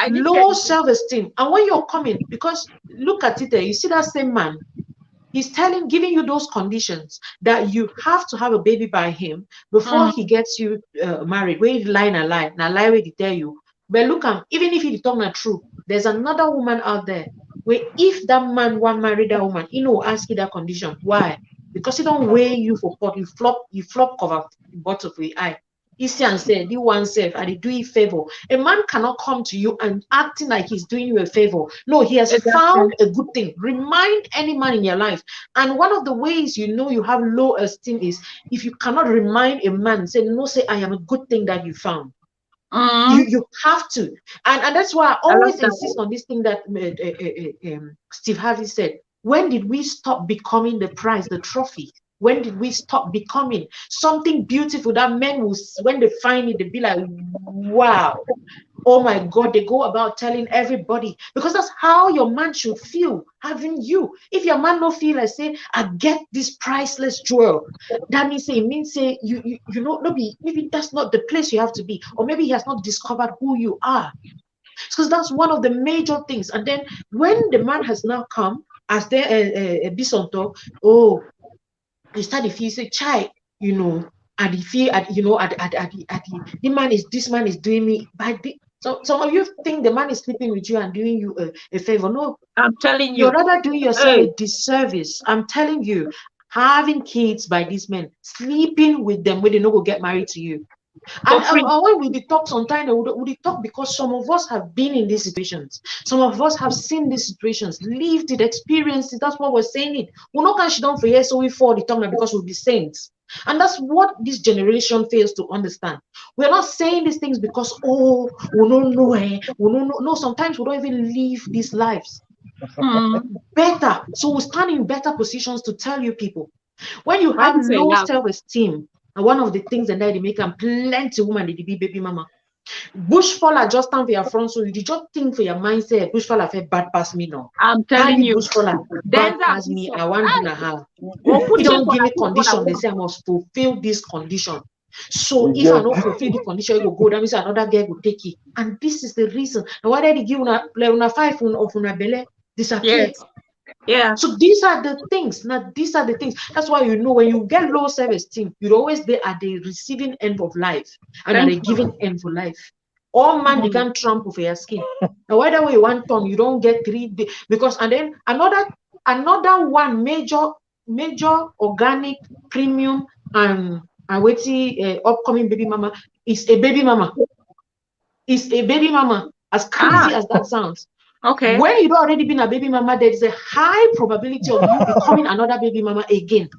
Low self-esteem. And when you're coming, because look at it there, you see that same man. He's giving you those conditions that you have to have a baby by him before he gets you married. Where he lie and lie, now lie where he tell you. But look, even if he talk not true, there's another woman out there where if that man want marry that woman, he know ask you that condition. Why? Because he don't weigh you for pot. You flop cover bottle for your eye. He said, "Do oneself and he do you favor." A man cannot come to you and acting like he's doing you a favor. No, he has found a good thing. Remind any man in your life. And one of the ways you know you have low esteem is if you cannot remind a man, say, "No, say I am a good thing that you found." You have to, and that's why I always insist on this thing that Steve Harvey said. When did we stop becoming the prize, the trophy? When did we stop becoming something beautiful that men will, when they find it, they be like, wow, oh my God, they go about telling everybody, because that's how your man should feel having you. If your man don't feel like, say, I get this priceless jewel, that means say, you know, maybe that's not the place you have to be, or maybe he has not discovered who you are. Because that's one of the major things. And then when the man has now come, as there a bisonto, oh, you start to feel say, chai, you know, and if feel at, you know, the man is doing me bad. So some of you think the man is sleeping with you and doing you a favor. No, I'm telling you, you're rather doing yourself a disservice. I'm telling you, having kids by these men, sleeping with them when they not go get married to you. And when we talk sometimes, we talk because some of us have been in these situations. Some of us have seen these situations, lived it, experienced it. That's what we're saying it. We're not she don't forget, so we fall the tongue because we'll be saints. And that's what this generation fails to understand. We're not saying these things because, oh, we don't know, we don't know. No, sometimes we don't even live these lives. Better. So we stand in better positions to tell you people. When you have low self-esteem, and one of the things that they make them plenty woman they be baby mama. Bush faller just stand for your front, so you just think for your mindset. Bush faller feel bad pass me now. I'm telling you, bush faller bad pass me. I want to have. You don't give me condition. They say I must fulfill this condition. So if I don't fulfill the condition, you go. That means another girl will take it. And this is the reason. And why did they give una 5 of una belly disappear? Yes. Yeah. So these are the things. Now these are the things. That's why you know when you get low self-esteem, you're always there at the receiving end of life and at the giving end for life. All man they can trample for your skin. Now whether way one turn, you don't get 3 days because and then another one major organic premium and waiting upcoming baby mama is a baby mama. It's a baby mama. As crazy as that sounds. Okay. When you've already been a baby mama, there is a high probability of you becoming another baby mama again.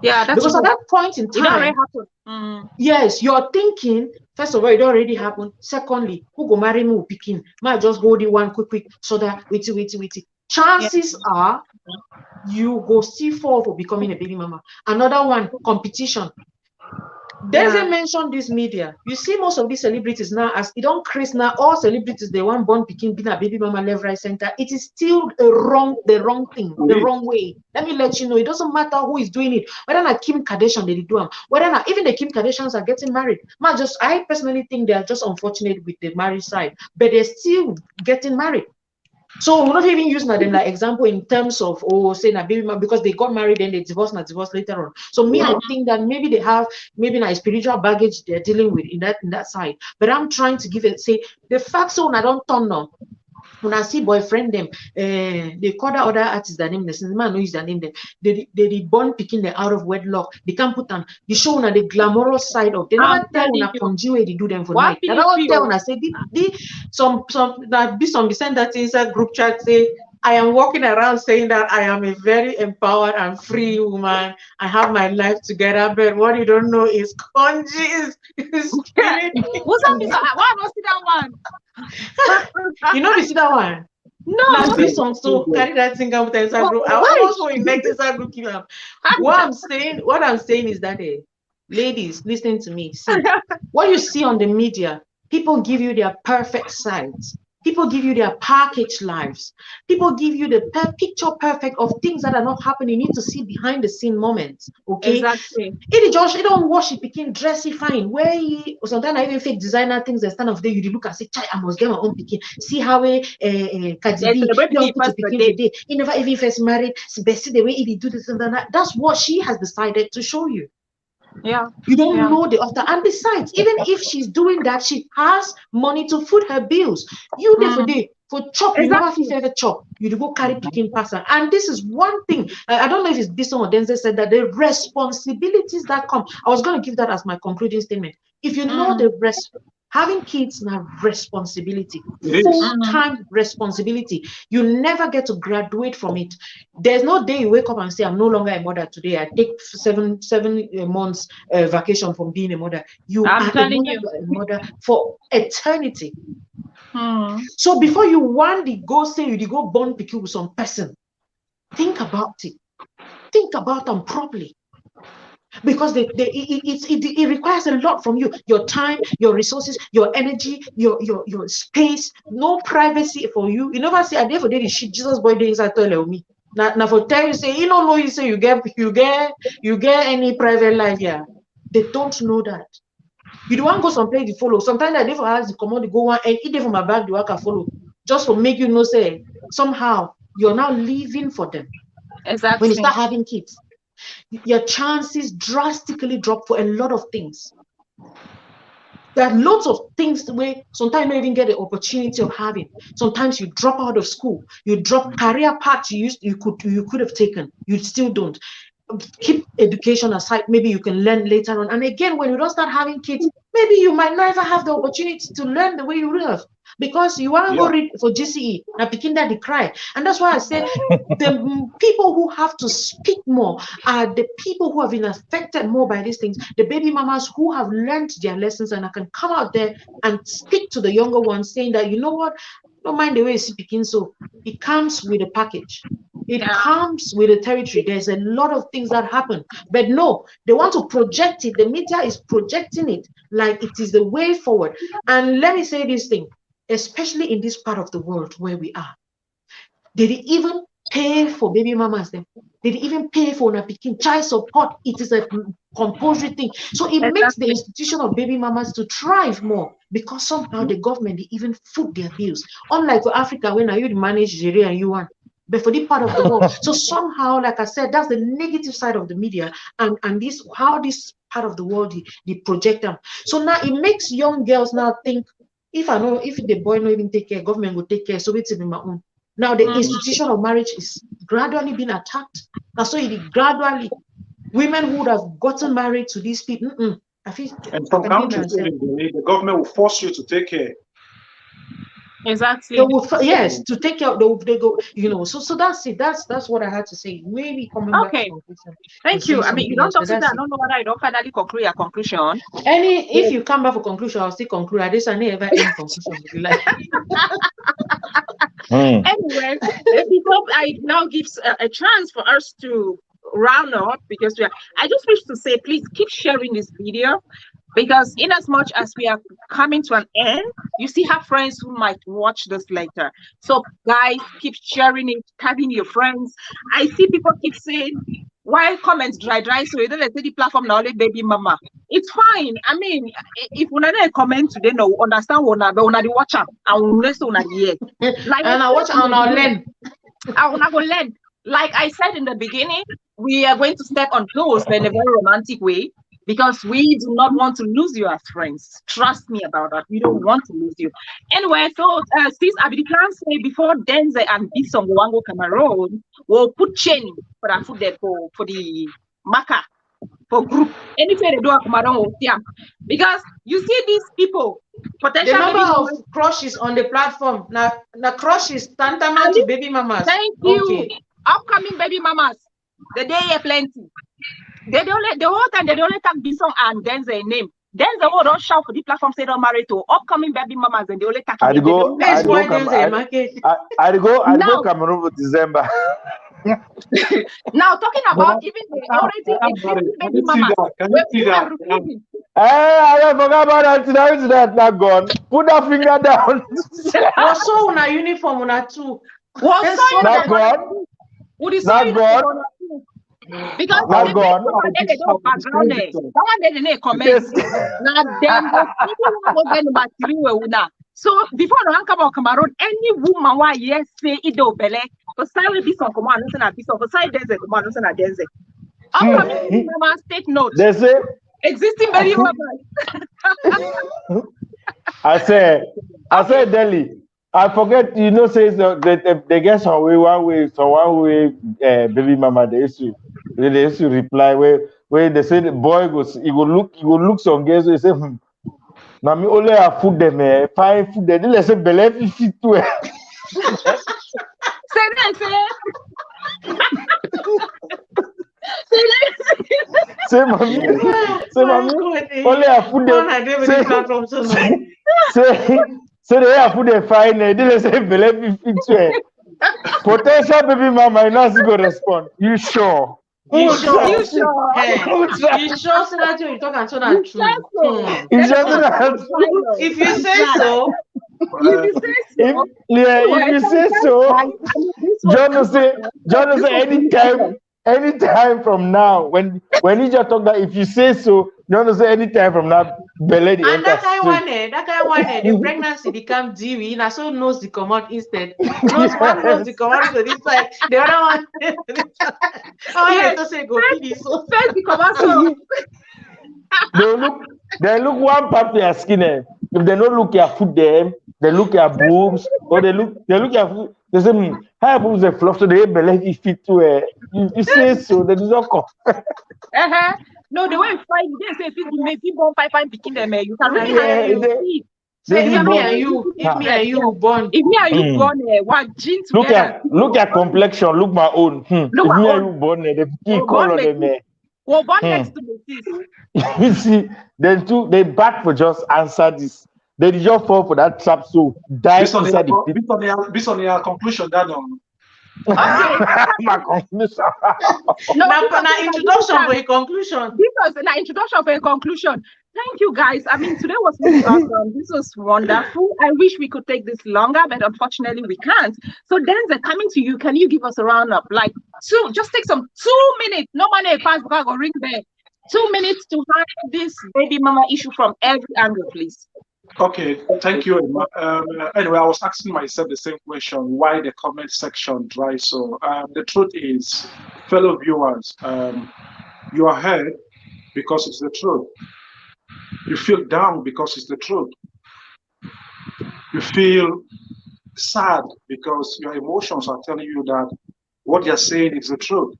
Yeah, that's because at that point in time, it already happened. Yes, you're thinking, first of all, it already happened. Secondly, who go marry me picking? Might just hold it one quick, so that wait. Chances are you go still fall for becoming a baby mama. Another one, competition. Doesn't mention this media. You see most of these celebrities now, as it don't crease now, all celebrities they want born picking being a baby mama left, right, center. It is still the wrong thing, the wrong way. Let me let you know, it doesn't matter who is doing it, whether not Kim Kardashian they do them, whether not even the Kim Kardashians are getting married. I personally think they are just unfortunate with the marriage side, but they're still getting married. So we're not even using them like example in terms of saying a baby mama because they got married and they divorced later on. So me, I think that maybe they have a spiritual baggage they're dealing with in that side. But I'm trying to give it say the fact so when I don't turn on. When I see boyfriend them, they call the other artists their name. The man knows their name. They born picking them out of wedlock. They can't put on the show on the glamorous side of. They never tell when I conjure they do them for night. They don't tell when I say some be some send that inside group chat say I am walking around saying that I am a very empowered and free woman. I have my life together, but what you don't know is Konji is killing me. What's that? Why not see that one? You know, we see that one. No. Now this song so carry that thing out the inside group. I almost want to make this group kill him. What I'm saying is that ladies, listen to me. See, what you see on the media, people give you their perfect sides. People give you their packaged lives. People give you the picture perfect of things that are not happening. You need to see behind the scene moments. Okay. Exactly. It just don't wash it, became dressy fine. Where he sometimes I even fake designer things that stand of day. You look and say, I must get my own picking. See how Cardi B don't put the picking today. He never even first married. See the way he do this and that. That's what she has decided to show you. Yeah. You don't know the author. And besides, even if she's doing that, she has money to foot her bills. You there for day for chop, you never feel ever chop. You go carry picking person. And this is one thing. I don't know if it's this one or Denzel said that the responsibilities that come. I was going to give that as my concluding statement. If you know the having kids now responsibility, full-time responsibility. You never get to graduate from it. There's no day you wake up and say, I'm no longer a mother today. I take seven months vacation from being a mother. I'm telling you, a mother for eternity. So before you one day go say you go born picky with some person, think about it. Think about them properly. Because it requires a lot from you, your time, your resources, your energy, your space, no privacy for you. You never say, I never did shit Jesus boy doing inside toilet with me. Now for tell you say, you don't know, you say you get any private life here. They don't know that. You don't want to go someplace to follow. Sometimes I never ask the command to go one and eat from my bag, the work I follow. Just to make you know, say somehow you're now living for them. Exactly. When you start having kids, your chances drastically drop for a lot of things. There are lots of things where sometimes you don't even get the opportunity of having. Sometimes you drop out of school, you drop career paths you could have taken, you still don't. Keep education aside, maybe you can learn later on. And again, when you don't start having kids, maybe you might never have the opportunity to learn the way you would have, because you want to go read for GCE and picking that they cry. And that's why I say the people who have to speak more are the people who have been affected more by these things, the baby mamas who have learned their lessons and I can come out there and speak to the younger ones saying that, you know what, don't mind the way it's speaking, so it comes with a package. It comes with a territory. There's a lot of things that happen. But no, they want to project it. The media is projecting it like it is the way forward. And let me say this thing, especially in this part of the world where we are. Did they even pay for baby mamas? Did they even pay for picking child support? It is a compulsory thing. So it makes the institution of baby mamas to thrive more, because somehow the government, they even foot their bills. Unlike for Africa, when you manage Nigeria and you want. But for this part of the world, so somehow, like I said, that's the negative side of the media, and this how this part of the world they project them. So now it makes young girls now think, if the boy not even take care, government will take care. So it's in my own. Now the institution of marriage is gradually being attacked. Now so it gradually, women who would have gotten married to these people. I feel. And some countries, the government will force you to take care. Exactly. They will, yes, to take care. They go, So that's it. That's what I had to say. Maybe coming back to conclusion. Thank you. I mean, you don't talk to that. I don't know whether I don't finally conclude your conclusion. If you come back for conclusion, I'll still conclude. I never end conclusion. Anyway, before I now give a chance for us to round up, because I just wish to say, please keep sharing this video. Because in as much as we are coming to an end, you still have friends who might watch this later. So guys, keep sharing it, tagging your friends. I see people keep saying, why comments dry, so you don't say the platform now only baby mama. It's fine. I mean, if we don't comment today, no, understand what the watcher and we listen hear. Like, and I watch and I'll learn. I wanna go learn. Like I said in the beginning, we are going to step on toes in a very romantic way, because we do not want to lose you as friends. Trust me about that. We don't want to lose you. Anyway, so since I be plan say before Denzel and Bison Wango Cameroon, we'll put chain for that food there for the marker. for group. Anything they do at Kumaron will see 'em. Because you see these people, potential The number baby of mamas. crushes on the platform. Now crushes tantamount to baby mamas. Thank you. Upcoming baby mamas. The day are plenty. The whole time they only tag Bison and Denzel name. Denzel will don't shout for the platform say don't marry to upcoming baby mamas and they only tag I'd go Cameroon for December. Now talking about even the already existing baby mamas. I forgot about that. Not gone. Put that finger down. Was so on a uniform on a two. Was so not gone. Not gone. Because not gone. They don't background there. Someone they comment. Now then so before no come on Cameroon, any woman why yes say it do belle. For side will be some command no na piece of for side there's a command no na there's a. Upcoming mamas take note. They say existing baby mamas. I say Delhi. I forget, says they get some way, baby mama they used to reply where they say the boy goes, he will look some girls, they say, now me only have food them, fine food them, they say believe fit to it. Say mommy, only have food them. So they have put a fine, they didn't say believe fit to it. Potential baby mama, you not go respond. You sure? You sure? You sure? You sure? So that you talk and so that true. If you say so. If you say so, John will say anytime from now, when you just talk that if you say so, John will say anytime from now, belly and that kind of one, the pregnancy become DV, and so knows the command instead. Knows the command to this side, the other one. To say go finish. So first the command so. They look one part of your skin. If they don't look your foot them, they look your boobs, or they look your foot. They say, how boobs they fluff so they belly fit to you say so, that is not come. No, the way you find you didn't say if you born 5 picking them, you can really say if me and you born. If me and you born what genes together. Look at complexion, look my own. If me and you born the key color them. Well, born next to the you see, they back for just answer this. They did just fall for that trap, so die inside the pit. Based on your conclusion, that my conclusion. Now introduction for a conclusion. This was an introduction for a conclusion. Thank you, guys. I mean, today was really awesome. This was wonderful. I wish we could take this longer, but unfortunately we can't. So Denzel, coming to you, can you give us a roundup? Like just take some 2 minutes. No money pass because I go ring there. 2 minutes to handle this baby mama issue from every angle, please. Okay, thank you. Anyway, I was asking myself the same question: why the comment section dry? So the truth is, fellow viewers, you are hurt because it's the truth. You feel down because it's the truth. You feel sad because your emotions are telling you that what you're saying is the truth.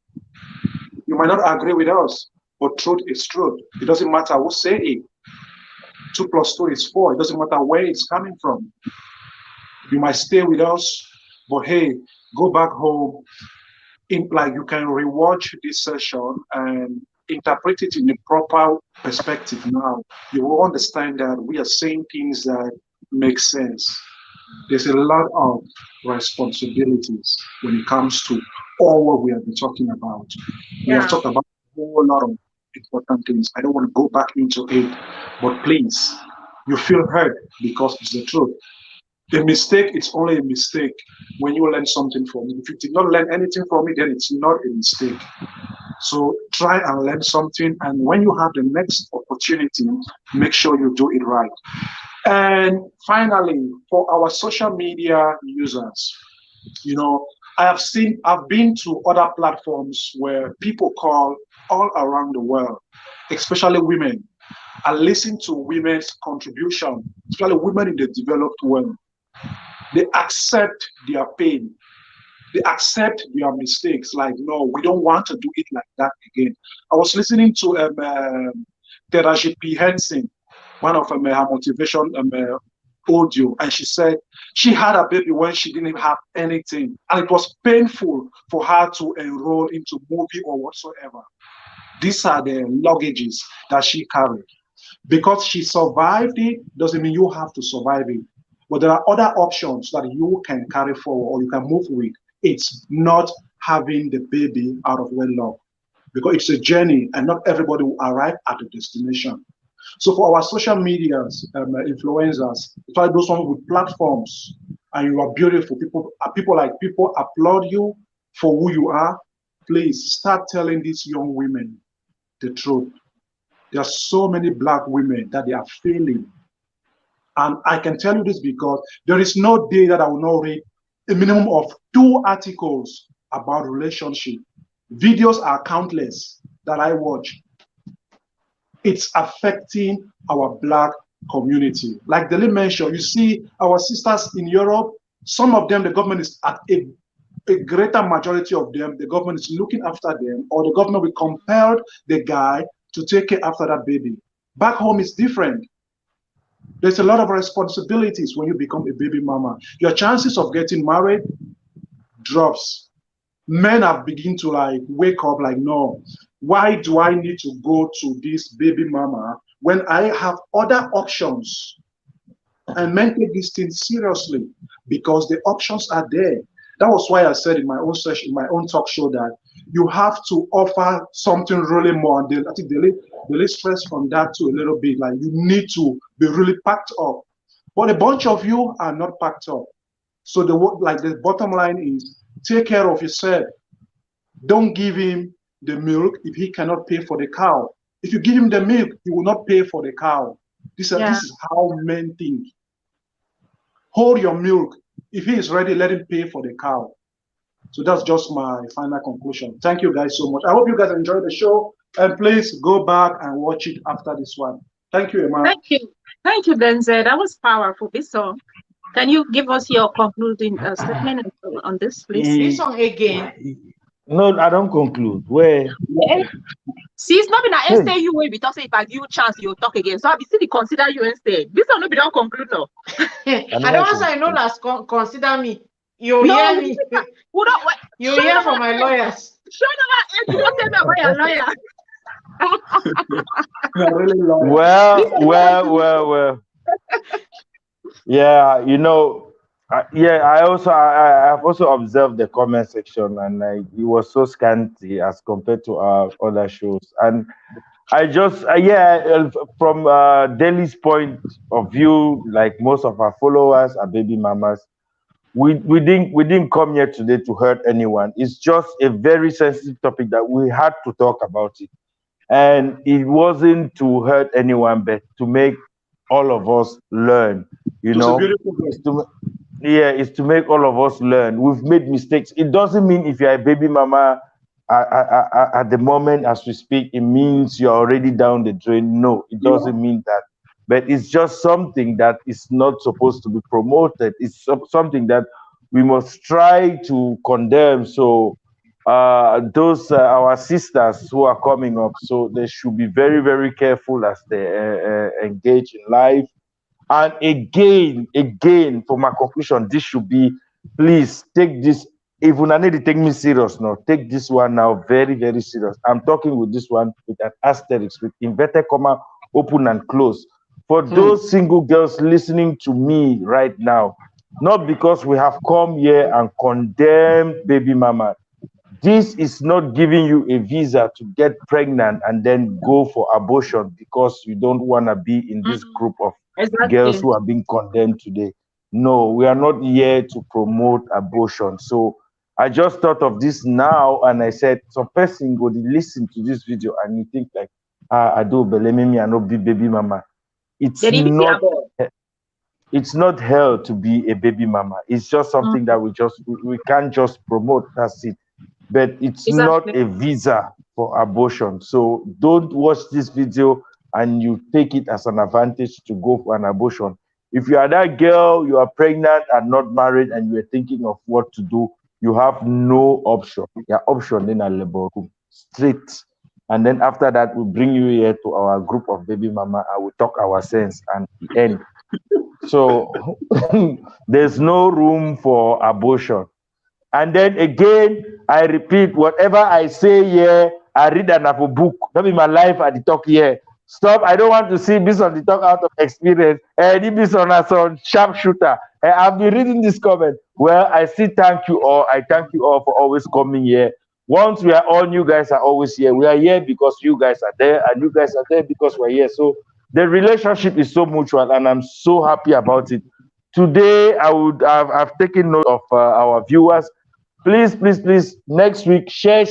You might not agree with us, but truth is truth. It doesn't matter who say it. 2 + 2 is 4. It doesn't matter where it's coming from. You might stay with us, but hey, go back home. Like you can rewatch this session and interpret it in a proper perspective. Now you will understand that we are saying things that make sense. There's a lot of responsibilities when it comes to all what we have been talking about. We have talked about a whole lot of important things. I don't want to go back into it, but please, you feel hurt because it's the truth. A mistake is only a mistake when you learn something from it. If you did not learn anything from it, then it's not a mistake. So try and learn something, and when you have the next opportunity, make sure you do it right. And finally, for our social media users, I've been to other platforms where people call all around the world, especially women, and listen to women's contribution, especially women in the developed world. They accept their pain. They accept their mistakes. Like, no, we don't want to do it like that again. I was listening to Teraji P. Henson, one of her motivation audio, and she said she had a baby when she didn't have anything, and it was painful for her to enroll into movie or whatsoever. These are the luggages that she carried. Because she survived it doesn't mean you have to survive it. But there are other options that you can carry forward or you can move with. It's not having the baby out of wedlock, because it's a journey and not everybody will arrive at the destination. So for our social medias, influencers, try those ones with platforms, and you are beautiful. People applaud you for who you are. Please start telling these young women the truth. There are so many Black women that they are failing. And I can tell you this because there is no day that I will not read a minimum of 2 articles about relationship. Videos are countless that I watch. It's affecting our Black community. Like Dele mentioned, you see our sisters in Europe, some of them, the government is at a greater majority of them, the government is looking after them, or the government will compel the guy to take care after that baby. Back home is different. There's a lot of responsibilities when you become a baby mama. Your chances of getting married drops. Men have begun to like wake up like, no, why do I need to go to this baby mama when I have other options? And men take this thing seriously because the options are there. That was why I said in my own session, in my own talk show, that you have to offer something really more. And I think they stress from that too a little bit. Like you need to be really packed up. But a bunch of you are not packed up. So the bottom line is take care of yourself. Don't give him the milk if he cannot pay for the cow. If you give him the milk, he will not pay for the cow. This is how men think. Hold your milk. If he is ready, let him pay for the cow. So that's just my final conclusion. Thank you guys so much. I hope you guys enjoyed the show. And please go back and watch it after this one. Thank you, Emma. Thank you. Thank you, Denzel. That was powerful. So, can you give us your concluding statement on this, please? This song again. No, I don't conclude. Where? See, it's not been an STU way because if I give you a chance, you'll talk again. So I'll be still consider you instead. This one will be don't conclude now. I don't want to know that consider me. You hear me. You hear from my lawyers. Show them you don't tell me about your lawyer. Well. Yeah, you know, I've also observed the comment section, and it was so scanty as compared to our other shows. And I just, from Delhi's point of view, like most of our followers are baby mamas. We didn't come here today to hurt anyone. It's just a very sensitive topic that we had to talk about it, and it wasn't to hurt anyone, but to make all of us learn. It's to make all of us learn. We've made mistakes. It doesn't mean if you're a baby mama at the moment as we speak, it means you're already down the drain. No, it doesn't mean that. But it's just something that is not supposed to be promoted. It's something that we must try to condemn. So those our sisters who are coming up, so they should be very, very careful as they engage in life. And again, for my conclusion, this should be, please take this. Even I need to take me serious now. Take this one now very, very serious. I'm talking with this one with an asterisk, with inverted comma, open and close. For those single girls listening to me right now, not because we have come here and condemned baby mama. This is not giving you a visa to get pregnant and then go for abortion because you don't want to be in this group of girls who are being condemned today. No, we are not here to promote abortion. So I just thought of this now, and I said, some person go to listen to this video and you think like, I do believe me, I not be baby mama. It's not hell to be a baby mama. It's just something that we can't just promote. That's it. But it's not a visa for abortion. So don't watch this video and you take it as an advantage to go for an abortion. If you are that girl, you are pregnant and not married, and you are thinking of what to do, you have no option. Your option in a labor room, straight. And then after that, we bring you here to our group of baby mama and we talk our sense and the end. So there's no room for abortion. And then again, I repeat, whatever I say here, I read another book. That be my life at the talk here. Stop. I don't want to see this on the talk out of experience. And this on us on sharpshooter. I've been reading this comment. Well, I still thank you all. I thank you all for always coming here. Once we are on, you guys are always here. We are here because you guys are there, and you guys are there because we're here. So the relationship is so mutual, and I'm so happy about it. Today, I've taken note of our viewers. Please, next week, share,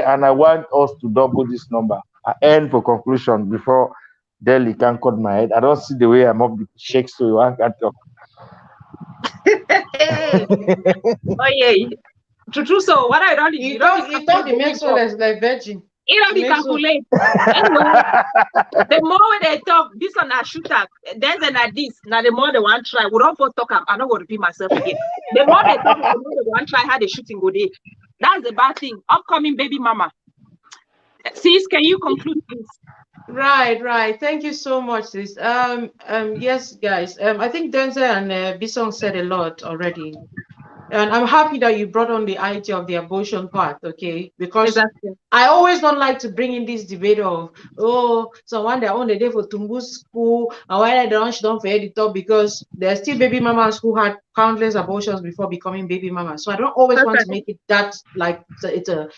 and I want us to double this number. I end for conclusion before Delhi can cut my head. I don't see the way I'm up the shakes, so you can't talk. Oh yeah. True. So what I don't you thought the Maxwell is like virgin. You don't be calculate. Anyway, the more they talk, this one a shooter, there's an this. Now the more they want to try, we don't first talk. I'm not going to repeat myself again. The more they talk, the more they want to try how the shooting go there. That's the bad thing. Upcoming baby mama. Sis, can you conclude, please? Right. Thank you so much, sis. Yes, guys. I think Denzel and Bison said a lot already. And I'm happy that you brought on the idea of the abortion part, okay? Because exactly. I always don't like to bring in this debate of, someone that own the day for Tumbu's school, and why they don't for editor, because there are still baby mamas who had countless abortions before becoming baby mamas. So I don't always want to make it that like it's a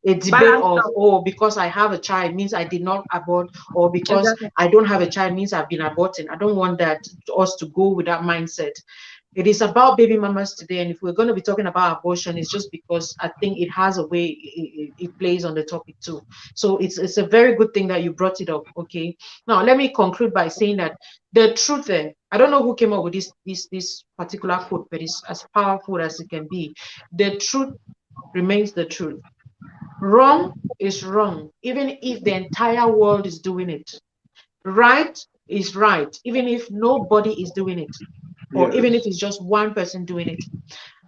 debate of, because I have a child means I did not abort, or because I don't have a child means I've been aborting. I don't want us to go with that mindset. It is about baby mamas today, and if we're going to be talking about abortion, it's just because I think it has a way it plays on the topic too. So it's a very good thing that you brought it up. Okay, now let me conclude by saying that the truth there, I don't know who came up with this particular quote, but it's as powerful as it can be. The truth remains the truth. Wrong is wrong, even if the entire world is doing it. Right is right, even if nobody is doing it. Or even if it's just one person doing it.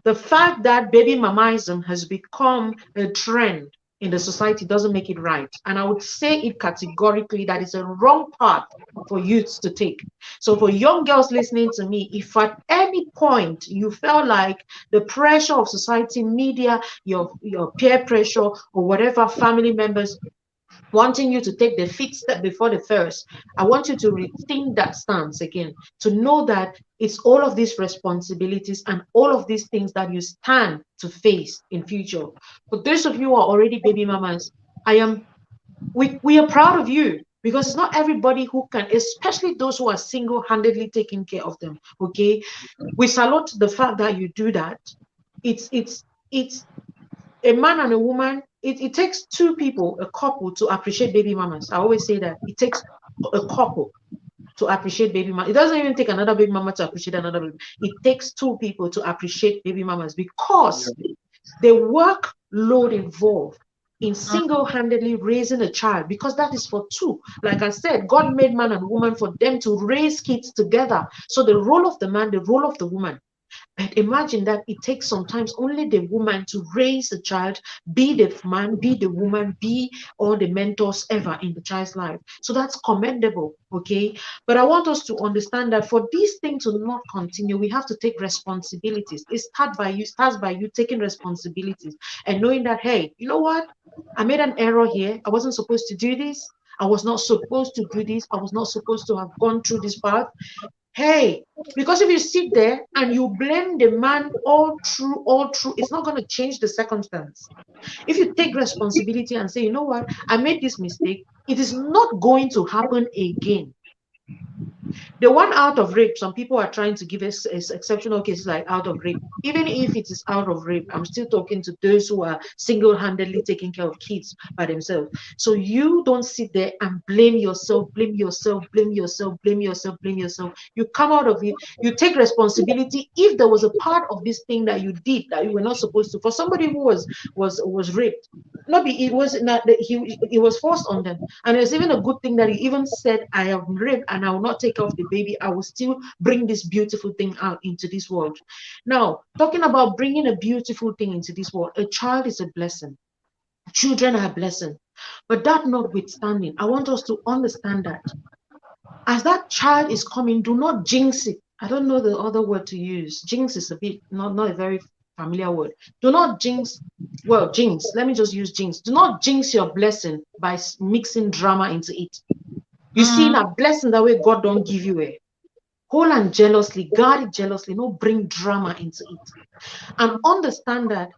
The fact that baby mamaism has become a trend in the society doesn't make it right. And I would say it categorically that it's a wrong path for youths to take. So for young girls listening to me, if at any point you felt like the pressure of society, media, your peer pressure, or whatever, family members wanting you to take the fifth step before the first, I want you to rethink that stance again, to know that it's all of these responsibilities and all of these things that you stand to face in future. For those of you who are already baby mamas, we are proud of you, because it's not everybody who can, especially those who are single-handedly taking care of them. Okay, we salute the fact that you do that. It's a man and a woman. It takes two people, a couple, to appreciate baby mamas. I always say that it takes a couple to appreciate baby mamas. It doesn't even take another baby mama to appreciate another baby. It takes two people to appreciate baby mamas, because the workload involved in single-handedly raising a child, because that is for two. Like I said, God made man and woman for them to raise kids together. So the role of the man, the role of the woman. And imagine that it takes sometimes only the woman to raise the child, be the man, be the woman, be all the mentors ever in the child's life. So that's commendable, okay? But I want us to understand that for this thing to not continue, we have to take responsibilities. It starts by you taking responsibilities and knowing that, hey, you know what? I made an error here. I wasn't supposed to do this. I was not supposed to do this. I was not supposed to have gone through this path. Hey, because if you sit there and you blame the man all through, it's not going to change the circumstance. If you take responsibility and say, you know what, I made this mistake, it is not going to happen again. The one out of rape, some people are trying to give us exceptional cases like out of rape. Even if it is out of rape, I'm still talking to those who are single-handedly taking care of kids by themselves. So you don't sit there and blame yourself. You come out of it. You take responsibility. If there was a part of this thing that you did that you were not supposed to, for somebody who was raped, it was forced on them. And it's even a good thing that he even said, I have raped and I will not take care of the baby, I will still bring this beautiful thing out into this world. Now, talking about bringing a beautiful thing into this world, a child is a blessing. Children are a blessing. But that notwithstanding, I want us to understand that as that child is coming, do not jinx it. I don't know the other word to use. Jinx is a bit, not a very familiar word. Do not jinx, well, jinx, let me just use jinx. Do not jinx your blessing by mixing drama into it. You see, that blessing that way God don't give you a hold and jealously, guard it jealously, no bring drama into it. And understand that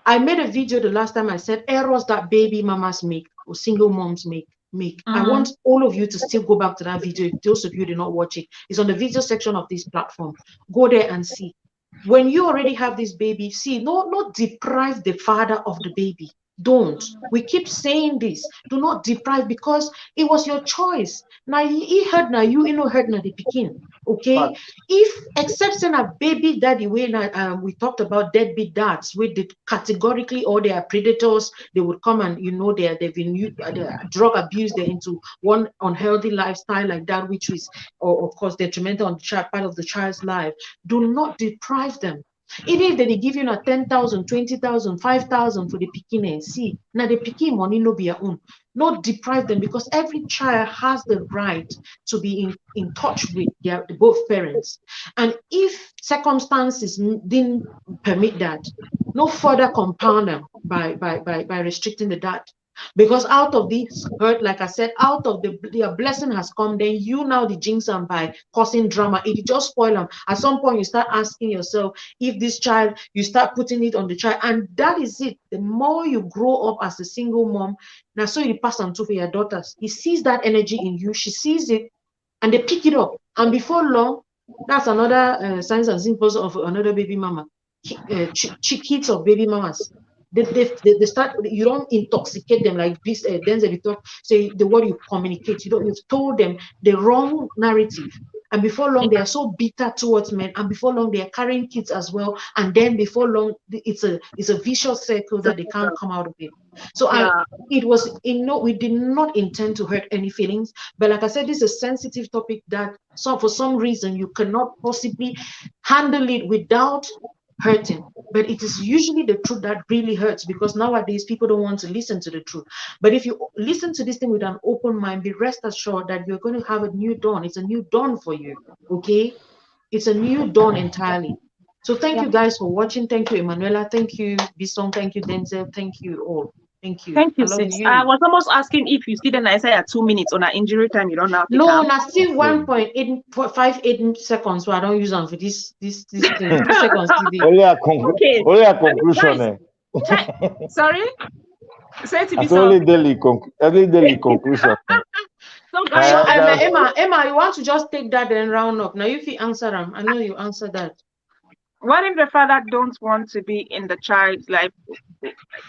I made a video the last time I said errors that baby mamas make or single moms make. I want all of you to still go back to that video. If those of you did not watch it, it's on the video section of this platform. Go there and see. When you already have this baby, see, not deprive the father of the baby. Don't. We keep saying this. Do not deprive, because it was your choice. Now he heard now you know heard now the picking. Okay. If excepting a baby daddy way now we talked about deadbeat dads, we did categorically, or they are predators, they would come and they've been drug abused, they're into one unhealthy lifestyle like that, which is of course detrimental on the child, part of the child's life. Do not deprive them. Even if they give you 10,000, 20,000, 5,000 for the pikin, see, now the pikin money no be your own. Not deprive them, because every child has the right to be in touch with both parents. And if circumstances didn't permit that, no further compound them by restricting the dad. Because out of this hurt, like I said, out of their blessing has come, then you now the jinx them by causing drama. It just spoil them. At some point, you start asking yourself if this child, you start putting it on the child, and that is it. The more you grow up as a single mom, now so you pass on to for your daughters. He sees that energy in you, she sees it, and they pick it up. And before long, that's another signs and symptoms of another baby mama. Kids of baby mamas. They start, you don't intoxicate them like this. Denzel talk, say the word you communicate. You've told them the wrong narrative, and before long they are so bitter towards men, and before long they are carrying kids as well, and then before long it's a vicious circle that they can't come out of it. So we did not intend to hurt any feelings, but like I said, this is a sensitive topic that for some reason you cannot possibly handle it without hurting. But it is usually the truth that really hurts, because nowadays people don't want to listen to the truth. But if you listen to this thing with an open mind, be rest assured that you're going to have a new dawn. It's a new dawn for you. Okay, it's a new dawn entirely. So thank you guys for watching. Thank you, Emanuela. Thank you, Bison. Thank you, Denzel. Thank you all. Thank you. Thank you, sis. I was almost asking if you see the Isaiah 2 minutes on our injury time. You don't have to. No, I still 1.58 seconds. So I don't use them for this thing. 2 seconds. Only a conclusion. Sorry. Say to me. Only daily conclusion. So guys, Emma, you want to just take that and round up. Now if you answer them, I know you answer that. What if the father don't want to be in the child's life?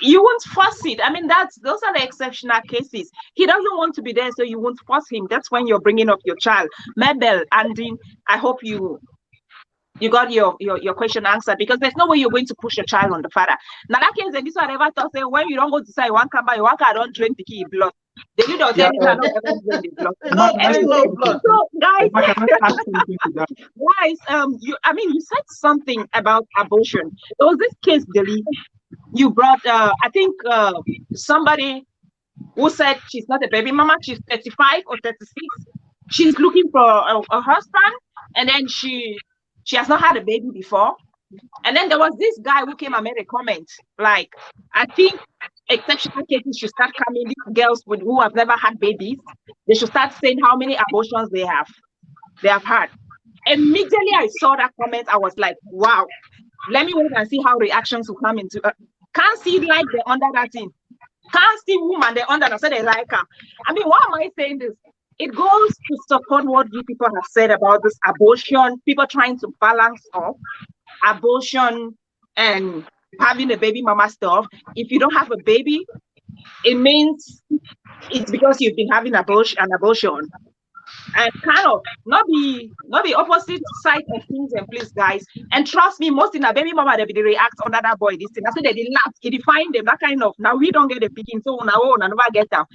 You won't force it. I mean, those are the exceptional cases. He doesn't want to be there, so you won't force him. That's when you're bringing up your child. Mabel, Andy, I hope you got your question answered, because there's no way you're going to push your child on the father. Now that case, this one ever thought say when you don't go to say one come by, one car don't drink the key blood. They do not tell you that not ever drink the blood. So guys, you said something about abortion. There was this case, Deli, you brought I think somebody who said she's not a baby mama, she's 35 or 36. She's looking for a husband, and then she has not had a baby before. And then there was this guy who came and made a comment like, I think exceptional cases should start coming. These girls who have never had babies, they should start saying how many abortions they have had. Immediately I saw that comment, I was like, wow, let me wait and see how reactions will come into can't see like they're under that thing. Can't see woman they're under that, so they like her. I mean, why am I saying this? It goes to support what you people have said about this abortion, people trying to balance off abortion and having a baby mama stuff. If you don't have a baby, it means it's because you've been having an abortion. and kind of not be opposite side of things and please guys. And trust me, most in a baby mama they react on that boy this thing. I said they laugh, it define them that kind of now we don't get a picking so now I never get them.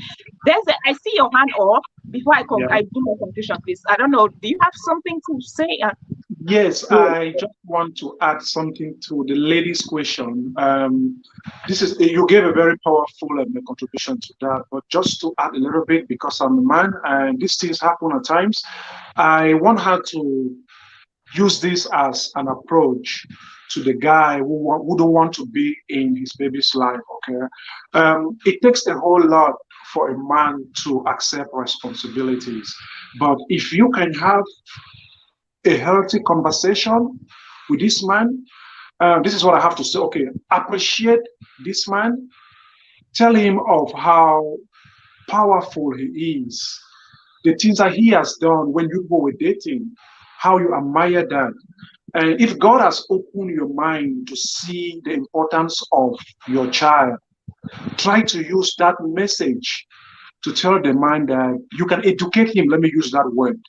I see your hand up before I do my conclusion, please. I don't know. Do you have something to say? Yes, I just want to add something to the lady's question. You gave a very powerful contribution to that, but just to add a little bit, because I'm a man and these things happen at times, I want her to use this as an approach to the guy who don't want to be in his baby's life. Okay, it takes a whole lot for a man to accept responsibilities, but if you can have a healthy conversation with this man, this is what I have to say. Okay, appreciate this man. Tell him of how powerful he is, the things that he has done when you go with dating, how you admire that. And if God has opened your mind to see the importance of your child, try to use that message to tell the man that you can educate him. Let me use that word.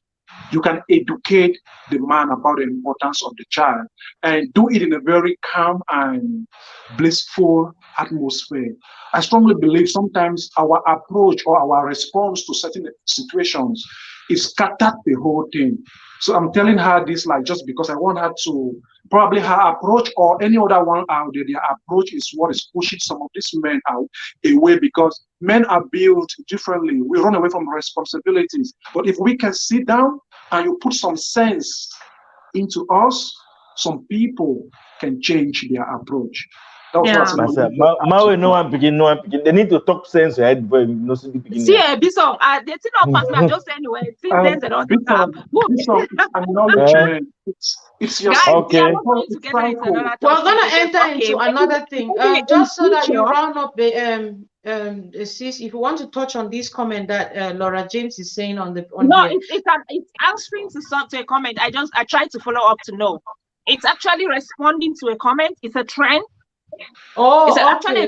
You can educate the man about the importance of the child and do it in a very calm and blissful atmosphere. I strongly believe sometimes our approach or our response to certain situations is scattered the whole thing. So I'm telling her this like just because I want her to, probably her approach or any other one out there, their approach is what is pushing some of these men out away, because men are built differently. We run away from responsibilities. But if we can sit down and you put some sense into us, some people can change their approach. No one begin. They need to talk sense ahead before no begin. See, Bishop, they think not pass me just anyway. It's your guys. Okay. We're gonna enter into another thing. Just so that you round up the sis, if you want to touch on this comment that Laura James is saying on here. It's answering to a comment. I tried to follow up to know. It's actually responding to a comment. It's a trend. Oh, okay.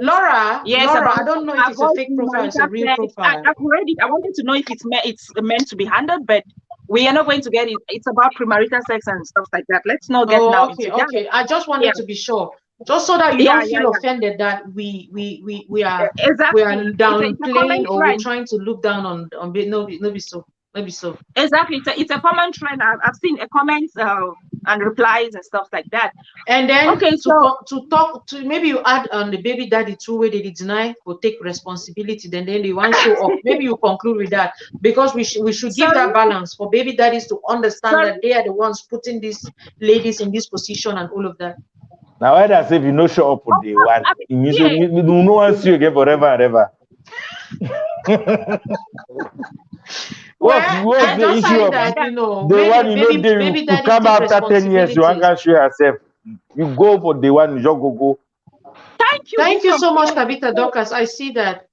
Laura, yes, Laura, I don't know if it's a fake profile, it's a real profile. I've read it. I wanted to know if it's meant to be handled, but we are not going to get it. It's about premarital sex and stuff like that. Let's not get now. Okay. I just wanted to be sure, just so that you don't feel offended that we are downplaying or we're trying to look down on no be so. Maybe so. Exactly. It's a common trend. I've seen comments and replies and stuff like that. And then to talk to maybe you add on the baby daddy too, where they deny or take responsibility, then they want to show up. Maybe you conclude with that, because we should give that balance for baby daddies to understand that they are the ones putting these ladies in this position and all of that. Now, as if you no show up on day one, it means no one see you again forever and ever. What's the issue of that, the one you to come after 10 years, you can't show yourself. You go for the one, you just go. Thank you so much, Tabitha Dorcas. I see that.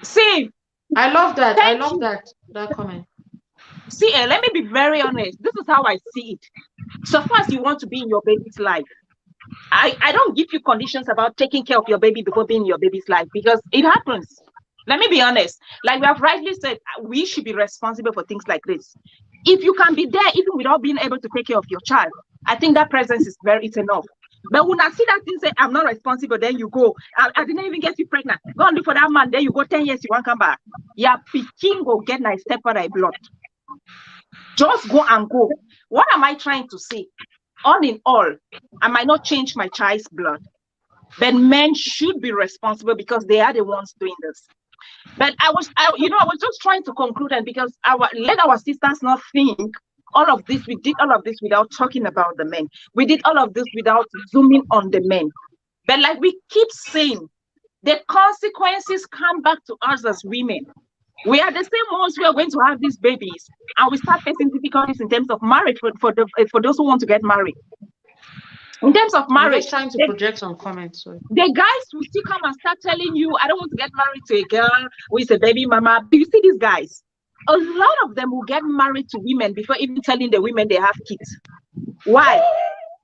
See, I love that. I love that comment. See, let me be very honest. This is how I see it. So far as you want to be in your baby's life, I don't give you conditions about taking care of your baby before being in your baby's life, because it happens. Let me be honest. Like we have rightly said, we should be responsible for things like this. If you can be there even without being able to take care of your child, I think that presence is it's enough. But when I see that thing say, I'm not responsible, then you go. I didn't even get you pregnant. Go and look for that man, then you go 10 years, you won't come back. Yeah, picking go get my step for thy blood. Just go and go. What am I trying to say? All in all, I might not change my child's blood, but men should be responsible because they are the ones doing this. But I was just trying to conclude, and because let our sisters not think all of this. We did all of this without talking about the men. We did all of this without zooming on the men. But like we keep saying, the consequences come back to us as women. We are the same ones who are going to have these babies, and we start facing difficulties in terms of marriage for those who want to get married. In terms of marriage, trying to project some comments. Sorry. The guys will still come and start telling you, I don't want to get married to a girl who is a baby mama. Do you see these guys? A lot of them will get married to women before even telling the women they have kids. Why?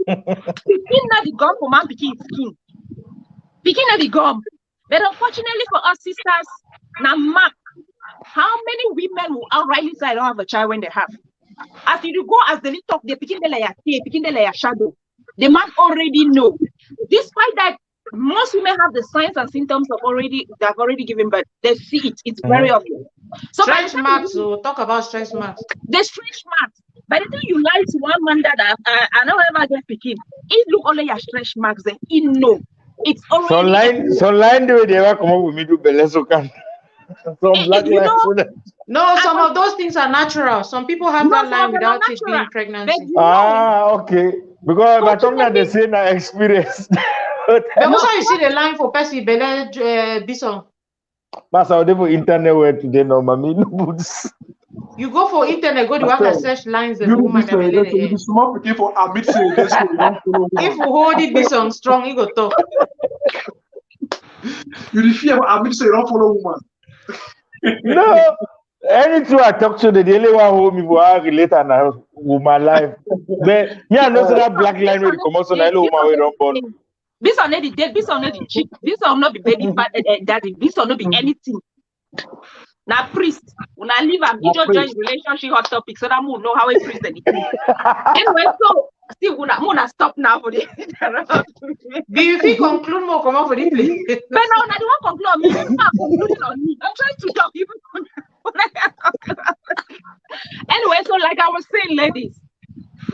Picking not the gum for man, picking skin. Picking not the gum. But unfortunately for us sisters, now mark, How many women will outrightly say I don't have a child when they have? As you go, as the talk, they picking the shadow. The man already know. Despite that, most women have the signs and symptoms of they have already given birth. They see it. It's very obvious. So stretch marks. So talk about stretch marks. The stretch marks. By the time you lie to one man that I never ever get picking, it look only your stretch marks. Then he know it's already. So line the way they ever come up with me to Belesokan. Some black line. No, some of those things are natural. Some people have that line without it being pregnancy. Okay. Because I talking about the same experience. But also you see the line for Percy Bele Bison. That's how they for internet where today no mommy no boots. You go for internet, go to work and search lines and woman that you small people are mixing this. If you hold it Bison strong, you go talk. You fear I mix you don't follow woman. No. Anything I talk to the daily one who me will relate and with my life. But me I know that black line will come out so I know my way don't born. This on the dead, this on the cheap, this on not be baby daddy, this on not be anything. Now priest, when I leave a video join relationship hot topic, so that I know how a priest anything. Anyway, so still gonna stop now for this. Do you think conclude more come out for this place? But no, I don't conclude on me. I'm not concluding on me. I'm trying to talk you. Anyway, so like I was saying, ladies,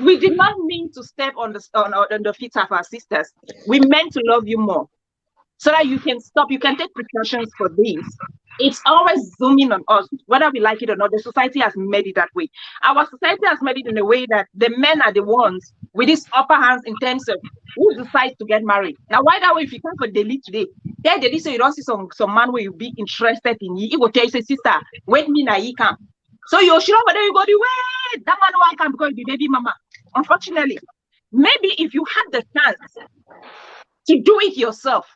we did not mean to step on the feet of our sisters. We meant to love you more so that you can stop. You can take precautions for this. It's always zooming on us, whether we like it or not. The society has made it that way. Our society has made it in a way that the men are the ones with these upper hands in terms of who decides to get married. Now, why that way? If you come for daily today, there they say you don't see some man where you be interested in you. He will tell you, say, sister, wait me now, he come. So you should whether you go the way that man won't come because you be baby mama. Unfortunately, maybe if you had the chance to do it yourself,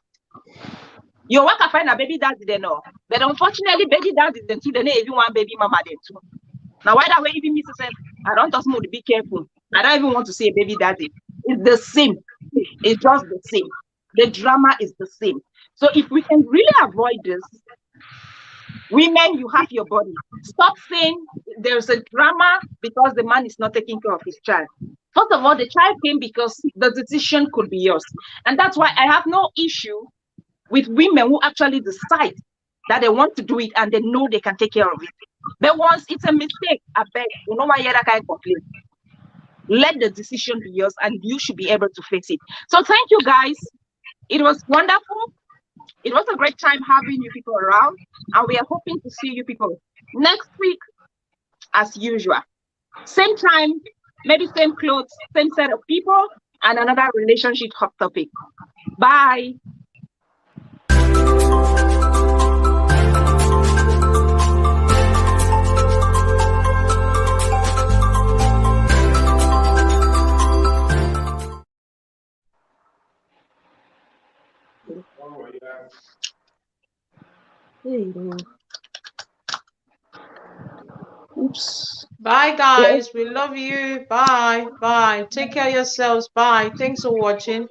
you want to find a baby daddy then no. But unfortunately, baby daddy then too, they even want baby mama then too. Now why that way even me say, I don't just want to be careful. I don't even want to say a baby daddy. It's the same. It's just the same. The drama is the same. So if we can really avoid this, women, you have your body. Stop saying there's a drama because the man is not taking care of his child. First of all, the child came because the decision could be yours. And that's why I have no issue with women who actually decide that they want to do it and they know they can take care of it. But once it's a mistake, I beg, you know why you can't complain. Let the decision be yours and you should be able to face it. So thank you guys. It was wonderful. It was a great time having you people around, and we are hoping to see you people next week as usual. Same time, maybe same clothes, same set of people, and another relationship hot topic. Bye. Oops. Bye guys, we love you. Bye. Take care of yourselves. Bye. Thanks for watching.